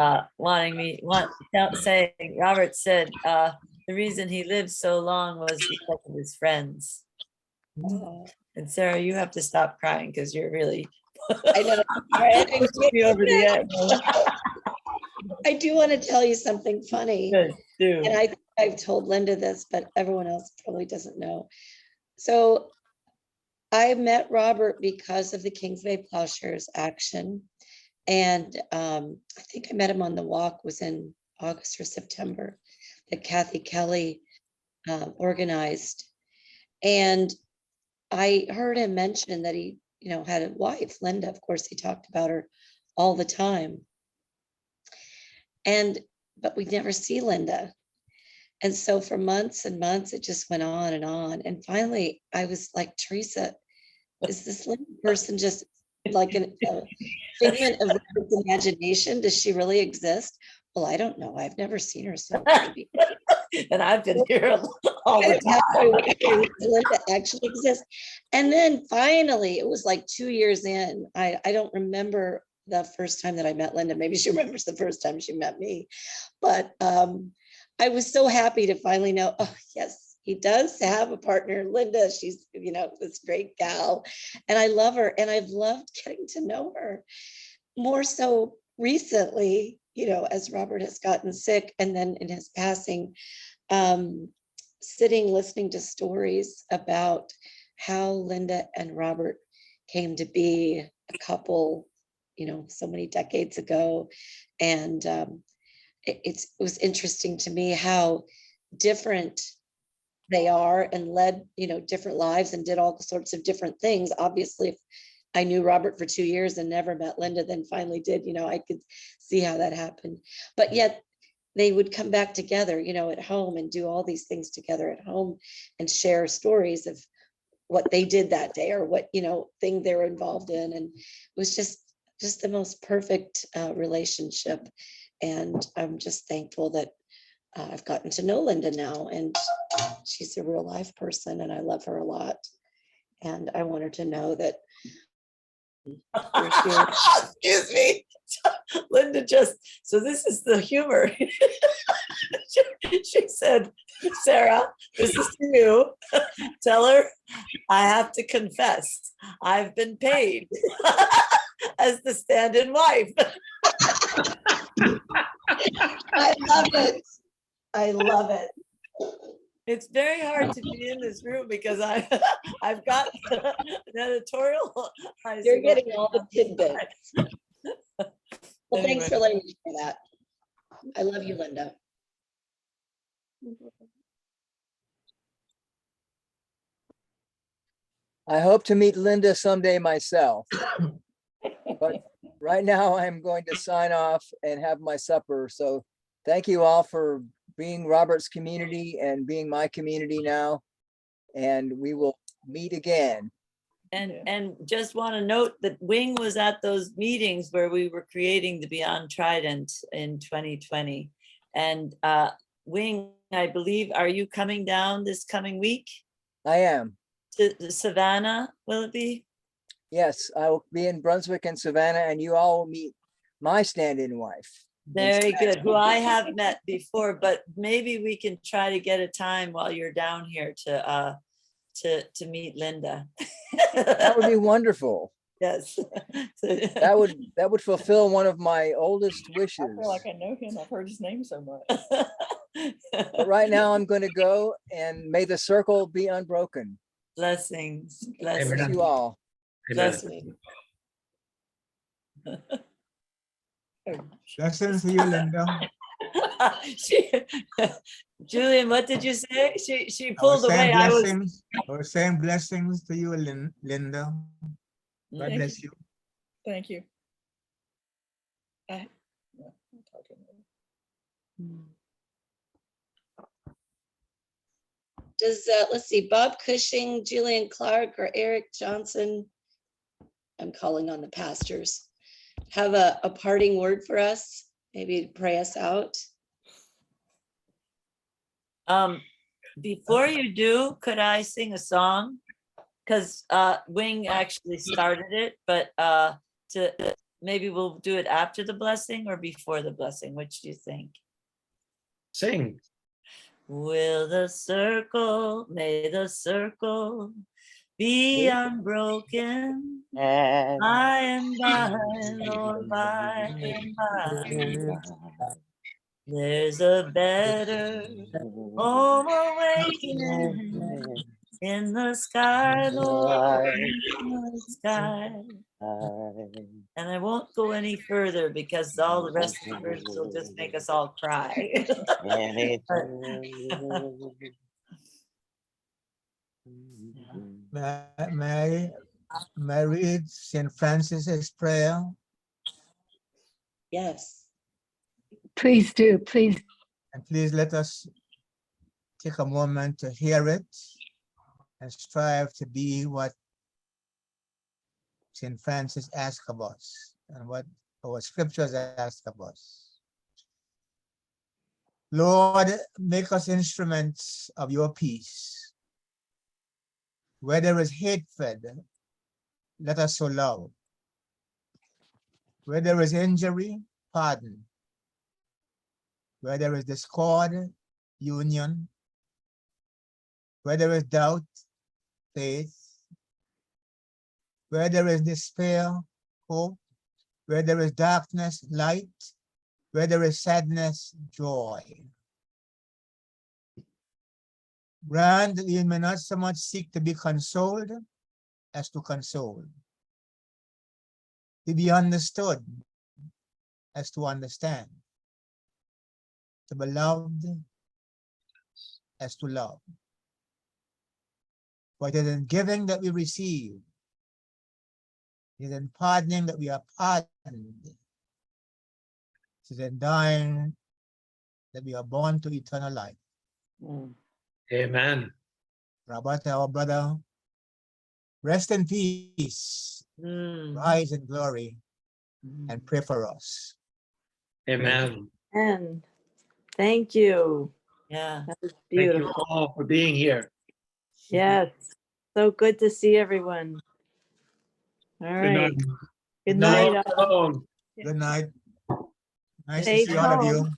saying, Robert said, the reason he lived so long was because of his friends. And Sarah, you have to stop crying because you're really I know. pushing me over the edge. I do want to tell you something funny. Good, do. And I've told Linda this, but everyone else probably doesn't know. So I met Robert because of the Kings Bay Plowshares action. And I think I met him on the walk, was in August or September, that Kathy Kelly organized. And I heard him mention that he, had a wife, Linda. Of course, he talked about her all the time. But we'd never see Linda. And so for months and months, it just went on. And finally, I was like, Teresa, is this Linda person just like a figment of Robert's imagination? Does she really exist? Well, I don't know. I've never seen her, so maybe. And I've been here all the time. Linda actually exists. And then finally, it was like 2 years in. I don't remember the first time that I met Linda. Maybe she remembers the first time she met me. But I was so happy to finally know, oh, yes, he does have a partner, Linda. She's, this great gal. And I love her. And I've loved getting to know her more so recently, as Robert has gotten sick and then in his passing, sitting, listening to stories about how Linda and Robert came to be a couple, so many decades ago. And it was interesting to me how different they are and led, different lives and did all sorts of different things. Obviously, if I knew Robert for 2 years and never met Linda, then finally did, I could see how that happened. But yet they would come back together, at home and do all these things together at home and share stories of what they did that day or what, thing they're involved in. And it was just the most perfect relationship. And I'm just thankful that I've gotten to know Linda now, and she's a real life person and I love her a lot. And I want her to know that Excuse me. Linda so this is the humor. She said, Sarah, this is to you. Tell her I have to confess, I've been paid as the stand-in wife. I love it. I love it. It's very hard to be in this room because I've got an editorial. You're getting all the tidbits. Well, thanks for letting me share that. I love you, Linda. I hope to meet Linda someday myself. But right now I'm going to sign off and have my supper. So thank you all for being Robert's community and being my community now. And we will meet again. And just want to note that Wing was at those meetings where we were creating the Beyond Trident in 2020. And Wing, I believe, are you coming down this coming week? I am. To Savannah, will it be? Yes, I will be in Brunswick and Savannah, and you all will meet my stand-in wife. Very good, who I have met before, but maybe we can try to get a time while you're down here to meet Linda. That would be wonderful. Yes. That would fulfill one of my oldest wishes. I feel like I know him. I've heard his name so much. But right now I'm going to go, and may the circle be unbroken. Blessings. Bless Blessings. you all. Blessings. Blessings to you, Linda. Julian, what did you say? She pulled away. I was saying blessings to you, Linda. God bless you. Thank you. Does, let's see, Bob Cushing, Julian Clark, or Eric Johnson, I'm calling on the pastors, have a parting word for us? Maybe to pray us out? Before you do, could I sing a song? Because Wing actually started it, but maybe we'll do it after the blessing or before the blessing. Which do you think? Sing. May the circle be unbroken by and by, Lord, by and by. There's a better home awakening in the sky, Lord, in the sky. And I won't go any further because all the rest of the verses will just make us all cry. May I read St. Francis's prayer? Yes. Please do, please. And please let us take a moment to hear it and strive to be what St. Francis asked of us and what our scriptures ask of us. Lord, make us instruments of your peace. Where there is hatred, let us sow love. Where there is injury, pardon. Where there is discord, union. Where there is doubt, faith. Where there is despair, hope. Where there is darkness, light. Where there is sadness, joy. Grant that you may not so much seek to be consoled as to console, to be understood as to understand, to be loved as to love. For it is in giving that we receive, it is in pardoning that we are pardoned, it is in dying that we are born to eternal life. Amen. Robert, our brother, rest in peace, rise in glory, and pray for us. Amen. And thank you. Yeah. That was Thank you beautiful. all for being here. Yes. So good to see everyone. All Good night. right. Good night. all. Shalom. Good night. Nice Stay to see all of you. home.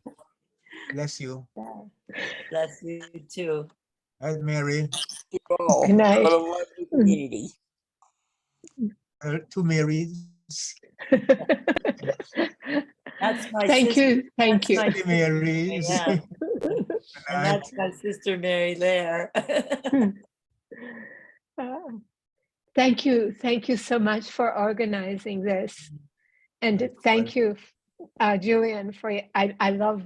Bless you. Bless you too. Right, Mary. Oh, Good night. what a lovely community. Two Marys. That's my Thank sister. you. Thank That's you. my Two sister, Marys. yeah. Good And night. that's my sister Mary Lair. Thank you. Thank you so much for organizing this. And thank you, Julian, for, I love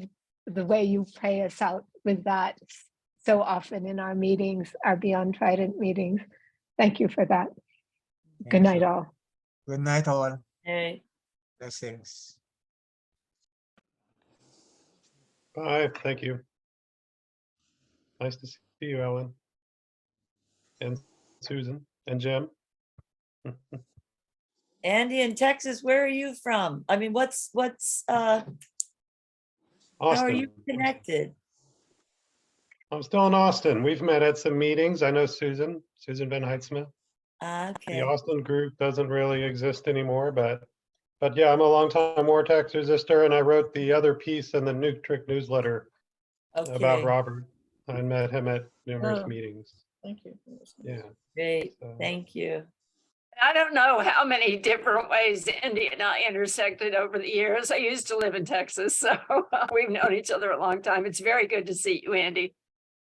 the way you pray us out with that so often in our meetings, our Beyond Trident meetings. Thank you for that. Good night, all. Good night, all. Hey. Blessings. Bye. Thank you. Nice to see you, Ellen. And Susan and Jim. Andy in Texas, where are you from? I mean, how are you Austin. connected? I'm still in Austin. We've met at some meetings. I know Susan Van Heidsmith. Okay. The Austin group doesn't really exist anymore, but yeah, I'm a longtime Vortex resistor, and I wrote the other piece in the Nutric newsletter about Okay. Robert. I met him at numerous Oh. meetings. Thank you. Yeah. Great. So, Thank you. I don't know how many different ways Andy and I intersected over the years. I used to live in Texas, so we've known each other a long time. It's very good to see you, Andy.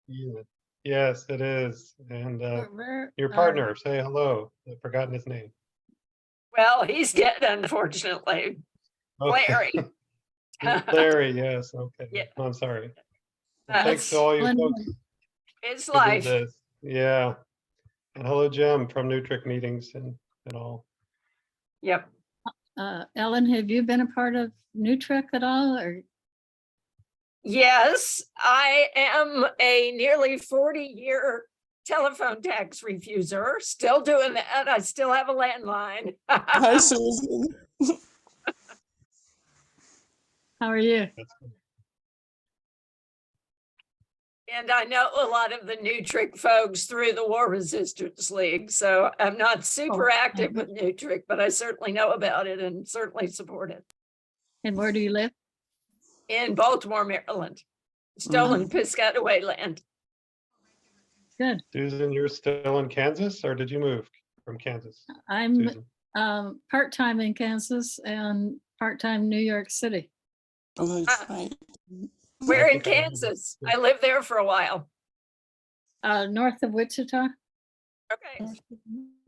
yeah. Yes, it is. And Where your partner, say hello. I've forgotten his name. Well, he's dead, unfortunately. Okay. Larry. Larry, yes, okay. Yeah. I'm sorry. Well, thanks to That's all you folks his who did life. this. Yeah. And hello, Jim from Nutric meetings and all. Yep. Ellen, have you been a part of Nutric at all, or? Yes, I am a nearly 40-year telephone tax refuser. Still doing that. I still have a landline. Hi, Susan. How are you? And I know a lot of the Nutric folks through the War Resistance League. So I'm not super active with Nutric, but I certainly know about it and certainly support it. And where do you live? In Baltimore, Maryland. Stolen Piscataway land. Good. Susan, you're still in Kansas or did you move from Kansas? I'm Susan. part-time in Kansas and part-time New York City. Oh, that's right. We're in Kansas. I lived there for a while. North of Wichita. Okay.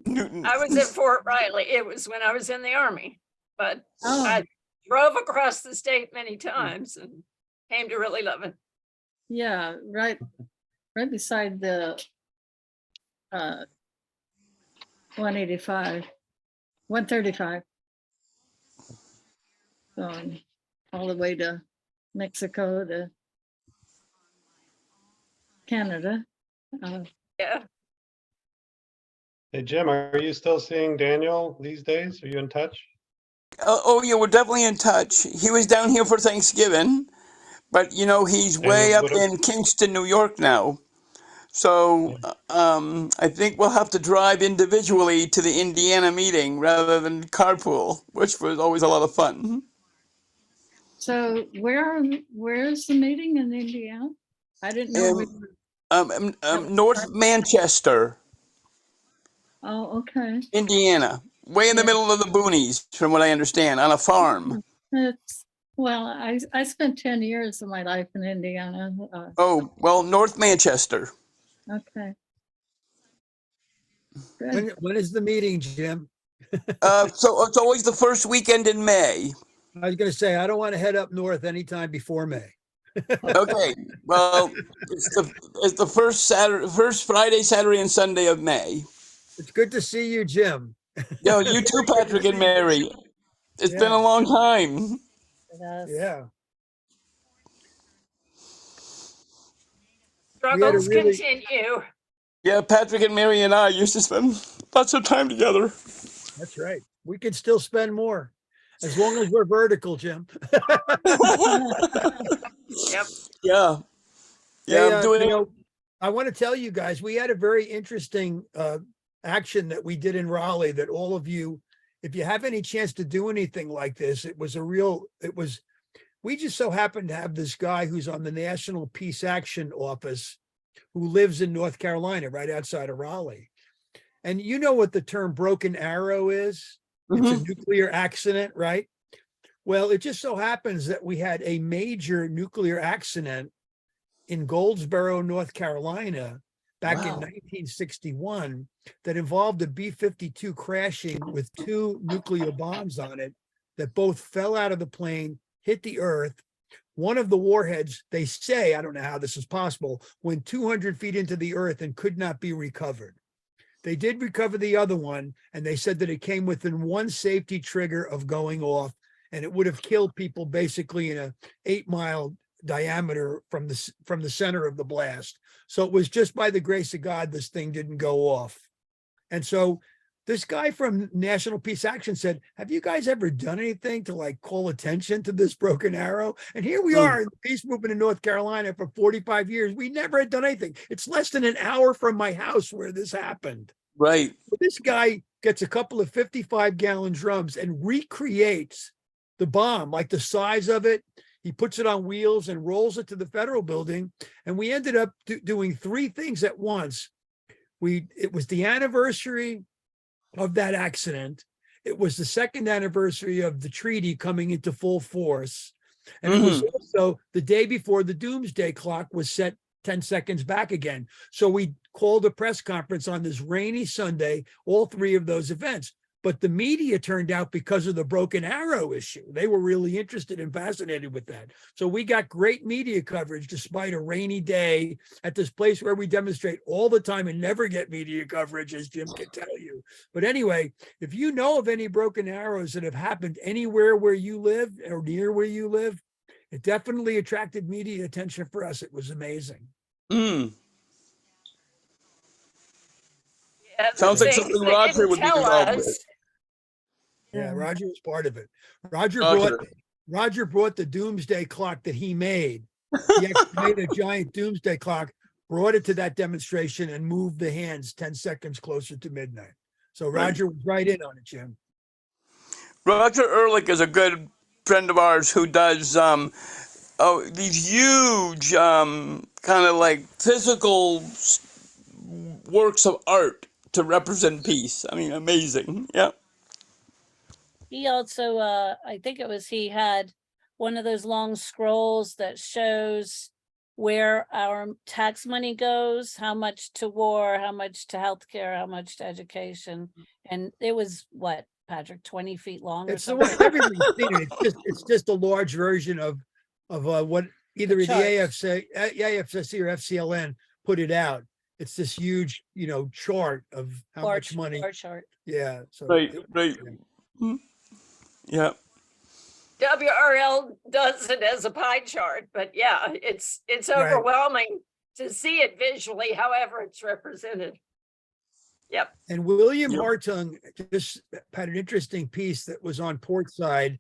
I was at Fort Riley. It was when I was in the Army, but I drove across the state many times and came to really love it. Yeah, right beside the 185, 135. Going all the way to Mexico to Canada. Yeah. Hey, Jim, are you still seeing Daniel these days? Are you in touch? Oh, yeah, we're definitely in touch. He was down here for Thanksgiving, but you know, he's And way up what, in Kingston, New York now. So I think we'll have to drive individually to the Indiana meeting rather than carpool, which was always a lot of fun. So where's the meeting in Indiana? I didn't know. North Manchester, Oh, okay. Indiana, way in the Yeah. middle of the boonies, from what I understand, on a farm. It's, well, I spent 10 years of my life in Indiana. Oh, well, North Manchester. Okay. When is the meeting, Jim? So it's always the first weekend in May. I was gonna say, I don't want to head up north anytime before May. Okay, well, it's the first Friday, Saturday, and Sunday of May. It's good to see you, Jim. Yo, you too, Patrick and Mary. It's been a Yeah. long time. Yeah. We had a Struggles really, continue. Yeah, Patrick and Mary and I used to spend lots of time together. that's right. We could still spend more as long as we're vertical, Jim. Yep. Yeah. Yeah, Hey, I'm doing you know, I want to tell you guys, we had a very interesting action that we did in Raleigh that all of you, if you have any chance to do anything like this, we just so happened to have this guy who's on the National Peace Action Office who lives in North Carolina, right outside of Raleigh. And you know what the term broken arrow is? It's a nuclear accident, right? Well, it just so happens that we had a major nuclear accident in Goldsboro, North Carolina, back in 1961 that involved a B-52 crashing with 2 nuclear bombs on it that both fell out of the plane, hit the earth. One of the warheads, they say, I don't know how this is possible, went 200 feet into the earth and could not be recovered. They did recover the other one, and they said that it came within 1 safety trigger of going off, and it would have killed people basically in a 8-mile diameter from the center of the blast. So it was just by the grace of God this thing didn't go off. And so this guy from National Peace Action said, have you guys ever done anything to like call attention to this broken arrow? And here we are in the peace movement in North Carolina for 45 years. We never had done anything. It's less than an hour from my house where this happened. Right. But this guy gets a couple of 55-gallon drums and recreates the bomb, like the size of it. He puts it on wheels and rolls it to the federal building. And we ended up doing 3 things at once. It was the anniversary of that accident. It was the 2nd anniversary of the treaty coming into full force. And it was also the day before the doomsday clock was set 10 seconds back again. So we called a press conference on this rainy Sunday, all 3 of those events. But the media turned out because of the broken arrow issue. They were really interested and fascinated with that. So we got great media coverage despite a rainy day at this place where we demonstrate all the time and never get media coverage, as Jim can tell you. But anyway, if you know of any broken arrows that have happened anywhere where you live or near where you live, it definitely attracted media attention for us. It was amazing. Yeah, the Sounds like things something they Roger didn't would be tell involved with. us. Yeah, Roger was part of it. Roger brought the doomsday clock that he made. He actually made a giant doomsday clock, brought it to that demonstration, and moved the hands 10 seconds closer to midnight. So Roger was right in on it, Jim. Roger Ehrlich is a good friend of ours who does these huge kind of like physical works of art to represent peace. I mean, amazing. Yeah. He also, I think it was, he had one of those long scrolls that shows where our tax money goes, how much to war, how much to healthcare, how much to education. And it was what, Patrick, 20 feet long or It's the something? way everybody's seen it. It's just a large version of what either the AFSC or FCLN put it out. It's this huge, chart of how much money. Bar chart. Yeah. So Right. Yeah. WRL does it as a pie chart, but yeah, it's Right. overwhelming to see it visually, however it's represented. Yep. And William Yep. Hartung just had an interesting piece that was on Portside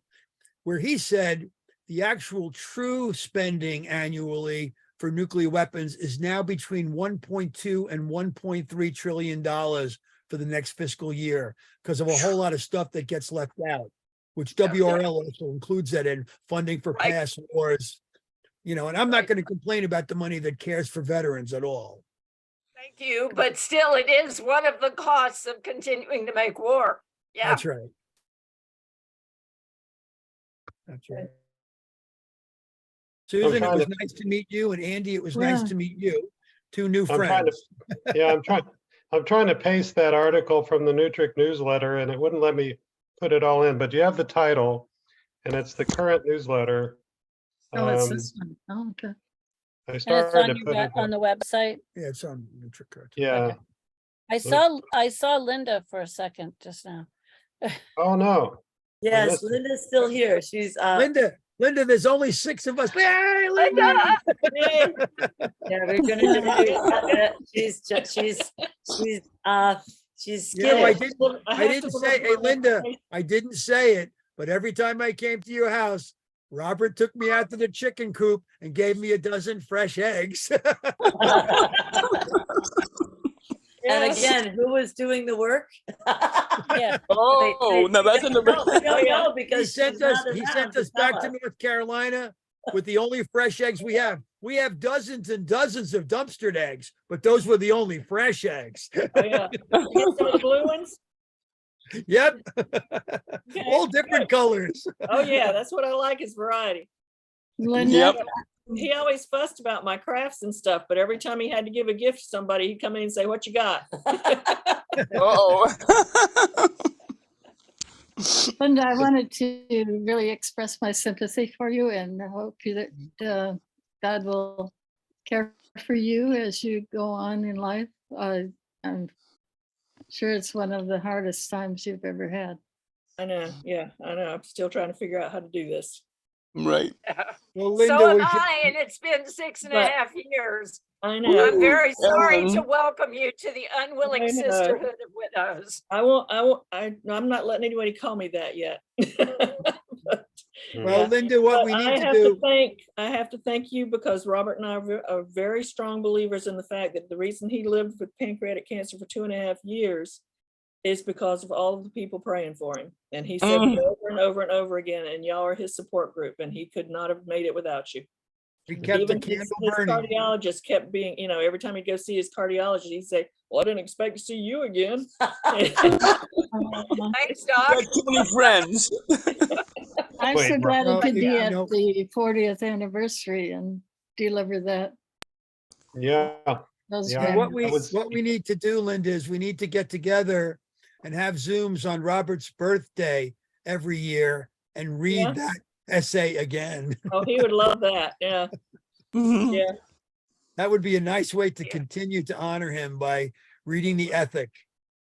where he said the actual true spending annually for nuclear weapons is now between 1.2 and 1.3 trillion dollars for the next fiscal year because of a whole lot of stuff that gets left out, which WRL also includes that in funding for Right. past wars. You know, and I'm not going to complain about the money that cares for veterans at all. Thank you, but still it is one of the costs of continuing to make war. Yeah. That's right. That's right. Susan, it trying was to- nice to meet you, and Andy, it was nice Yeah. to meet you. Two new I'm trying friends. Yeah, I'm trying to paste that article from the Newtrick newsletter and it wouldn't let me put it all in, but you have the title and it's the current newsletter. Oh, it's Um, this one. Oh, okay. I And it's started on to your, put it, on the website. Yeah, it's on Newtrick Cartoon. yeah. I saw Linda for a second just now. Oh, no. Yes, missed it. Linda's still here. She's Linda, there's only 6 of us. Hey, Linda! yeah, we're gonna do she's You know, I skittish. didn't say, hey, Linda, I didn't say it, but every time I came to your house, Robert took me out to the chicken coop and gave me a dozen fresh eggs. And again, who was doing the work? Yeah. Oh, no, that's in the. We don't know because He sent she's not us around to back tell to us. North Carolina with the only fresh eggs we have. We have dozens and dozens of dumpstered eggs, but those were the only fresh eggs. Oh, yeah. You get some of the blue ones? Yep. Okay, All different good. colors. Oh, yeah, that's what I like is variety. Linda, Yep. He always fussed about my crafts and stuff, but every time he had to give a gift to somebody, he'd come in and say, "What you got?" Oh. Linda, I wanted to really express my sympathy for you and I hope that God will care for you as you go on in life. I'm sure it's one of the hardest times you've ever had. I know, yeah, I know. I'm still trying to figure out how to do this. Right. Well, So Linda, am we should, I, and it's been 6.5 But- years. I know. I'm very sorry Ellen. to welcome you to the unwilling I know. sisterhood of widows. I'm not letting anybody call me that yet. well, Linda, what But we I need to have do. I have to thank you because Robert and I are very strong believers in the fact that the reason he lived with pancreatic cancer for 2.5 years is because of all of the people praying for him. And he said it over and over and over again, and y'all are his support group, and he could not have made it without you. We kept the Even candle his burning. cardiologist kept being, every time he'd go see his cardiologist, he'd say, "Well, I didn't expect to see you again." Thanks, Doc. Got too many friends. I'm Wait, so glad he well, could be yeah, at no. the 40th anniversary and deliver that. Yeah. Those Yeah, What memories. we need to do, Linda, is we need to get together and have Zooms on Robert's birthday every year and read Yeah. that essay again. Oh, he would love that. Yeah. Mhm. Yeah. That would be a nice way to continue to honor him by reading the ethic.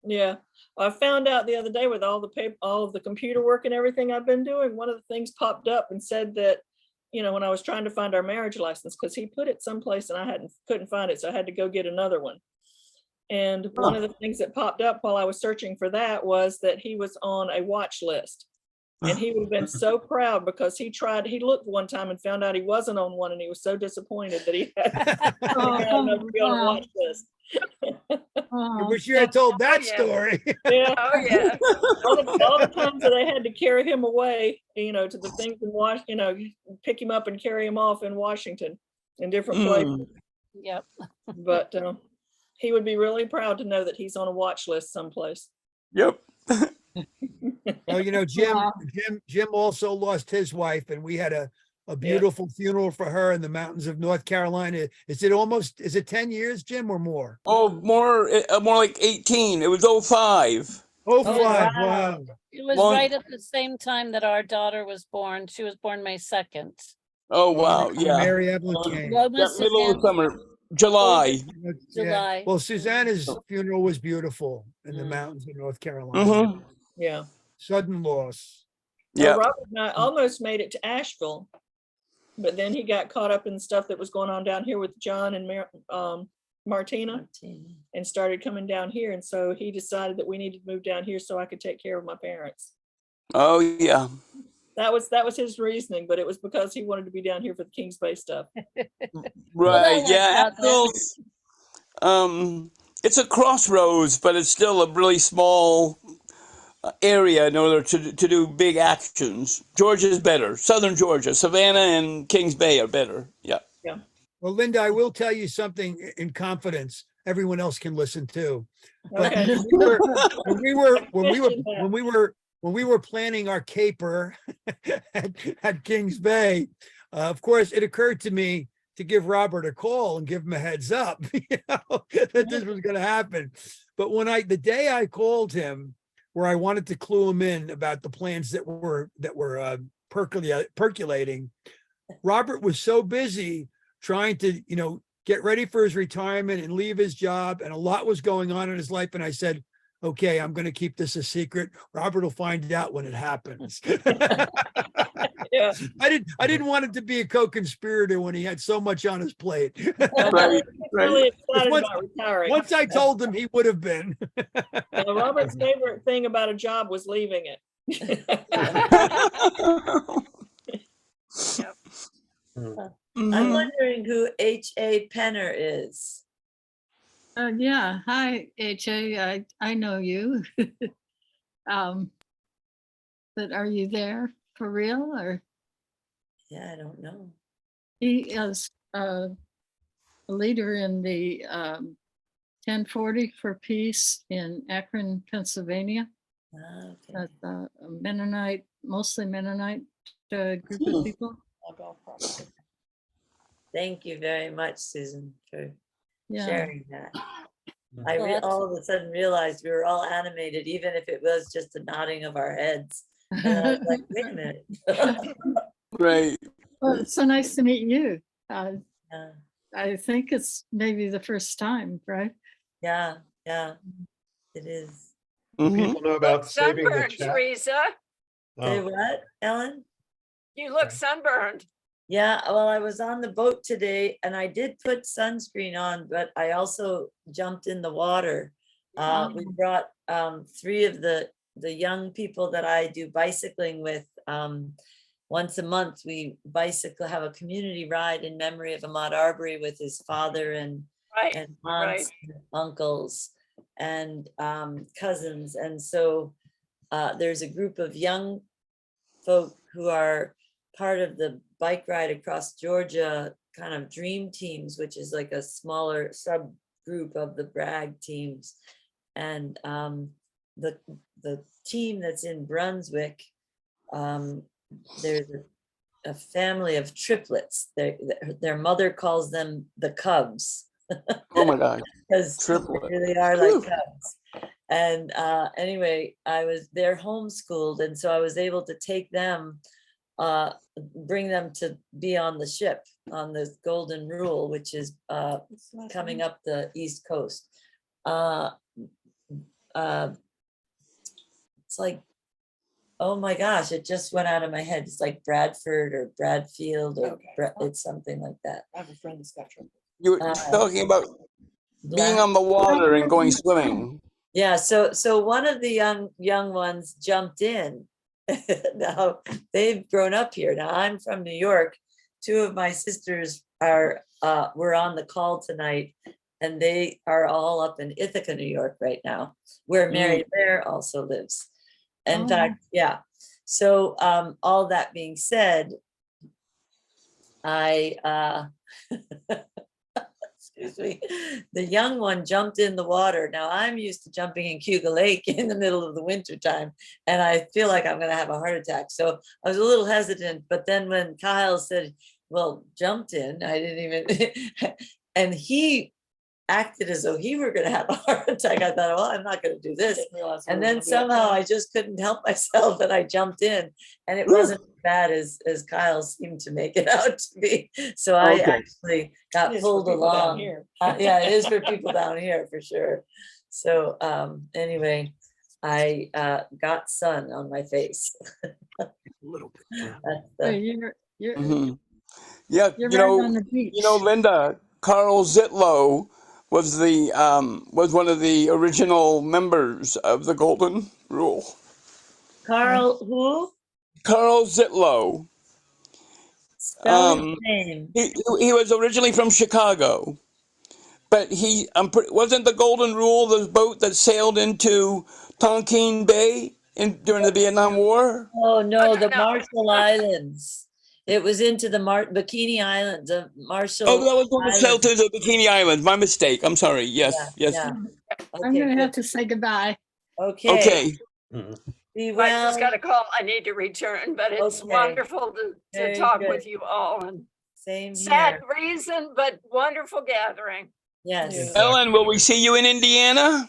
Yeah. I found out the other day with all the paper, all of the computer work and everything I've been doing, one of the things popped up and said that, when I was trying to find our marriage license, because he put it someplace and I couldn't find it. So I had to go get another one. And one of the things that popped up while I was searching for that was that he was on a watch list. And he would have been so proud because he looked one time and found out he wasn't on one and he was so disappointed that he had to be on a watch list. I wish you had told that yeah. story. Yeah. Oh, yeah. All the times that I had to carry him away, to the things in Washington, pick him up and carry him off in Washington in different places. Yep. But he would be really proud to know that he's on a watch list someplace. Yep. Well, Jim, Wow. Jim also lost his wife, and we had a beautiful funeral for her in the mountains of North Carolina. Is it 10 years, Jim, or more? Oh, more like 18. It was 05. Oh, Oh, 5. wow. Wow. It was Long- right at the same time that our daughter was born. She was born May 2nd. Oh, wow. Yeah. Mary Evelyn Um, came. What That was middle of Suzanne's? summer. July. Yeah. July. Well, Susanna's funeral was beautiful in the Mm. mountains of North Carolina. Mm-hmm. Yeah. Sudden loss. Yeah. Well, Robert and I almost made it to Asheville, but then he got caught up in stuff that was going on down here with John and Martina, and started coming down here. And so he decided that we needed to move down here so I could take care of my parents. Oh, yeah. That was his reasoning, but it was because he wanted to be down here for the Kings Bay stuff. Right. Yeah. out there. It's a crossroads, but it's still a really small area in order to do big actions. Georgia's better. Southern Georgia, Savannah and Kings Bay are better. Yeah. Yeah. Well, Linda, I will tell you something in confidence. Everyone else can listen too. But Okay. when we were planning our caper at Kings Bay, of course, it occurred to me to give Robert a call and give him a heads up, that this was going to happen. But the day I called him, where I wanted to clue him in about the plans that were percolating, Robert was so busy trying to, get ready for his retirement and leave his job, and a lot was going on in his life. And I said, okay, I'm going to keep this a secret. Robert will find out when it happens. Yeah. I didn't want it to be a co-conspirator when he had so much on his plate. Right. Really excited Once- about retiring. Once I told him, he would have been. Robert's favorite thing about a job was leaving it. I'm wondering who H.A. Penner is. Yeah, hi, HA, I know you. But are you there for real, or? Yeah, I don't know. He is a leader in the 1040 for Peace in Akron, Pennsylvania. Okay. That's a Mennonite, mostly Mennonite group of people. Thank you very much, Susan, for Yeah. sharing that. I all of a sudden realized we were all animated, even if it was just a nodding of our heads. And I was like, wait a minute. Right. Well, it's so nice to meet you. Yeah. I think it's maybe the first time, right? Yeah, it is. People know about saving the Sunburned, chat. Teresa. Say Oh, what, Ellen? You look sunburned. Yeah, well, I was on the boat today and I did put sunscreen on, but I also jumped in the water. We brought 3 of the young people that I do bicycling with. Once a month, we have a community ride in memory of Ahmaud Arbery with his father and aunts, and uncles, and cousins. And so there's a group of young folk who are part of the bike ride across Georgia kind of dream teams, which is like a smaller subgroup of the Bragg teams. And the team that's in Brunswick, there's a family of triplets. Their mother calls them the Cubs. Oh my God. Because they Triplet. really are like Cubs. And anyway, they're homeschooled, and so I was able to take them, bring them to be on the ship on the Golden Rule, which is coming up the East Coast. It's like, oh my gosh, it just went out of my head. It's like Bradford or Bradfield, or it's something like that. I have a friend that's got trouble. You were talking about being on the water and going swimming. Yeah, so one of the young ones jumped in. Now they've grown up here. Now I'm from New York. 2 of my sisters were on the call tonight, and they are all up in Ithaca, New York right now, where Mary Blair also lives. In fact, yeah. So all that being said, excuse me, the young one jumped in the water. Now I'm used to jumping in Cuga Lake in the middle of the winter time, and I feel like I'm going to have a heart attack. So I was a little hesitant, but then when Kyle said, well, jumped in, I didn't even, and he acted as though he were going to have a heart attack. I thought, well, I'm not going to do this. And then somehow I just couldn't help myself, and I jumped in, and it wasn't as bad as Kyle seemed to make it out to be. So I actually got pulled along. Yeah, it is for people down here for sure. So anyway, I got sun on my face. A little bit. So you're Yeah, right on the beach. Linda, Carl Zitlow was one of the original members of the Golden Rule. Carl, who? Carl Zitlow. Spell his name. He was originally from Chicago, but wasn't the Golden Rule the boat that sailed into Tonkin Bay during the Vietnam War? Oh, no, the Marshall Islands. It was into the Bikini Islands, the Marshall. Oh, that was when it sailed Islands. to the Bikini Islands. My mistake. I'm sorry. Yes, Yeah, yes. yeah. I'm Okay, gonna have good. to say goodbye. Okay. Okay. Be I well. just got a call. I need to return, but it's Okay. wonderful to Very talk good. with you all, and Same sad here. reason, but wonderful gathering. Yes. Ellen, will we see you in Indiana?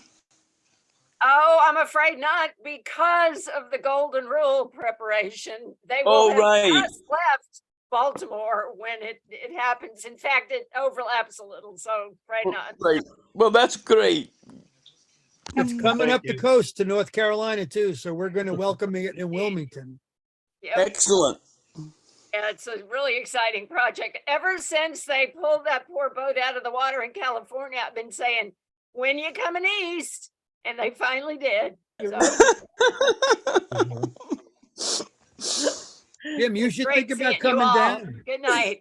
Oh, I'm afraid not, because of the Golden Rule preparation. They Oh, will have right. just left Baltimore when it happens. In fact, it overlaps a little, so afraid not. Right. Well, that's great. It's coming Thank up the you. coast to North Carolina too, so we're going to welcome it in Wilmington. Yep. Excellent. Yeah, it's a really exciting project. Ever since they pulled that poor boat out of the water in California, I've been saying, when you coming east? And they finally did. So, Jim, you should great think about seeing you coming all. down. Good night.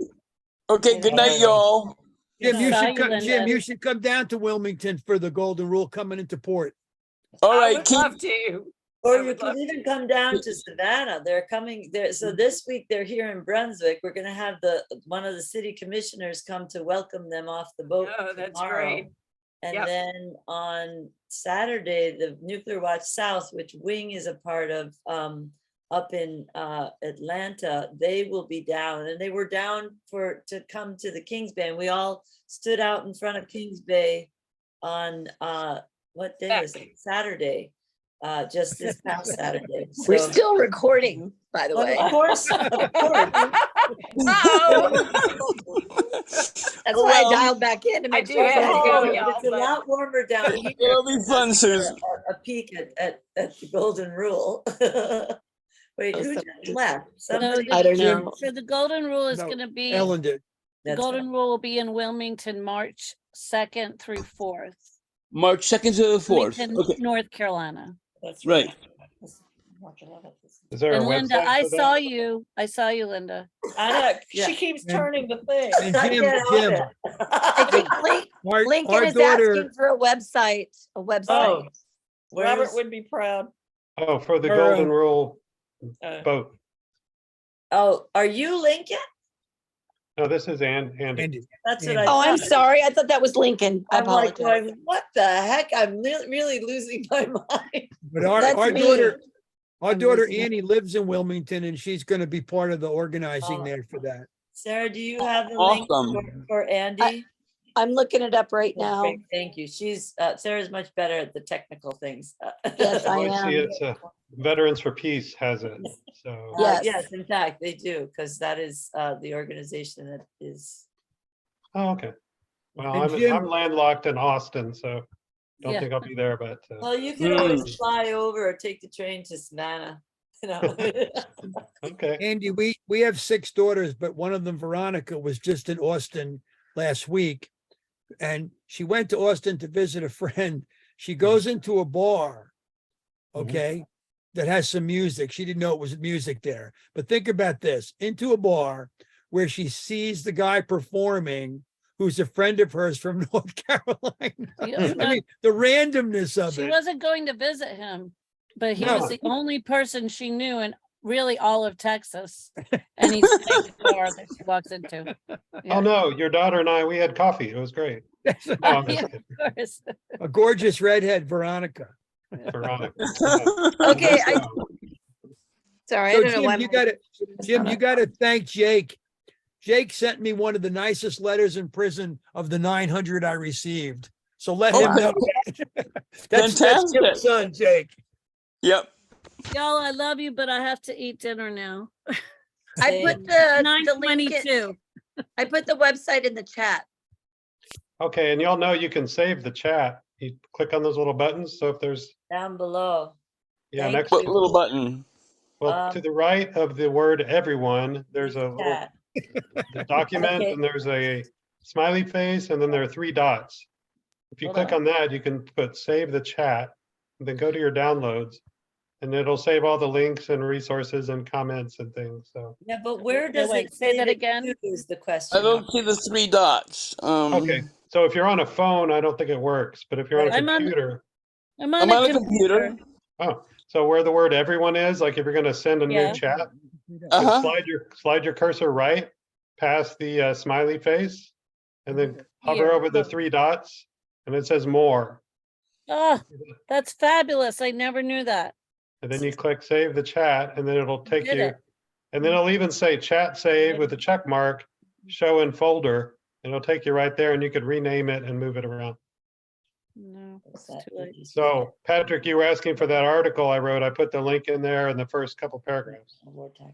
Okay, good night, y'all. Jim, you Bye, should come. Jim, Linda. you should come down to Wilmington for the Golden Rule coming into port. All I right, would keep, love to. Or I you would could love even come down to Savannah. They're coming there. So this week they're here in Brunswick. We're gonna have one of the city commissioners come to welcome them off the boat Oh, that's tomorrow. great. And Yep. then on Saturday, the Nuclear Watch South, which Wing is a part of, up in Atlanta, they will be down, and they were down to come to the Kings Bay. And we all stood out in front of Kings Bay on what day was it? Saturday, just this past Saturday. We're So- still recording, by the Well, way. of course, of course. That's why I dialed back in to I make do sure. have to everybody go, could hear. y'all. It's a lot warmer down here. It'll be fun, Susan. A peek at the Golden Rule. Wait, Oh, who so- just left? No, Somebody. I don't Jim, know. So the Golden Rule is No, gonna be, Ellen did. the That's Golden Rule will be in Wilmington, March 2nd through 4th. March 2nd to the 4th. Wilmington, Okay, North Carolina. That's right. Is there a And Linda, website I for that? saw you, Linda. I know. She keeps And- turning the thing. And I Jim, can't help Jim, it. I think Lincoln our is daughter, asking for a website, Oh, Robert Where's- would be proud. Oh, for the Or, Golden Rule Uh, boat. Oh, are you Lincoln? No, this is Andy. Andy, That's what I Oh, I'm thought. sorry. I thought that was Lincoln. I I'm like apologize. going, what the heck? I'm really losing my mind. but our That's me. daughter, our I'm daughter losing it. Annie lives in Wilmington, and she's going to be part of the organizing Oh. there for that. Sarah, do you have the link Awesome. for Andy? I'm looking it up right Oh, now. great, thank you. She's Sarah's much better at the technical things. Yes, I Oh, see, am. it's Veterans for Peace has it. So Yes. Yes, in fact, they do, because that is the organization that is. oh, okay. Well, And I'm Jim- landlocked in Austin, so don't Yeah. think I'll be there, but Well, you can always fly over or take the train to Savannah. You know. okay. Andy, we have 6 daughters, but one of them, Veronica, was just in Austin last week. And she went to Austin to visit a friend. She goes into a bar, okay, that has some music. She didn't know it was music there. But think about this, into a bar where she sees the guy performing who's a friend of hers from North Carolina. Yeah, I mean, the randomness of She it. wasn't going to visit him, but he No. was the only person she knew in really all of Texas. And he's the bar that she walks into. Oh no, your daughter and I, we had coffee. It was great. No, I'm just Yeah, kidding. of course. A gorgeous redhead, Veronica. Veronica. Okay, sorry, I So don't know why. Jim, you gotta thank Jake. Jake sent me one of the nicest letters in prison of the 900 I received. So let him know. That's Fantastic. Jim's son, Jake. Yep. Y'all, I love you, but I have to eat dinner now. I put the link. 9:22. I put the website in the chat. Okay, and y'all know you can save the chat. You click on those little buttons. So if there's, Down below. yeah, Thank next, What little button? well, to the right of the word everyone, there's a little Chat. document Okay. and there's a smiley face and then there are 3 dots. If you Hold click on. on that, you can put save the chat, and then go to your downloads, and it'll save all the links and resources and comments and things. So, Yeah, but where No, does wait, it say say that that again. is the I question? don't see the 3 dots. okay. So if you're on a phone, I don't think it works, but if you're on a I'm on, computer, I'm on I'm a on a computer. computer. oh, so where the word everyone is, like if you're gonna send a new Yeah. chat, Uh-huh. slide your cursor right past the smiley face, and then hover Here. over the 3 dots, and it says more. Oh, that's fabulous. I never knew that. And then you click save the chat, and then it'll take Did you, it. and then it'll even say chat save with a check mark, show in folder, and it'll take you right there, and you could rename it and move it around. No, it's too late. So Patrick, you were asking for that article I wrote. I put the link in there in the first couple paragraphs.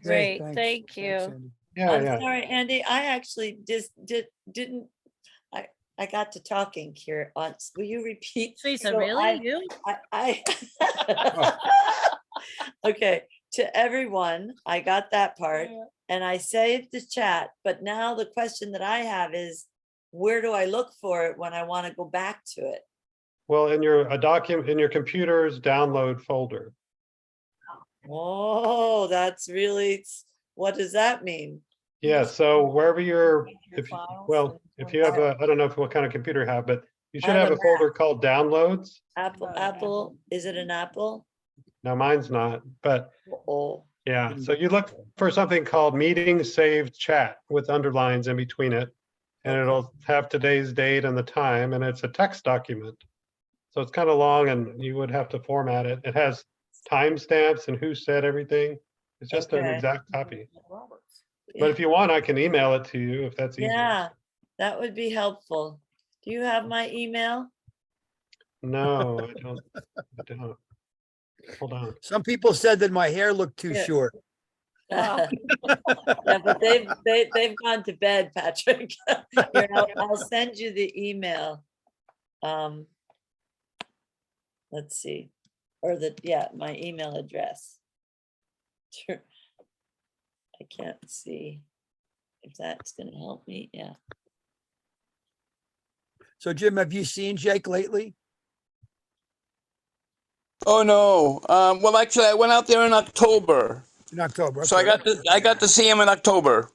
Great, thank you. Yeah, I'm yeah. sorry, Andy, I actually just didn't, I got to talking here on, will you repeat? Teresa, So really? You? Okay, to everyone, I got that part and I saved the chat, but now the question that I have is, where do I look for it when I want to go back to it? Well, in your computer's download folder. Oh, that's really, what does that mean? Yeah, so wherever you're, if you have a, I don't know what kind of computer you have, but you should I have have a a folder called downloads. Apple, is it an Apple? Now mine's not, but Oh, yeah, so you look for something called meeting saved chat with underlines in between it. And it'll have today's date and the time, and it's a text document. So it's kind of long and you would have to format it. It has timestamps and who said everything. It's just an Okay. exact copy. But if you want, I can email it to you if that's easier. yeah, that would be helpful. Do you have my email? No, I don't. Hold on. Some people said that my hair looked too Yeah. short. Yeah, but they've gone to bed, Patrick. Here, I'll send you the email. Let's see, or my email address. Sure. I can't see if that's gonna help me. Yeah. So Jim, have you seen Jake lately? Oh no. Well, actually, I went out there in October. In October. So I got to see him in October.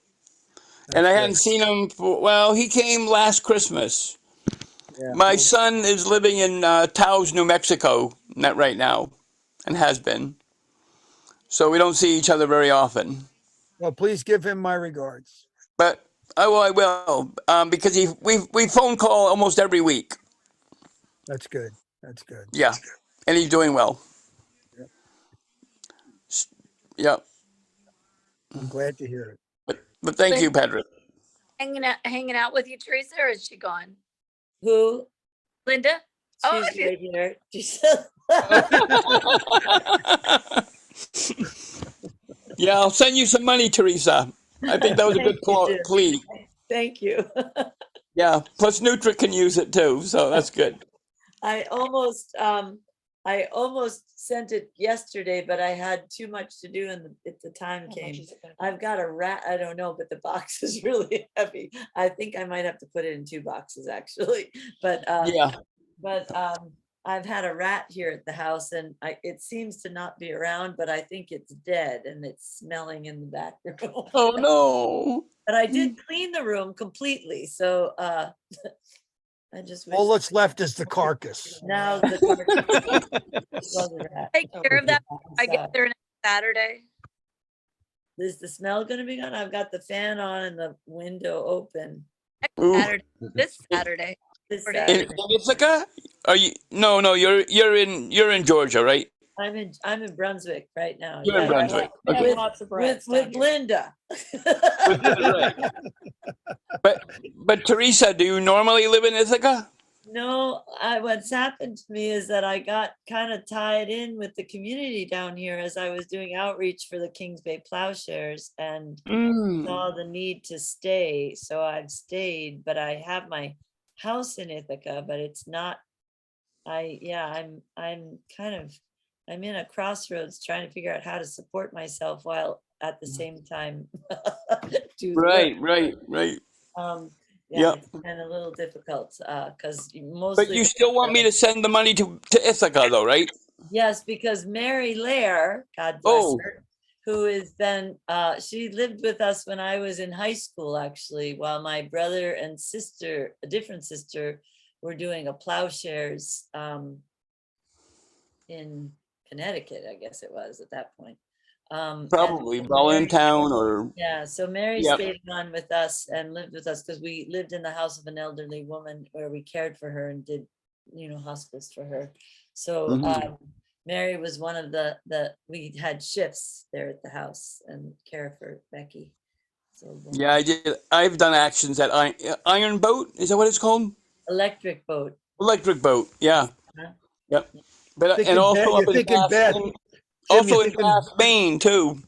And I hadn't seen him for, well, he came last Christmas. Yeah. My son is living in Taos, New Mexico right now, and has been. So we don't see each other very often. Well, please give him my regards. But I will, because we phone call almost every week. That's good. That's good. Yeah, and he's doing well. Yeah. I'm glad to hear it. But thank you, Patrick. Hanging out with you, Teresa, or is she gone? Who? Linda? She's right here. Yeah, I'll send you some money, Teresa. I think that was a good plea. Thank you. Yeah, plus Nutra can use it too, so that's good. I almost sent it yesterday, but I had too much to do and the time came. I've got a rat, I don't know, but the box is really heavy. I think I might have to put it in 2 boxes actually, but yeah. But I've had a rat here at the house and it seems to not be around, but I think it's dead and it's smelling in the back room. Oh no. But I did clean the room completely, so I just wish. All that's left is the carcass. Now the carcass was a rat. Take care of that. I get there next Saturday. Is the smell gonna be gone? I've got the fan on and the window open. Saturday. This Saturday. This In Saturday. Ithaca? Are you? No. You're in Georgia, right? I'm in Brunswick right now. You're in Brunswick. Okay. With Linda. But Teresa, do you normally live in Ithaca? No, what's happened to me is that I got kind of tied in with the community down here as I was doing outreach for the Kings Bay Plowshares and saw the need to stay. So I've stayed, but I have my house in Ithaca, but it's not, I'm in a crossroads trying to figure out how to support myself while at the same time do the work. Right. Yeah, Yep. it's been a little difficult, because But mostly. you still want me to send the money to Ithaca though, right? Yes, because Mary Lair, God bless Oh, her, who has been, she lived with us when I was in high school, actually, while my brother and sister, a different sister, were doing a plowshares in Connecticut, I guess it was at that point. And probably Mary, Valentine or, yeah, so Mary yep. stayed on with us and lived with us because we lived in the house of an elderly woman where we cared for her and did, hospice for her. So Mhm. Mary was one of we had shifts there at the house and care for Becky. So Yeah, I did. I've done actions at Iron Boat. Is that what it's called? electric boat. Electric Boat. Yeah. Huh? Yep. But and Thinking also Beth, up you're in thinking Bath, Beth. in, Jim, you're also in thinking, Bath, Maine too.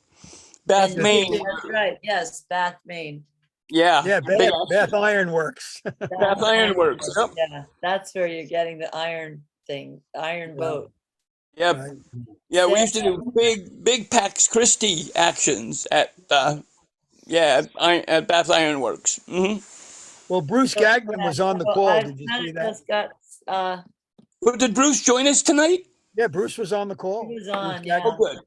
Bath, And you're Maine. thinking, that's right, yes, Bath, Maine. Yeah. yeah, Big Beth Iron Works. Bath Iron Works. Yep. Yeah, that's where you're getting the iron thing, iron boat. Yep. Right. Yeah, we Sarah- used to do big Pax Christi actions at at Bath Iron Works. Hmm. Well, Bruce So, Gagnon yeah, was on the so call. I've Did you kind see of that? just got, But did Bruce join us tonight? Yeah, Bruce was on the call. he was Bruce on, Gagnon. yeah. Oh, good.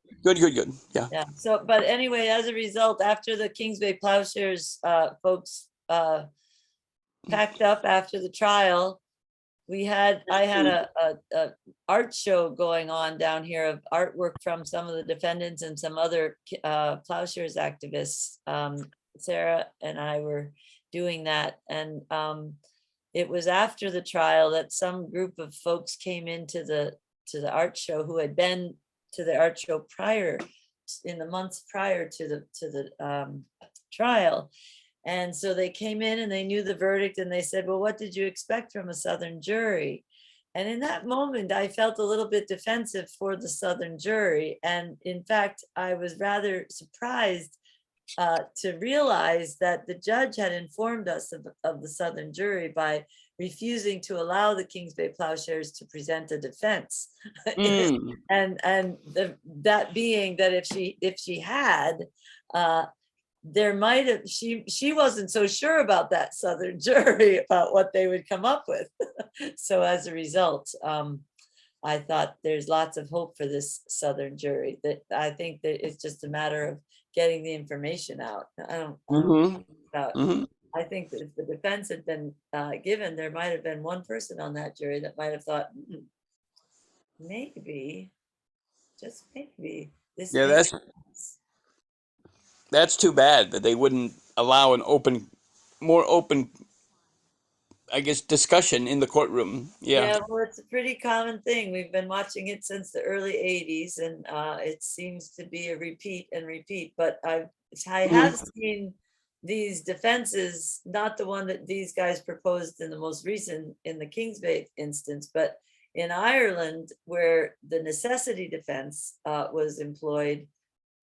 Yeah. Yeah, so, but anyway, as a result, after the Kings Bay Plowshares folks packed up after the trial, I had a art show going on down here of artwork from some of the defendants and some other plowshares activists. Sarah and I were doing that, and it was after the trial that some group of folks came into the art show who had been to the art show prior, in the months prior to the trial. And so they came in and they knew the verdict and they said, well, what did you expect from a Southern jury? And in that moment, I felt a little bit defensive for the Southern jury. And in fact, I was rather surprised to realize that the judge had informed us of the Southern jury by refusing to allow the Kings Bay Plowshares to present a defense. And that being that if she had, there might have, she wasn't so sure about that Southern jury about what they would come up with. So as a result, I thought there's lots of hope for this Southern jury. That I think that it's just a matter of getting the information out. I think that if the defense had been given, there might have been one person on that jury that might have thought, maybe, just maybe, this. Yeah, makes that's too bad that they wouldn't allow more open, I guess, discussion in the courtroom. Yeah. Well, it's a pretty common thing. We've been watching it since the early 80s, and it seems to be a repeat and repeat. But I have seen these defenses, not the one that these guys proposed in the most recent, in the Kings Bay instance, but in Ireland, where the necessity defense was employed,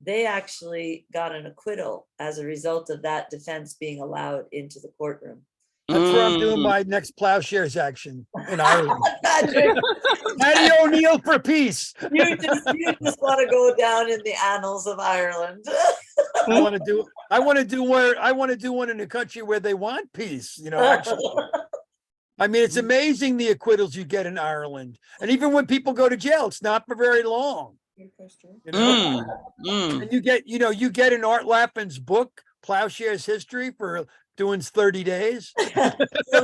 they actually got an acquittal as a result of that defense being allowed into the courtroom. That's where I'm doing my next plowshares action in Ireland. Matty O'Neill for peace. You just want to go down in the annals of Ireland. I want to do one in a country where they want peace, actually. I mean, it's amazing the acquittals you get in Ireland. And even when people go to jail, it's not for very long. And you get in Art Lappin's book, Plowshares History, for doing 30 days. So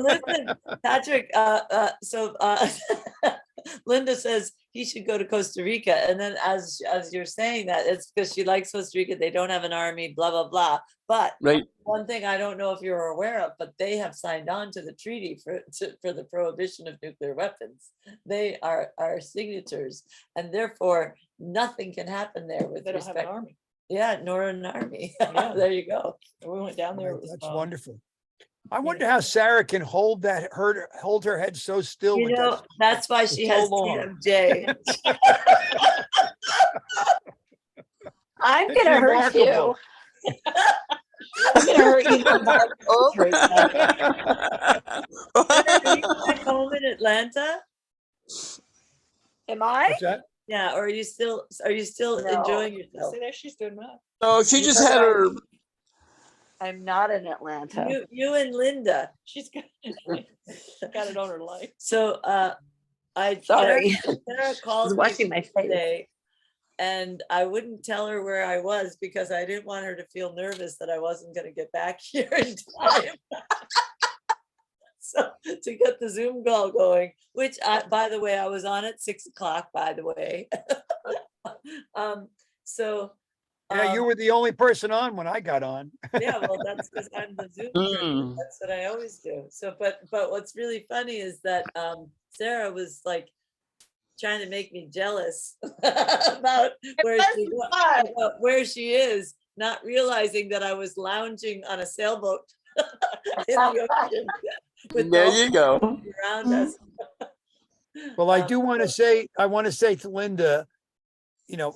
listen, Patrick, Linda says he should go to Costa Rica. And then as you're saying that, it's because she likes Costa Rica. They don't have an army, blah, blah, blah. But one thing I don't know if you're aware of, but they have signed on to the treaty for the prohibition of nuclear weapons. They are signatures, and therefore nothing can happen there with They don't respect. have an army. Yeah, nor an army. Yeah. There you go. We went down there. It was, That's wonderful. I wonder how Sarah can hold her head so still. You know, that's why she has TMJ. I'm It's gonna hurt you. remarkable. I'm gonna hurt you. Are you back home in Atlanta? Am I? What's that? Yeah, or are you still No. enjoying yourself? See there, she's doing well. No, she just had her I'm not in Atlanta. You and Linda. She's got it on her life. So Sorry. Sarah called me washing my face. today, and I wouldn't tell her where I was because I didn't want her to feel nervous that I wasn't going to get back here in time. So to get the Zoom call going, which by the way, I was on at 6 o'clock, by the way. Yeah, you were the only person on when I got on. Yeah, well, that's because I'm the Zoom person. That's what I always do. So, but what's really funny is that Sarah was like trying to make me jealous about where she is, not realizing that I was lounging on a sailboat in the ocean. There you go. Around us. Well, I do want to say, to Linda,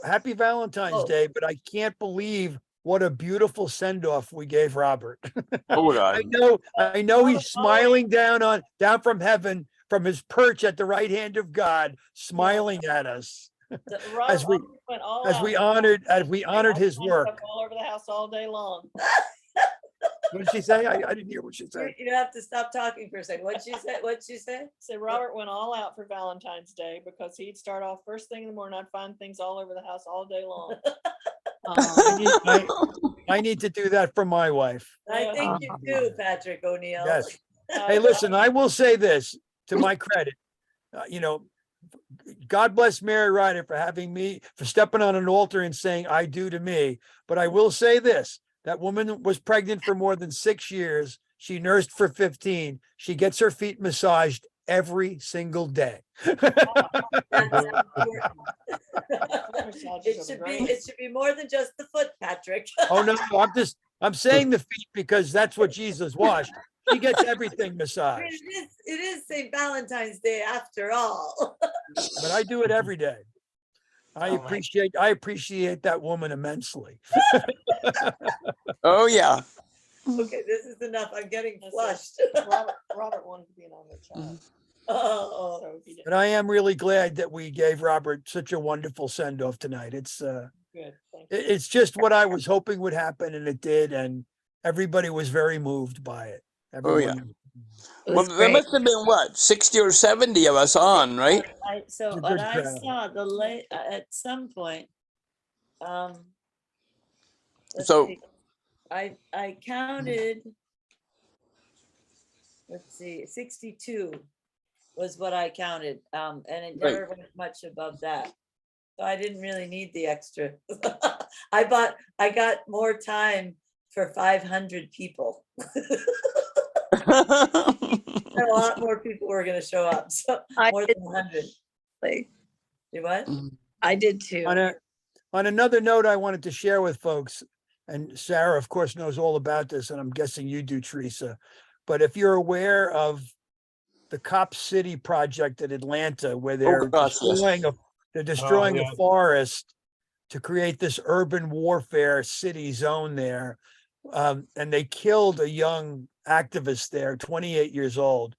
happy Valentine's Day, but I can't believe what a beautiful send off we gave Robert. Oh God. I know he's smiling down from heaven, from his perch at the right hand of God, smiling at us as we honored his work. All over the house all day long. What did she say? I didn't hear what she said. You have to stop talking for a second. What'd she say? So Robert went all out for Valentine's Day because he'd start off first thing in the morning. I'd find things all over the house all day long. I need to do that for my wife. I think you do, Patrick O'Neill. Yes. Hey, listen, I will say this to my credit. God bless Mary Ryder for stepping on an altar and saying I do to me. But I will say this. That woman was pregnant for more than 6 years. She nursed for 15. She gets her feet massaged every single day. It should be more than just the foot, Patrick. Oh no, I'm saying the feet because that's what Jesus washed. She gets everything massaged. It is St. Valentine's Day after all. But I do it every day. I appreciate that woman immensely. Oh yeah. Okay, this is enough. I'm getting flushed. Robert wanted to be an only child. Oh, So he did. But I am really glad that we gave Robert such a wonderful send off tonight. It's Good. Thank you. it's just what I was hoping would happen, and it did, and everybody was very moved by it. Everyone, Well, there must have been what, 60 or 70 of us on, right? So a what good I crowd. saw at some point, let's So- see. I counted, let's see, 62 was what I counted, and it never went much above that. So I didn't really need the extra. I got more time for 500 people. A lot more people were going to show up. So more than 100. You what? I did too. On another note, I wanted to share with folks, and Sarah, of course, knows all about this, and I'm guessing you do, Teresa. But if you're aware of the Cop City project in Atlanta, where they're gosh, yes. destroying yeah. a forest to create this urban warfare city zone there, and they killed a young activist there, 28 years old.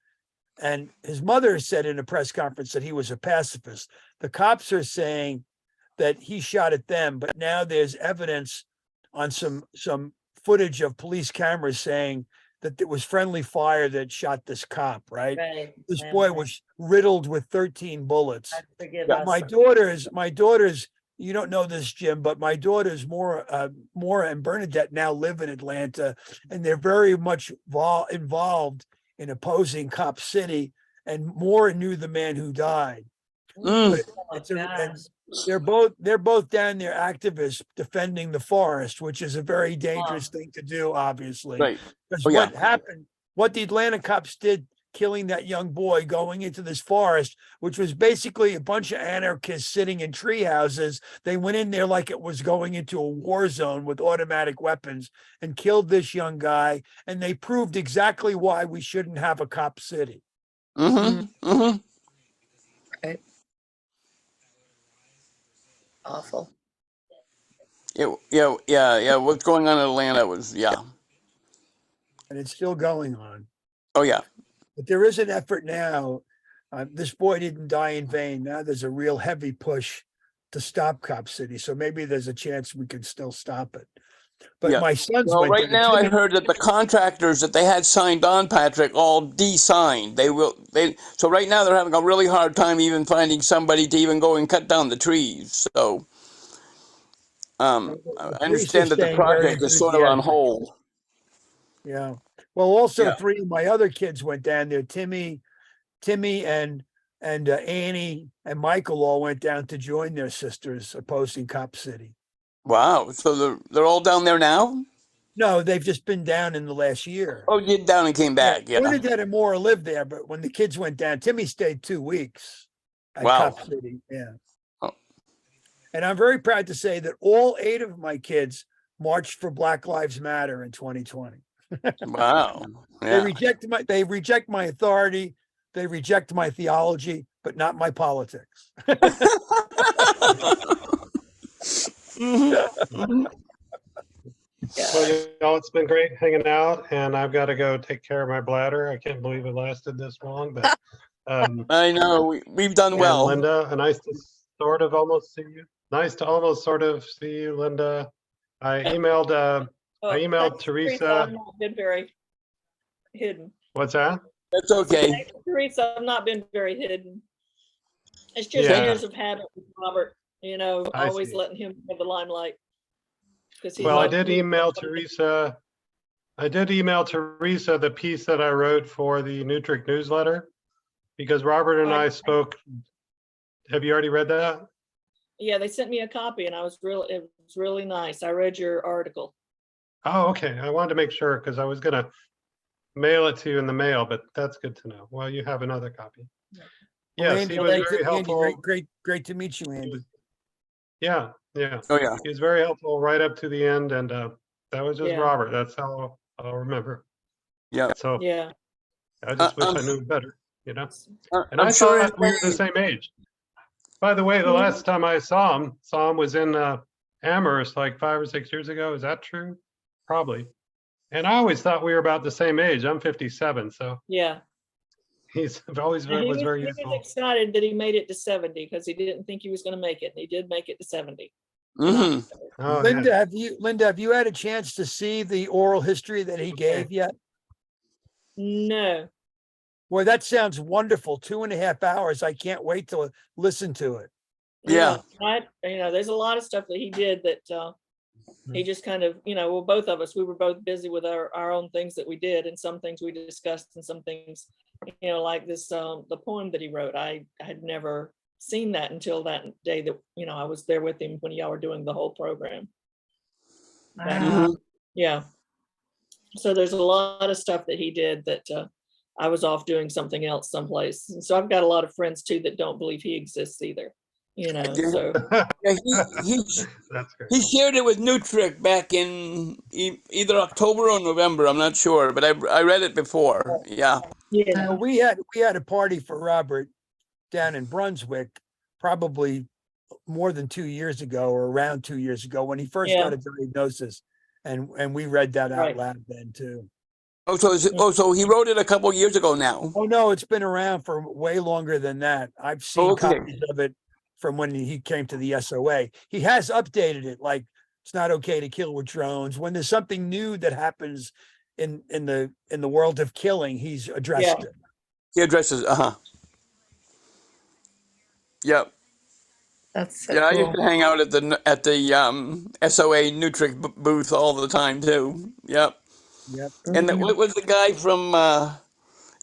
And his mother said in a press conference that he was a pacifist. The cops are saying that he shot at them, but now there's evidence on some footage of police cameras saying that it was friendly fire that shot this cop, right? Right. This boy was riddled with 13 bullets. Forgive But us. my daughters, you don't know this, Jim, but my daughters, Maura and Bernadette, now live in Atlanta, and they're very much involved in opposing Cop City, and Maura knew the man who died. Mm. And they're both down there activists defending the forest, which is a very dangerous thing to do, obviously. Right. Because Oh, yeah. what happened, what the Atlanta cops did, killing that young boy, going into this forest, which was basically a bunch of anarchists sitting in tree houses. They went in there like it was going into a war zone with automatic weapons and killed this young guy. And they proved exactly why we shouldn't have a cop city. Mm-hmm. Mm-hmm. Awful. Yeah. What's going on in Atlanta was, And it's still going on. Oh, yeah. But there is an effort now. This boy didn't die in vain. Now there's a real heavy push to stop Cop City. So maybe there's a chance we can still stop it. But Yeah. my sons Well, went right down. now I heard that the contractors that they had signed on, Patrick, all de-signed. So right now they're having a really hard time even finding somebody to even go and cut down the trees. So I understand Teresa's that the staying very project is sort of on enthusiastic. hold. Yeah. Well, also Yeah. 3 of my other kids went down there. Timmy and Annie and Michael all went down to join their sisters opposing Cop City. Wow. So they're all down there now? No, they've just been down in the last year. Oh, you down and came back. Yeah. Bernadette and Maura lived there, but when the kids went down, Timmy stayed 2 weeks at Wow. Cop City. Yeah. Oh. And I'm very proud to say that all 8 of my kids marched for Black Lives Matter in 2020. Wow. They Yeah. reject my authority, they reject my theology, but not my politics. Well, y'all, it's been great hanging out, and I've got to go take care of my bladder. I can't believe it lasted this long, but I know we've done and well. Linda, nice to sort of almost see you. Nice to almost sort of see you, Linda. I emailed Thanks, Teresa, I've Teresa. not been very hidden. What's that? That's okay. Thanks, Teresa, I've not been very hidden. It's just Yeah. years of habit with Robert, I always see. letting him have the limelight. 'Cause he Well, I loves did me. email Teresa. I did email Teresa the piece that I wrote for the Nutric newsletter, because Robert and I spoke. Have you already read that? Yeah, they sent me a copy and it was really nice. I read your article. Oh, okay. I wanted to make sure because I was gonna mail it to you in the mail, but that's good to know. Well, you have another copy. Well, Yes, Andy, he was very Andy, helpful. great to meet you, Andy. Yeah, yeah. Oh yeah. He was very helpful right up to the end, and that was just Yeah. Robert. That's how I'll remember. Yeah. So Yeah. I just wish I knew better, And I'm I sure thought we were the same age. By the way, the last time I saw him was in Amherst like 5 or 6 years ago. Is that true? Probably. And I always thought we were about the same age. I'm 57, so Yeah. he's always And was very he was useful. excited that he made it to 70 because he didn't think he was going to make it. And he did make it to 70. Mhm. Oh, Linda, yeah. have you had a chance to see the oral history that he gave yet? No. Well, that sounds wonderful. 2.5 hours. I can't wait to listen to it. Yeah. There's a lot of stuff that he did that he just kind of, well, both of us, we were both busy with our own things that we did, and some things we discussed and some things, like this, the poem that he wrote. I had never seen that until that day that, I was there with him when y'all were doing the whole program. Mhm. Yeah. So there's a lot of stuff that he did that I was off doing something else someplace. And so I've got a lot of friends too that don't believe he exists either. So Yeah, That's great. he shared it with Nutric back in either October or November. I'm not sure, but I read it before. Yeah. yeah. We had a party for Robert down in Brunswick, probably more than 2 years ago or around 2 years ago when he first got a diagnosis, and we read that out loud then too. Oh, so he wrote it a couple years ago now. Oh no, it's been around for way longer than that. I've seen Okay. copies of it from when he came to the SOA. He has updated it, like it's not okay to kill with drones. When there's something new that happens in the world of killing, he's addressed it. He addresses. Yep. That's so Yeah, I used cool. to hang out at the SOA Nutric booth all the time too. Yep. Yep. And what was the guy from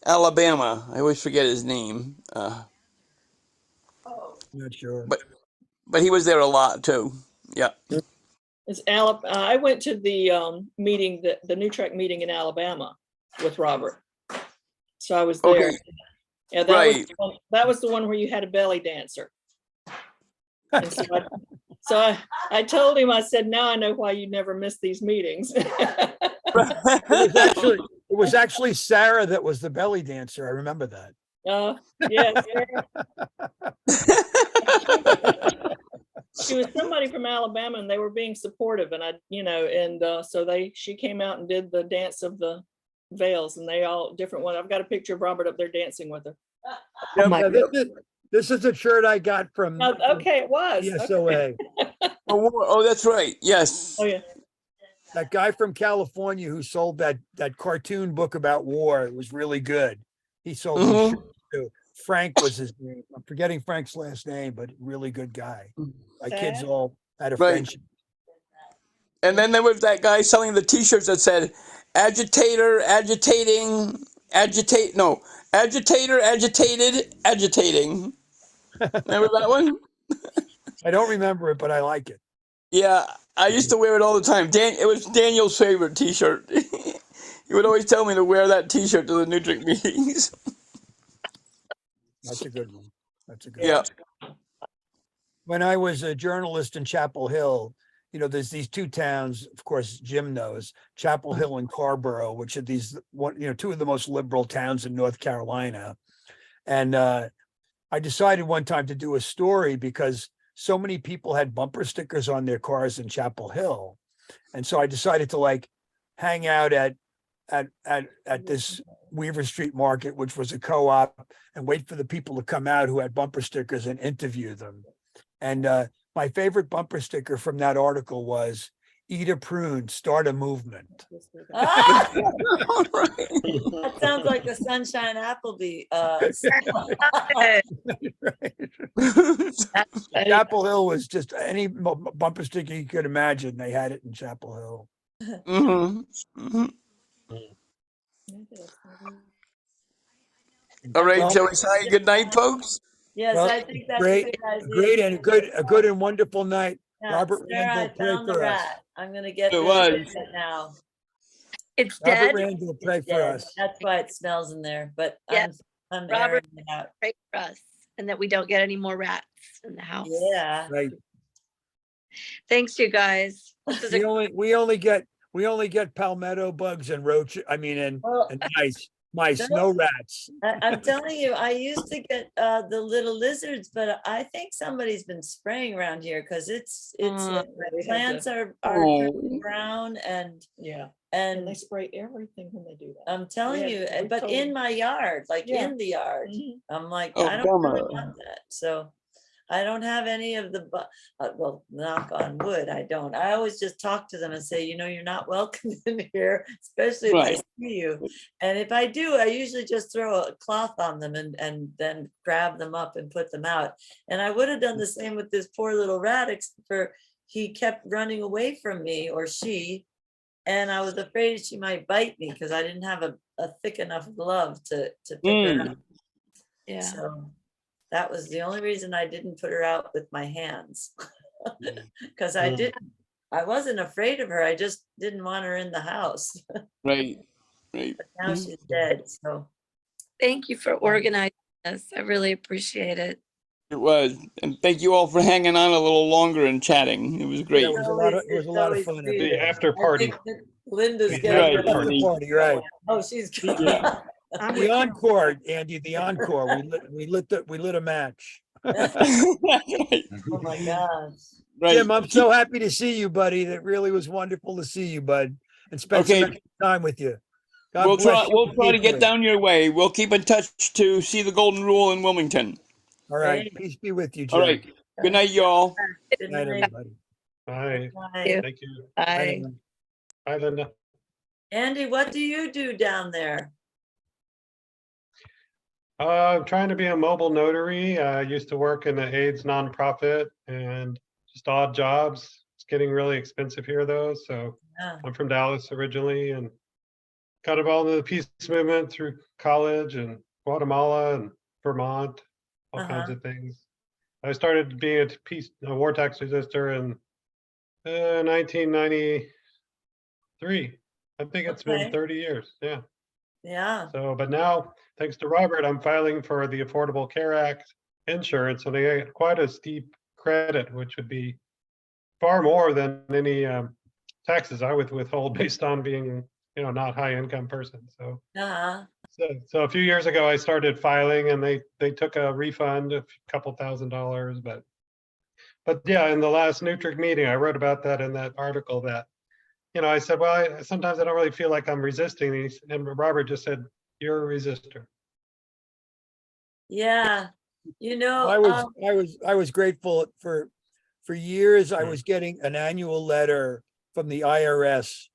Alabama? I always forget his name. Not sure. But he was there a lot too. Yeah. I went to the meeting, the Nutric meeting in Alabama with Robert. So I was there. Okay. Yeah, that was the one where you had a belly dancer. And so I told him, I said, now I know why you never miss these meetings. It was actually Sarah that was the belly dancer. I remember that. Yeah, she was somebody from Alabama, and they were being supportive, and so she came out and did the dance of the veils, and they all different one. I've got a picture of Robert up there dancing with her. This is a shirt I got from Okay, it was the SOA. Oh, that's right. Yes. Oh yeah. that guy from California who sold that cartoon book about war. It was really good. He sold these Mhm. shirts too. Frank was his name. I'm forgetting Frank's last name, but really good guy. My kids all had a Right. friendship. And then there was that guy selling the T-shirts that said agitator, agitating, agitate. No, agitator, agitated, agitating. Remember that one? I don't remember it, but I like it. Yeah, I used to wear it all the time. It was Daniel's favorite T-shirt. He would always tell me to wear that T-shirt to the Newtrick meetings. That's a good one. That's a good Yeah. one. When I was a journalist in Chapel Hill, there's these two towns, of course, Jim knows, Chapel Hill and Carborough, which are two of the most liberal towns in North Carolina. And I decided one time to do a story because so many people had bumper stickers on their cars in Chapel Hill. And so I decided to hang out at this Weaver Street Market, which was a co-op, and wait for the people to come out who had bumper stickers and interview them. And my favorite bumper sticker from that article was "Eat a prune, start a movement." Ah! That sounds like the Sunshine Applebee. Chapel Hill was just any bumper sticker you could imagine. They had it in Chapel Hill. All right, Well, shall we say good night, folks? Yes, Well, I think that's great, a good idea. great, and a good and wonderful night. Yeah, Robert Sarah, Randall, I pray found the for us. rat. I'm gonna get It rid was. of it now. It's Robert dead. Randall, pray It's for dead. us. That's why it smells in there, but Yes. I'm Robert, airing it out. pray for us and that we don't get any more rats in the house. Yeah. Right. Thanks, you guys. This is a We only get palmetto bugs and and Well, mice, no rats. I'm telling you, I used to get the little lizards, but I think somebody's been spraying around here because my They have plants to- are Oh. turning brown Yeah, and and they spray everything when they do that. I'm telling We you, had- we but told in them. my yard, like Yeah. in the yard, Mhm. I'm like, Oh, I don't really bummer. want that. So I don't have any of the, well, knock on wood, I don't. I always just talk to them and say, you're not welcome in here, especially if I Right. see you. And if I do, I usually just throw a cloth on them and then grab them up and put them out. And I would have done the same with this poor little rat, except for he kept running away from me, or she. And I was afraid she might bite me because I didn't have a thick enough glove to pick her up. yeah. So that was the only reason I didn't put her out with my hands. Because I wasn't afraid of her. I just didn't want her in the house. Right. Right. But now she's dead. So Thank you for organizing this. I really appreciate it. It was. And thank you all for hanging on a little longer and chatting. It was great. It was a lot of fun. The after party. Linda's Yeah, getting right. ready. The party, right? Oh, she's The encore, Andy. The encore. We lit a match. Oh my gosh. Right. Jim, I'm so happy to see you, buddy. That really was wonderful to see you, bud, and spend some Okay. extra time with you. God We'll bless try. you. We'll try to get deeply. down your way. We'll keep in touch to see the Golden Rule in Wilmington. All right. Peace be with you, Jim. All right. Good night, y'all. Good Night, night. everybody. Bye. Bye. Thank you. Bye. Bye, Linda. Andy, what do you do down there? I'm trying to be a mobile notary. I used to work in the AIDS nonprofit and just odd jobs. It's getting really expensive here though. So Yeah. I'm from Dallas originally and got involved in the peace movement through college and Guatemala and Vermont, all kinds of things. I started being a war tax resistor in 1993. I think it's been Okay. 30 years. Yeah. Yeah. So, but now, thanks to Robert, I'm filing for the Affordable Care Act insurance, and they get quite a steep credit, which would be far more than any taxes I would withhold based on being, not high income person. So, so a few years ago, I started filing, and they took a refund, a couple $1,000s, but yeah, in the last Newtrick meeting, I wrote about that in that article that. I said, well, sometimes I don't really feel like I'm resisting these. And Robert just said, you're a resistor. Yeah. I was grateful for years. I was getting an annual letter from the IRS,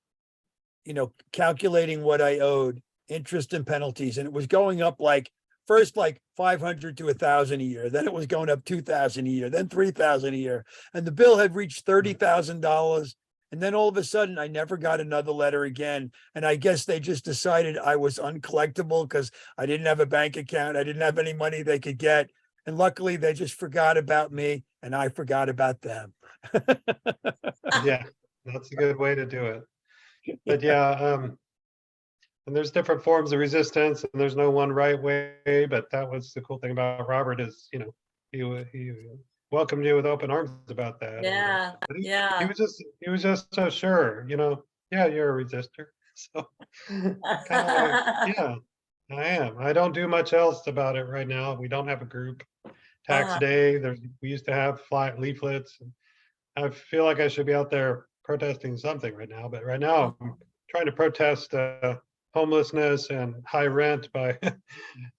calculating what I owed, interest and penalties, and it was going up like first like 500 to 1,000 a year, then it was going up 2,000 a year, then 3,000 a year, and the bill had reached $30,000. And then all of a sudden, I never got another letter again. And I guess they just decided I was uncollectible because I didn't have a bank account. I didn't have any money they could get. And luckily, they just forgot about me and I forgot about them. Yeah, that's a good way to do it. But yeah, and there's different forms of resistance and there's no one right way, but that was the cool thing about Robert is, he welcomed you with open arms about that. Yeah, But he yeah. was just so sure, yeah, you're a resistor. So kind of like, yeah, I am. I don't do much else about it right now. We don't have a group. Tax day, we used to have leaflets. I feel like I should be out there protesting something right now, but right now I'm trying to protest homelessness and high rent by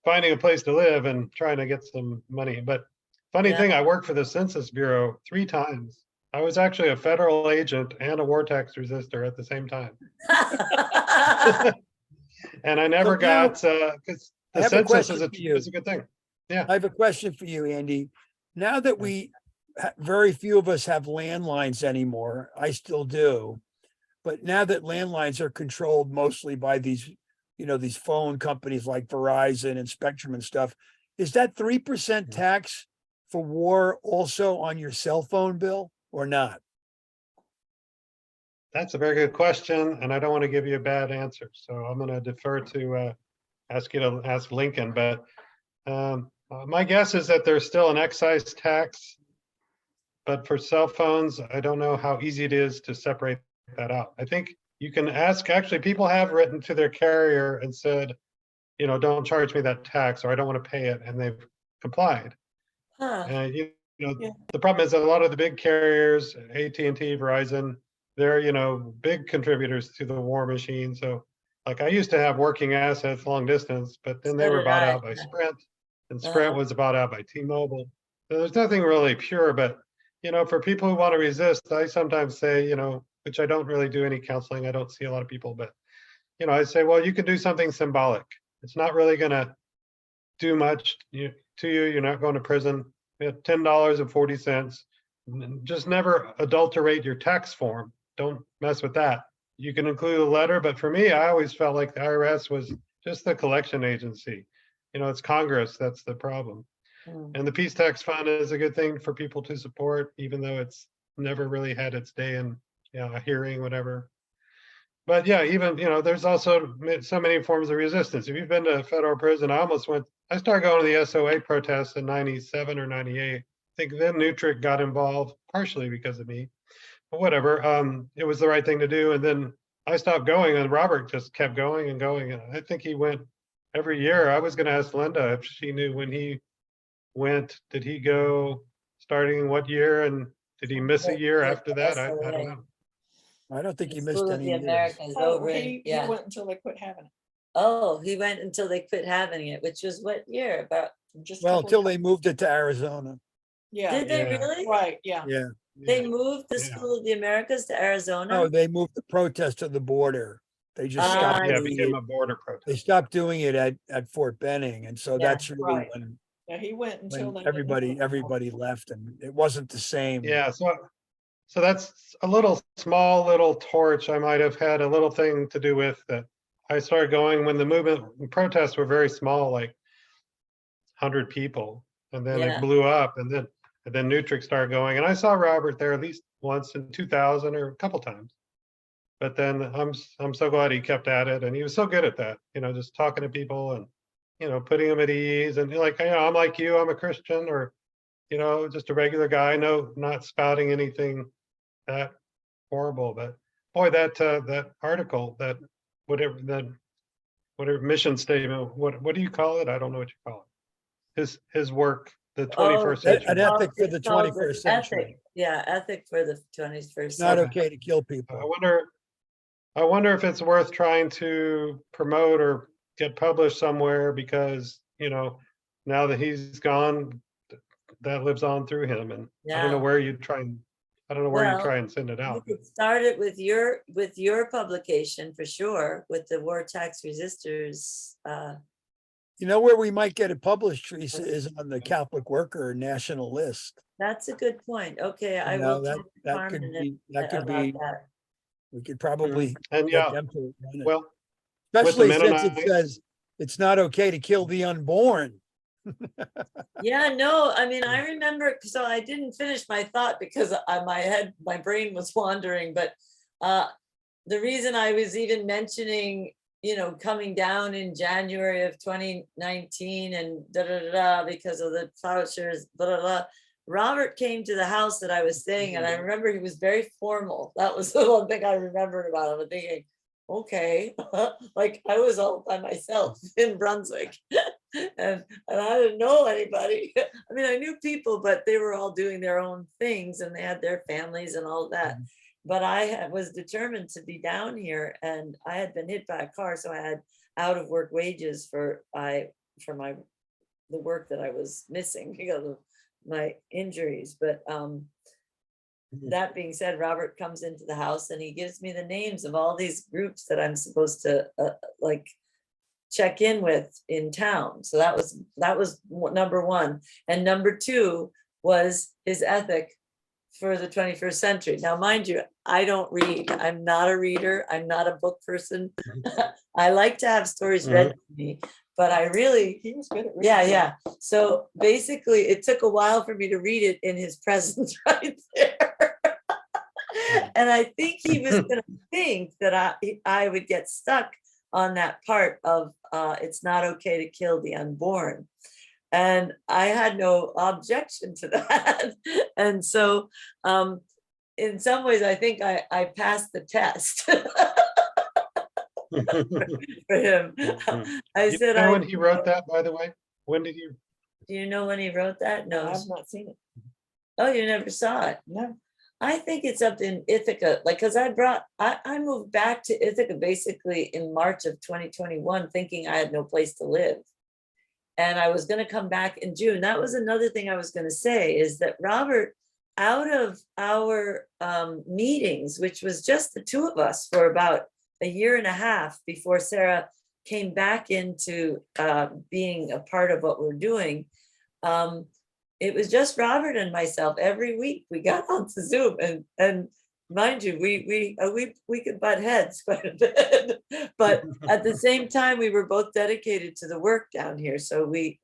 finding a place to live and trying to get some money. But funny thing, I worked for the Census Bureau 3 times. I was actually a federal agent and a war tax resistor at the same time. And I never got, because the census is a good thing. Yeah. I have a question for you, Andy. Now that very few of us have landlines anymore, I still do. But now that landlines are controlled mostly by these phone companies like Verizon and Spectrum and stuff, is that 3% tax for war also on your cell phone bill or not? That's a very good question, and I don't want to give you a bad answer. So I'm going to defer to ask you to ask Lincoln. But my guess is that there's still an excise tax. But for cell phones, I don't know how easy it is to separate that out. I think you can ask, actually, people have written to their carrier and said, don't charge me that tax, or I don't want to pay it, and they've complied. And the problem is that a lot of the big carriers, AT&T, Verizon, they're big contributors to the war machine. So like I used to have working assets long distance, but then they were bought out by Sprint, and Sprint was bought out by T-Mobile. So there's nothing really pure, but for people who want to resist, I sometimes say, which I don't really do any counseling. I don't see a lot of people, but I say, well, you can do something symbolic. It's not really going to do much to you. You're not going to prison. $10.40. Just never adulterate your tax form. Don't mess with that. You can include a letter, but for me, I always felt like the IRS was just the collection agency. It's Congress that's the problem. And the Peace Tax Fund is a good thing for people to support, even though it's never really had its day in a hearing, whatever. But yeah, even, there's also so many forms of resistance. If you've been to a federal prison, I started going to the SOA protests in 97 or 98. I think then Nutric got involved partially because of me, but whatever. It was the right thing to do. And then I stopped going and Robert just kept going and going. And I think he went every year. I was going to ask Linda if she knew when he went. Did he go starting what year? And did he miss a year after that? I don't know. I don't think he missed School of any the years. Americas over in, He went until they quit having it. Oh, he went until they quit having it, which was what year? About Just Well, couple until of- they moved it to Arizona. Yeah. Did they Yeah. really? Right, yeah. Yeah. They moved the School of the Americas to Arizona? No, they moved the protest to the border. They just Ah, stopped Yeah, it doing became it. a border protest. They stopped doing it at Fort Benning. And so Yeah, that's really right. Yeah, he went until when they didn't- everybody left and it wasn't the same. Yeah, so that's a little torch I might have had a little thing to do with that. I started going when the movement protests were very small, like 100 people, and then Yeah. it blew up, and then Nutric started going, and I saw Robert there at least once in 2000 or a couple times. But then I'm so glad he kept at it, and he was so good at that, just talking to people and putting them at ease, and like I'm like you, I'm a Christian, or just a regular guy, no, not spouting anything that horrible. But boy, that article, that whatever mission statement, what do you call it? I don't know what you call it. His work, the 21st century. An ethic for the It's called 21st century. Ethic. Yeah, ethic for the 21st It's not century. okay to kill people. I wonder if it's worth trying to promote or get published somewhere, because now that he's gone, that lives on through him, and I don't know Yeah. where you'd try and I don't know where you Well, try and send it You out. could start it with your publication for sure, with the war tax resistors. You know where we might get it published, Teresa, is on the Catholic Worker National List. That's a good point. Okay, I You will know, talk to that Carmen could be, that could about be, that. we could probably And get yeah, them to run it. well, with the Especially since it Mennonites, says it's not okay to kill the unborn. Yeah, no, I mean, I remember, so I didn't finish my thought because my brain was wandering, but the reason I was even mentioning, coming down in January of 2019 and because of the vouchers, Robert came to the house that I was staying, and I remember he was very formal. That was the one thing I remembered about him. I'm thinking, okay, like I was all by myself in Brunswick, and I didn't know anybody. I mean, I knew people, but they were all doing their own things, and they had their families and all that. But I was determined to be down here, and I had been hit by a car, so I had out of work wages for the work that I was missing because of my injuries. But that being said, Robert comes into the house and he gives me the names of all these groups that I'm supposed to like check in with in town. So that was number one. And number two was his ethic for the 21st century. Now, mind you, I don't read. I'm not a reader. I'm not a book person. I like to have stories read to me, but I really, He was good at reading. yeah. So basically, it took a while for me to read it in his presence right there. And I think he was going to think that I would get stuck on that part of it's not okay to kill the unborn. And I had no objection to that. And so in some ways, I think I passed the test for him. I you said, know when he wrote that, by the way? When did he? Do you know when he wrote that? No. I've not seen it. Oh, you never saw it? No. I think it's up in Ithaca, like, because I moved back to Ithaca basically in March of 2021, thinking I had no place to live. And I was going to come back in June. That was another thing I was going to say, is that Robert, out of our meetings, which was just the two of us for about a year and a half before Sarah came back into being a part of what we're doing, it was just Robert and myself. Every week we got onto Zoom, and mind you, we could butt heads quite a bit, but at the same time we were both dedicated to the work down here. So we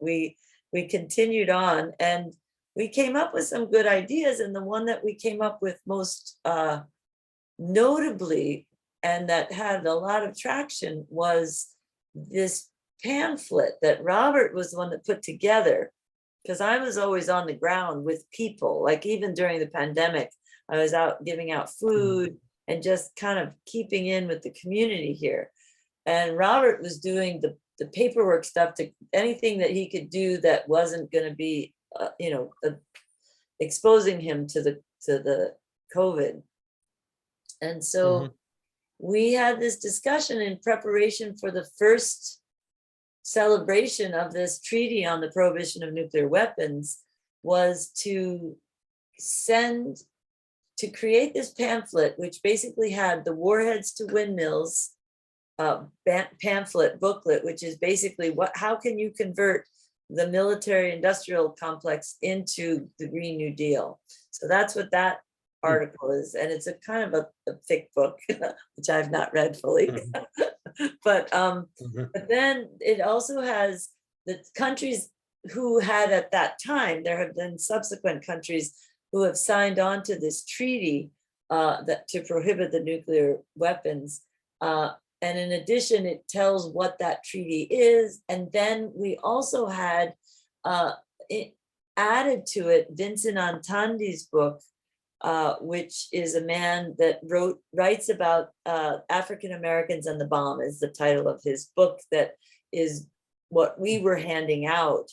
continued on, and we came up with some good ideas. And the one that we came up with most notably, and that had a lot of traction, was this pamphlet that Robert was the one that put together, because I was always on the ground with people. Like even during the pandemic, I was out giving out food and just kind of keeping in with the community here. And Robert was doing the paperwork stuff, to anything that he could do that wasn't going to be, exposing him to the COVID. And so we had this discussion in preparation for the first celebration of this treaty on the prohibition of nuclear weapons, was to create this pamphlet, which basically had the warheads to windmills pamphlet booklet, which is basically how can you convert the military industrial complex into the Green New Deal. So that's what that article is. And it's a kind of a thick book, which I've not read fully. But then it also has the countries who had at that time, there have been subsequent countries who have signed on to this treaty that to prohibit the nuclear weapons. And in addition, it tells what that treaty is. And then we also had added to it Vincent Antandi's book, which is a man that writes about African Americans and the bomb, is the title of his book, that is what we were handing out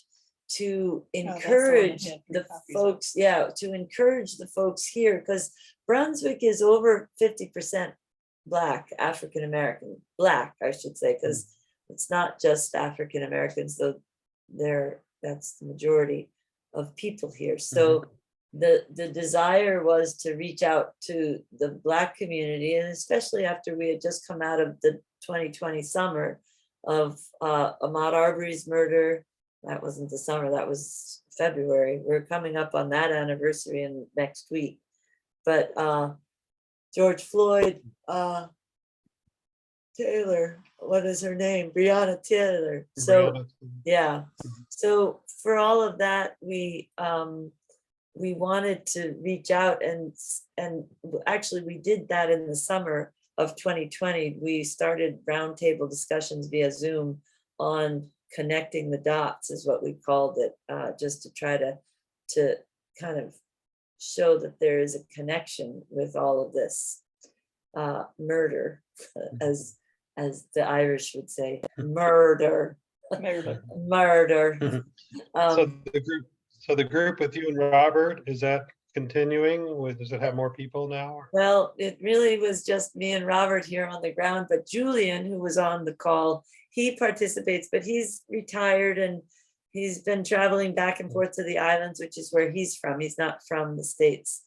to encourage the folks, to encourage the folks here, because Brunswick is over 50% Black, African American, Black, I should say, because it's not just African Americans, though that's the majority of people here. So the desire was to reach out to the Black community, and especially after we had just come out of the 2020 summer of Ahmaud Arbery's murder. That wasn't the summer, that was February. We're coming up on that anniversary in next week. But George Floyd, Taylor, what is her name? Breonna Taylor. So Brianna. yeah, so for all of that, we wanted to reach out, and actually we did that in the summer of 2020. We started roundtable discussions via Zoom on connecting the dots, is what we called it, just to try to kind of show that there is a connection with all of this murder, as the Irish would say, murder. Murder. So the group with you and Robert, is that continuing? Does it have more people now? or- Well, it really was just me and Robert here on the ground, but Julian, who was on the call, he participates, but he's retired and he's been traveling back and forth to the islands, which is where he's from. He's not from the States.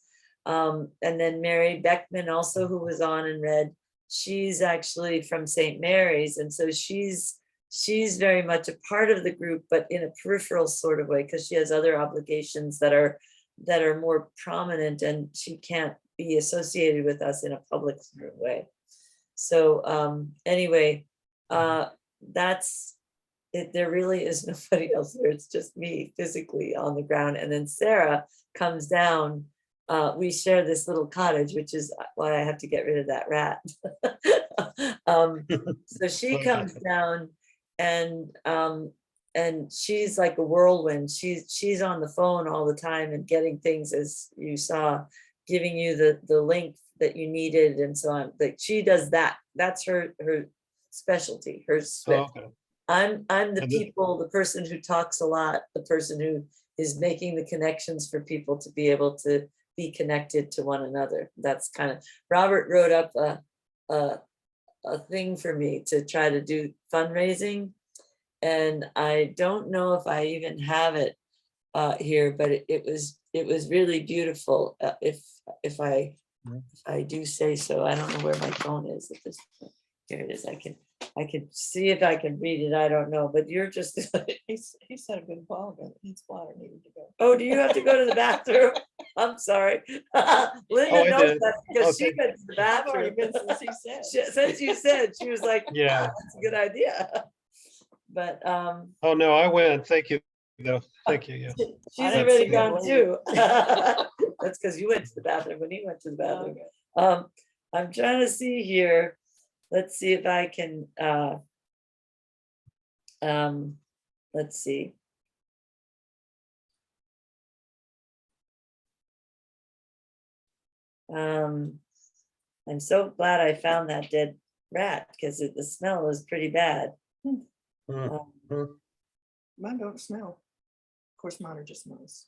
And then Mary Beckman also, who was on and read, she's actually from St. Mary's. And so she's very much a part of the group, but in a peripheral sort of way, because she has other obligations that are more prominent, and she can't be associated with us in a public sort of way. So anyway, that's it. There really is nobody else there. It's just me physically on the ground. And then Sarah comes down. We share this little cottage, which is why I have to get rid of that rat. So she comes down, and she's like a whirlwind. She's on the phone all the time and getting things, as you saw, giving you the link that you needed and so on. Like she does that. That's her specialty, her Swift. Oh, okay. I'm the And people, the person who talks a lot, the person who is making the connections for people to be able to be connected to one another. That's kind of, Robert wrote up a thing for me to try to do fundraising. And I don't know if I even have it here, but it was really beautiful. If I do say so. I don't know where my phone is at this point. Here it is. I can see if I can read it. I don't know, but you're just. He said a good while ago, his bladder needed to go. Oh, do you have to go to the bathroom? I'm sorry. Linda I knows did. that because she Okay. went to the I've already bathroom. been since he said. Since you said, she was like, Yeah. that's a good idea. But Oh, no, I went. Thank you, though. Thank you, yeah. she's That's already good. gone too. That's because you went to the bathroom when he went to the bathroom. I'm trying to see here. Let's see if I can, let's see. I'm so glad I found that dead rat because the smell was pretty bad. Mine don't smell. Of course, mine are just nice.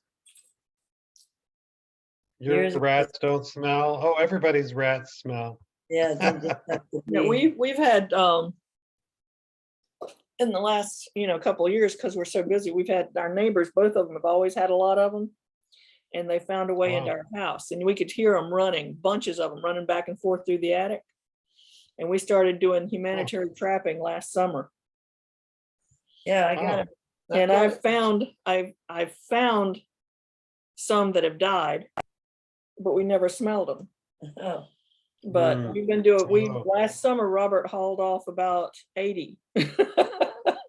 Your Yours- rats don't smell. Oh, everybody's rats smell. Yeah, they just have to Yeah, be- we've had in the last couple of years, because we're so busy, we've had our neighbors, both of them have always had a lot of them, and they found a way into Wow. our house, and we could hear them running, bunches of them running back and forth through the attic. And we started doing humanitarian trapping last summer. Yeah, I got it. And I've found some that have died, but we never smelled them. Oh, But we've been doing, last summer, Robert hauled off about 80.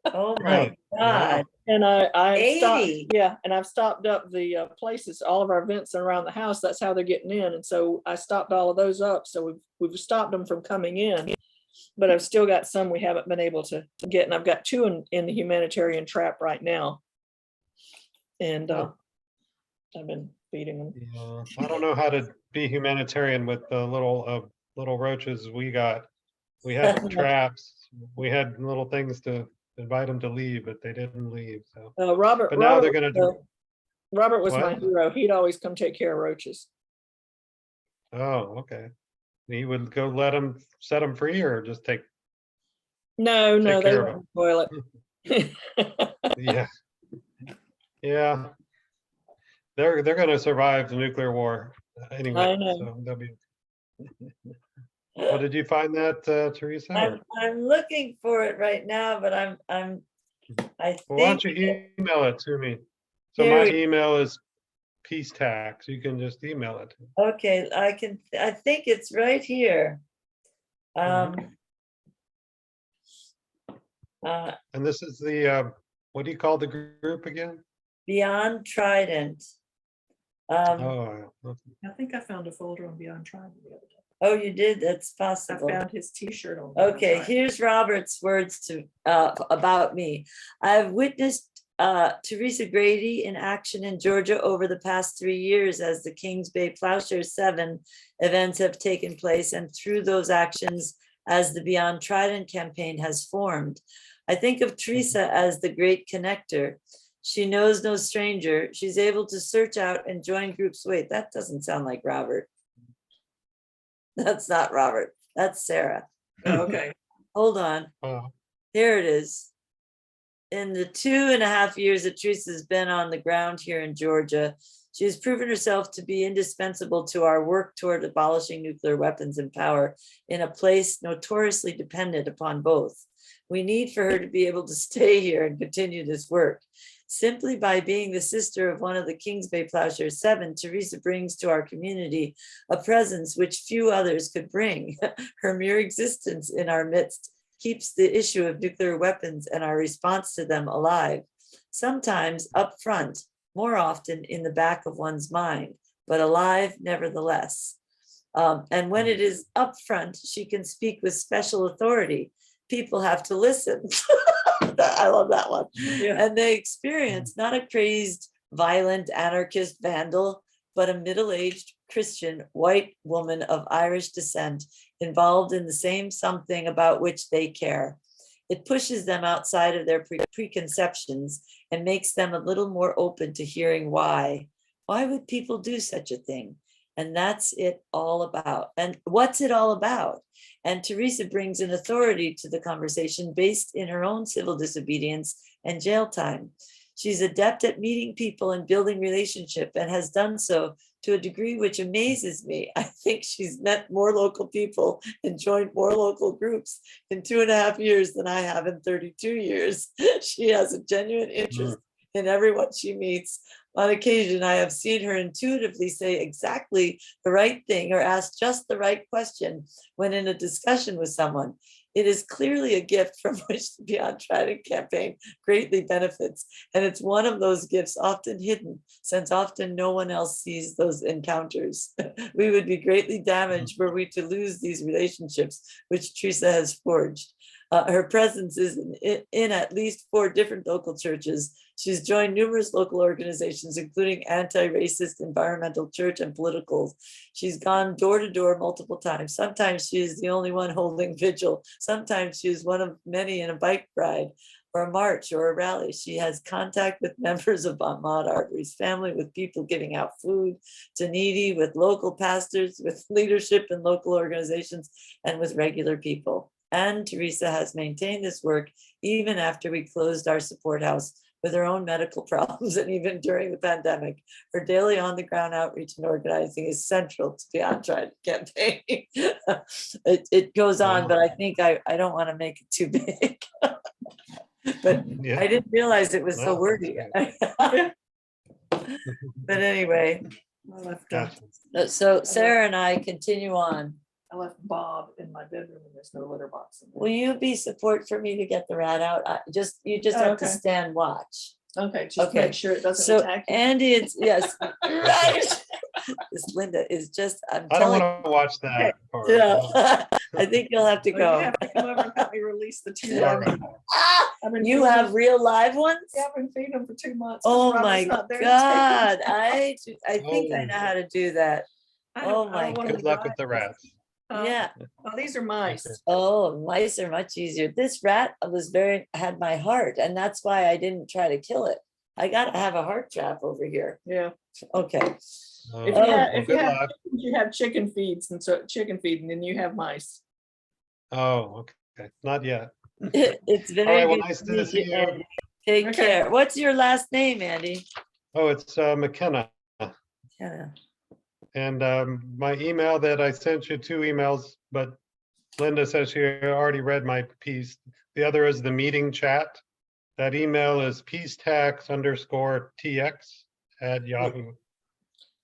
oh my God. And I stopped, 80? yeah, and I've stopped up the places, all of our vents around the house. That's how they're getting in. And so I stopped all of those up. So we've stopped them from coming in. But I've still got some we haven't been able to get. And I've got 2 in the humanitarian trap right now. And I've been feeding them. Yeah, I don't know how to be humanitarian with the little roaches we got. We had traps. We had little things to invite them to leave, but they didn't leave. So, Robert, but now they're Robert, gonna do. Robert was my What? hero. He'd always come take care of roaches. Oh, okay. He would go set them free, or just take. No, Take they care of went in the toilet. Yeah. Yeah. They're gonna survive the nuclear war anyway, I know. so they'll be. Well, did you find that, Teresa? or- I'm looking for it right now, but I Well, why think, don't you email it to me? So Here my we- email is peace tax. You can just email it. okay, I think it's right here. And this is the, what do you call the group again? Beyond Trident. Oh, okay. I think I found a folder on Beyond Trident the other day. Oh, you did? That's I possible. found his T-shirt on. Beyond Okay, Trident. here's Robert's words to about me. I've witnessed Teresa Grady in action in Georgia over the past 3 years as the Kings Bay Plowshares 7 events have taken place, and through those actions as the Beyond Trident campaign has formed. I think of Teresa as the great connector. She knows no stranger. She's able to search out and join groups. Wait, that doesn't sound like Robert. That's not Robert. That's Sarah. Okay. Hold on. Oh, Here it is. In the 2.5 years that Teresa's been on the ground here in Georgia, she has proven herself to be indispensable to our work toward abolishing nuclear weapons and power in a place notoriously dependent upon both. We need for her to be able to stay here and continue this work. Simply by being the sister of one of the Kings Bay Plowshares 7, Teresa brings to our community a presence which few others could bring. Her mere existence in our midst keeps the issue of nuclear weapons and our response to them alive, sometimes up front, more often in the back of one's mind, but alive nevertheless. And when it is up front, she can speak with special authority. People have to listen. I love that one. Yeah. And they experience not a crazed, violent, anarchist vandal, but a middle-aged Christian white woman of Irish descent involved in the same something about which they care. It pushes them outside of their preconceptions and makes them a little more open to hearing why. Why would people do such a thing? And that's it all about. And what's it all about? And Teresa brings an authority to the conversation based in her own civil disobedience and jail time. She's adept at meeting people and building relationship and has done so to a degree which amazes me. I think she's met more local people and joined more local groups in 2.5 years than I have in 32 years. She has a genuine interest in everyone she meets. On occasion, I have seen her intuitively say exactly the right thing or ask just the right question when in a discussion with someone. It is clearly a gift from which the Beyond Trident campaign greatly benefits. And it's one of those gifts often hidden, since often no one else sees those encounters. We would be greatly damaged were we to lose these relationships, which Teresa has forged. Her presence is in at least 4 different local churches. She's joined numerous local organizations, including anti-racist, environmental church, and political. She's gone door to door multiple times. Sometimes she is the only one holding vigil. Sometimes she is one of many in a bike ride or a march or a rally. She has contact with members of Ahmaud Arbery's family, with people giving out food to needy, with local pastors, with leadership in local organizations, and with regular people. And Teresa has maintained this work even after we closed our support house with her own medical problems, and even during the pandemic. Her daily on-the-ground outreach and organizing is central to the Beyond Trident campaign. It goes on, but I think I don't want to make it too big. But yeah. I didn't realize it was so No, wordy. that's But anyway, I left, Gotcha. so Sarah and I continue on. I left Bob in my bedroom and there's no litter box. in there. Will you be support for me to get the rat out? You just have to Okay. stand watch. Okay, just Okay, make sure it doesn't So attack you. Andy, it's, yes, right. This Linda is just, I'm I don't telling. want to watch that. part. Yeah, I think you'll have to Well, you go. have to come over and help me release the 2 All right. I've been You feeding have them- real live ones? Yeah, I've been feeding them for 2 months. 'cause Oh Robert's my not there to take them God, down. I think I Oh. know how to do that. I Oh don't my wanna Good luck with die. the rats. Yeah. Oh, these are mice. Oh, mice are much easier. This rat had my heart, and that's why I didn't try to kill it. I gotta have a heart trap over here. Yeah. Okay. If you Oh, have, well, if you good have, luck. chickens, you have chicken feeds and so chicken feed, and then you have mice. Oh, okay. Not yet. It's All very right. Well, good nice to to meet see you, you. Andy. Take Okay. care. What's your last name, Andy? Oh, it's McKenna. Yeah. And my email that I sent you 2 emails, but Linda says she already read my piece. The other is the meeting chat. That email is peacetax_tx@yahoo.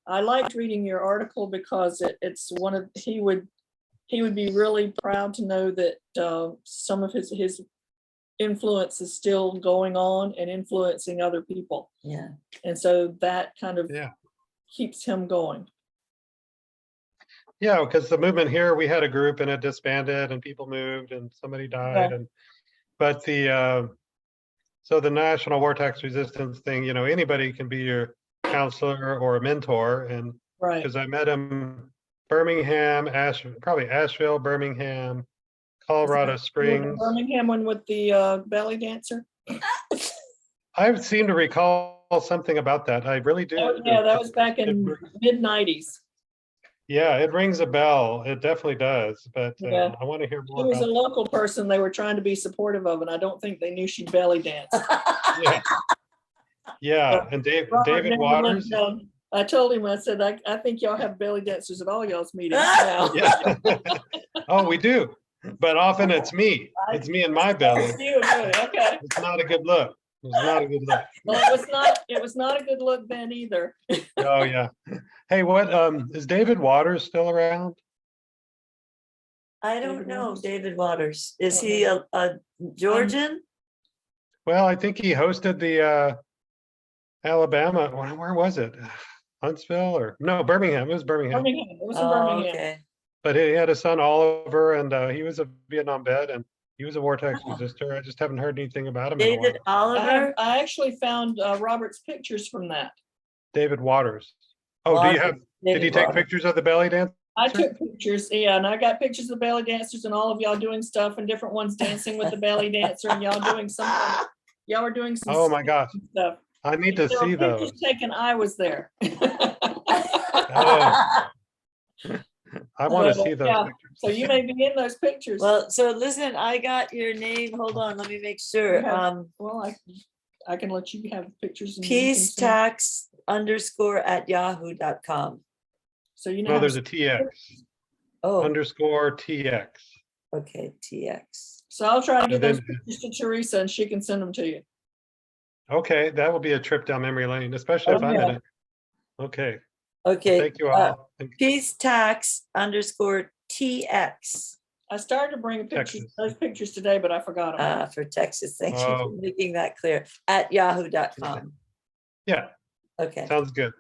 I liked reading your article because it's one of, he would be really proud to know that some of his influence is still going on and influencing other people. Yeah. And so that kind of Yeah. keeps him going. Yeah, because the movement here, we had a group and it disbanded and people moved and somebody died. Yeah. And but so the National War Tax Resistance thing, you know, anybody can be your counselor or a mentor. And Right. because I met him Birmingham, probably Asheville, Birmingham, Colorado Springs. Birmingham one with the belly dancer. I seem to recall something about that. I really do. Oh, yeah, that was back in mid-90s. Yeah, it rings a bell. It definitely does. But Yeah. I want to hear She more was a about local person they were trying to be supportive of, and I don't think they knew she belly danced. Yeah. Yeah, and Robert David never Waters. lived, I told him, I said, I think y'all have belly dancers at all y'all's meetings now. Yeah. Oh, we do. But often it's me. It's me and my belly. It's you, good, okay. It's not a good look. It's not a good look. Well, it was not a good look then either. Oh, yeah. Hey, what is David Waters still around? I don't know, David Waters. Is he a Georgian? Well, I think he hosted the Alabama. Where was it? Huntsville or no, Birmingham. It was Birmingham. Birmingham, it was in Oh, Birmingham. okay. But he had a son, Oliver, and he was a Vietnam vet and he was a war tax resistor. I just haven't heard anything about him in a while. David Oliver? I actually found Robert's pictures from that. David Waters. Oh, do you have, did he take pictures of the belly dance? I took pictures, yeah, and I got pictures of the belly dancers and all of y'all doing stuff and different ones dancing with the belly dancer and y'all doing something. Y'all were doing some Oh my gosh. stuff. I need to There were see pictures those. taken, I was there. Oh, I want to So, see those yeah, pictures. so you may be in those pictures. Well, so listen, I got your name. Hold on, let me make sure. Well, I can let you have pictures. And you can send- peacetax_@yahoo.com. So you know. No, how there's to- a TX. Oh. _TX. Okay, TX. So I'll try to get And those then- pictures to Teresa and she can send them to you. Okay, that will be a trip down memory lane, especially if I'm in yeah. it. Okay. Okay. Thank you all. peacetax_TX. I started to bring pictures, Texas. those pictures today, but I forgot them. For Texas. Thank you Oh. for making that clear. @yahoo.com. Yeah, Okay. sounds good.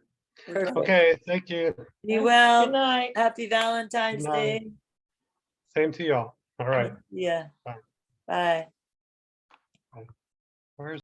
Perfect. Okay, thank you. Be well. Good night. Happy Valentine's Good night. Day. Same to y'all. All right. Yeah. Bye. Bye. Where's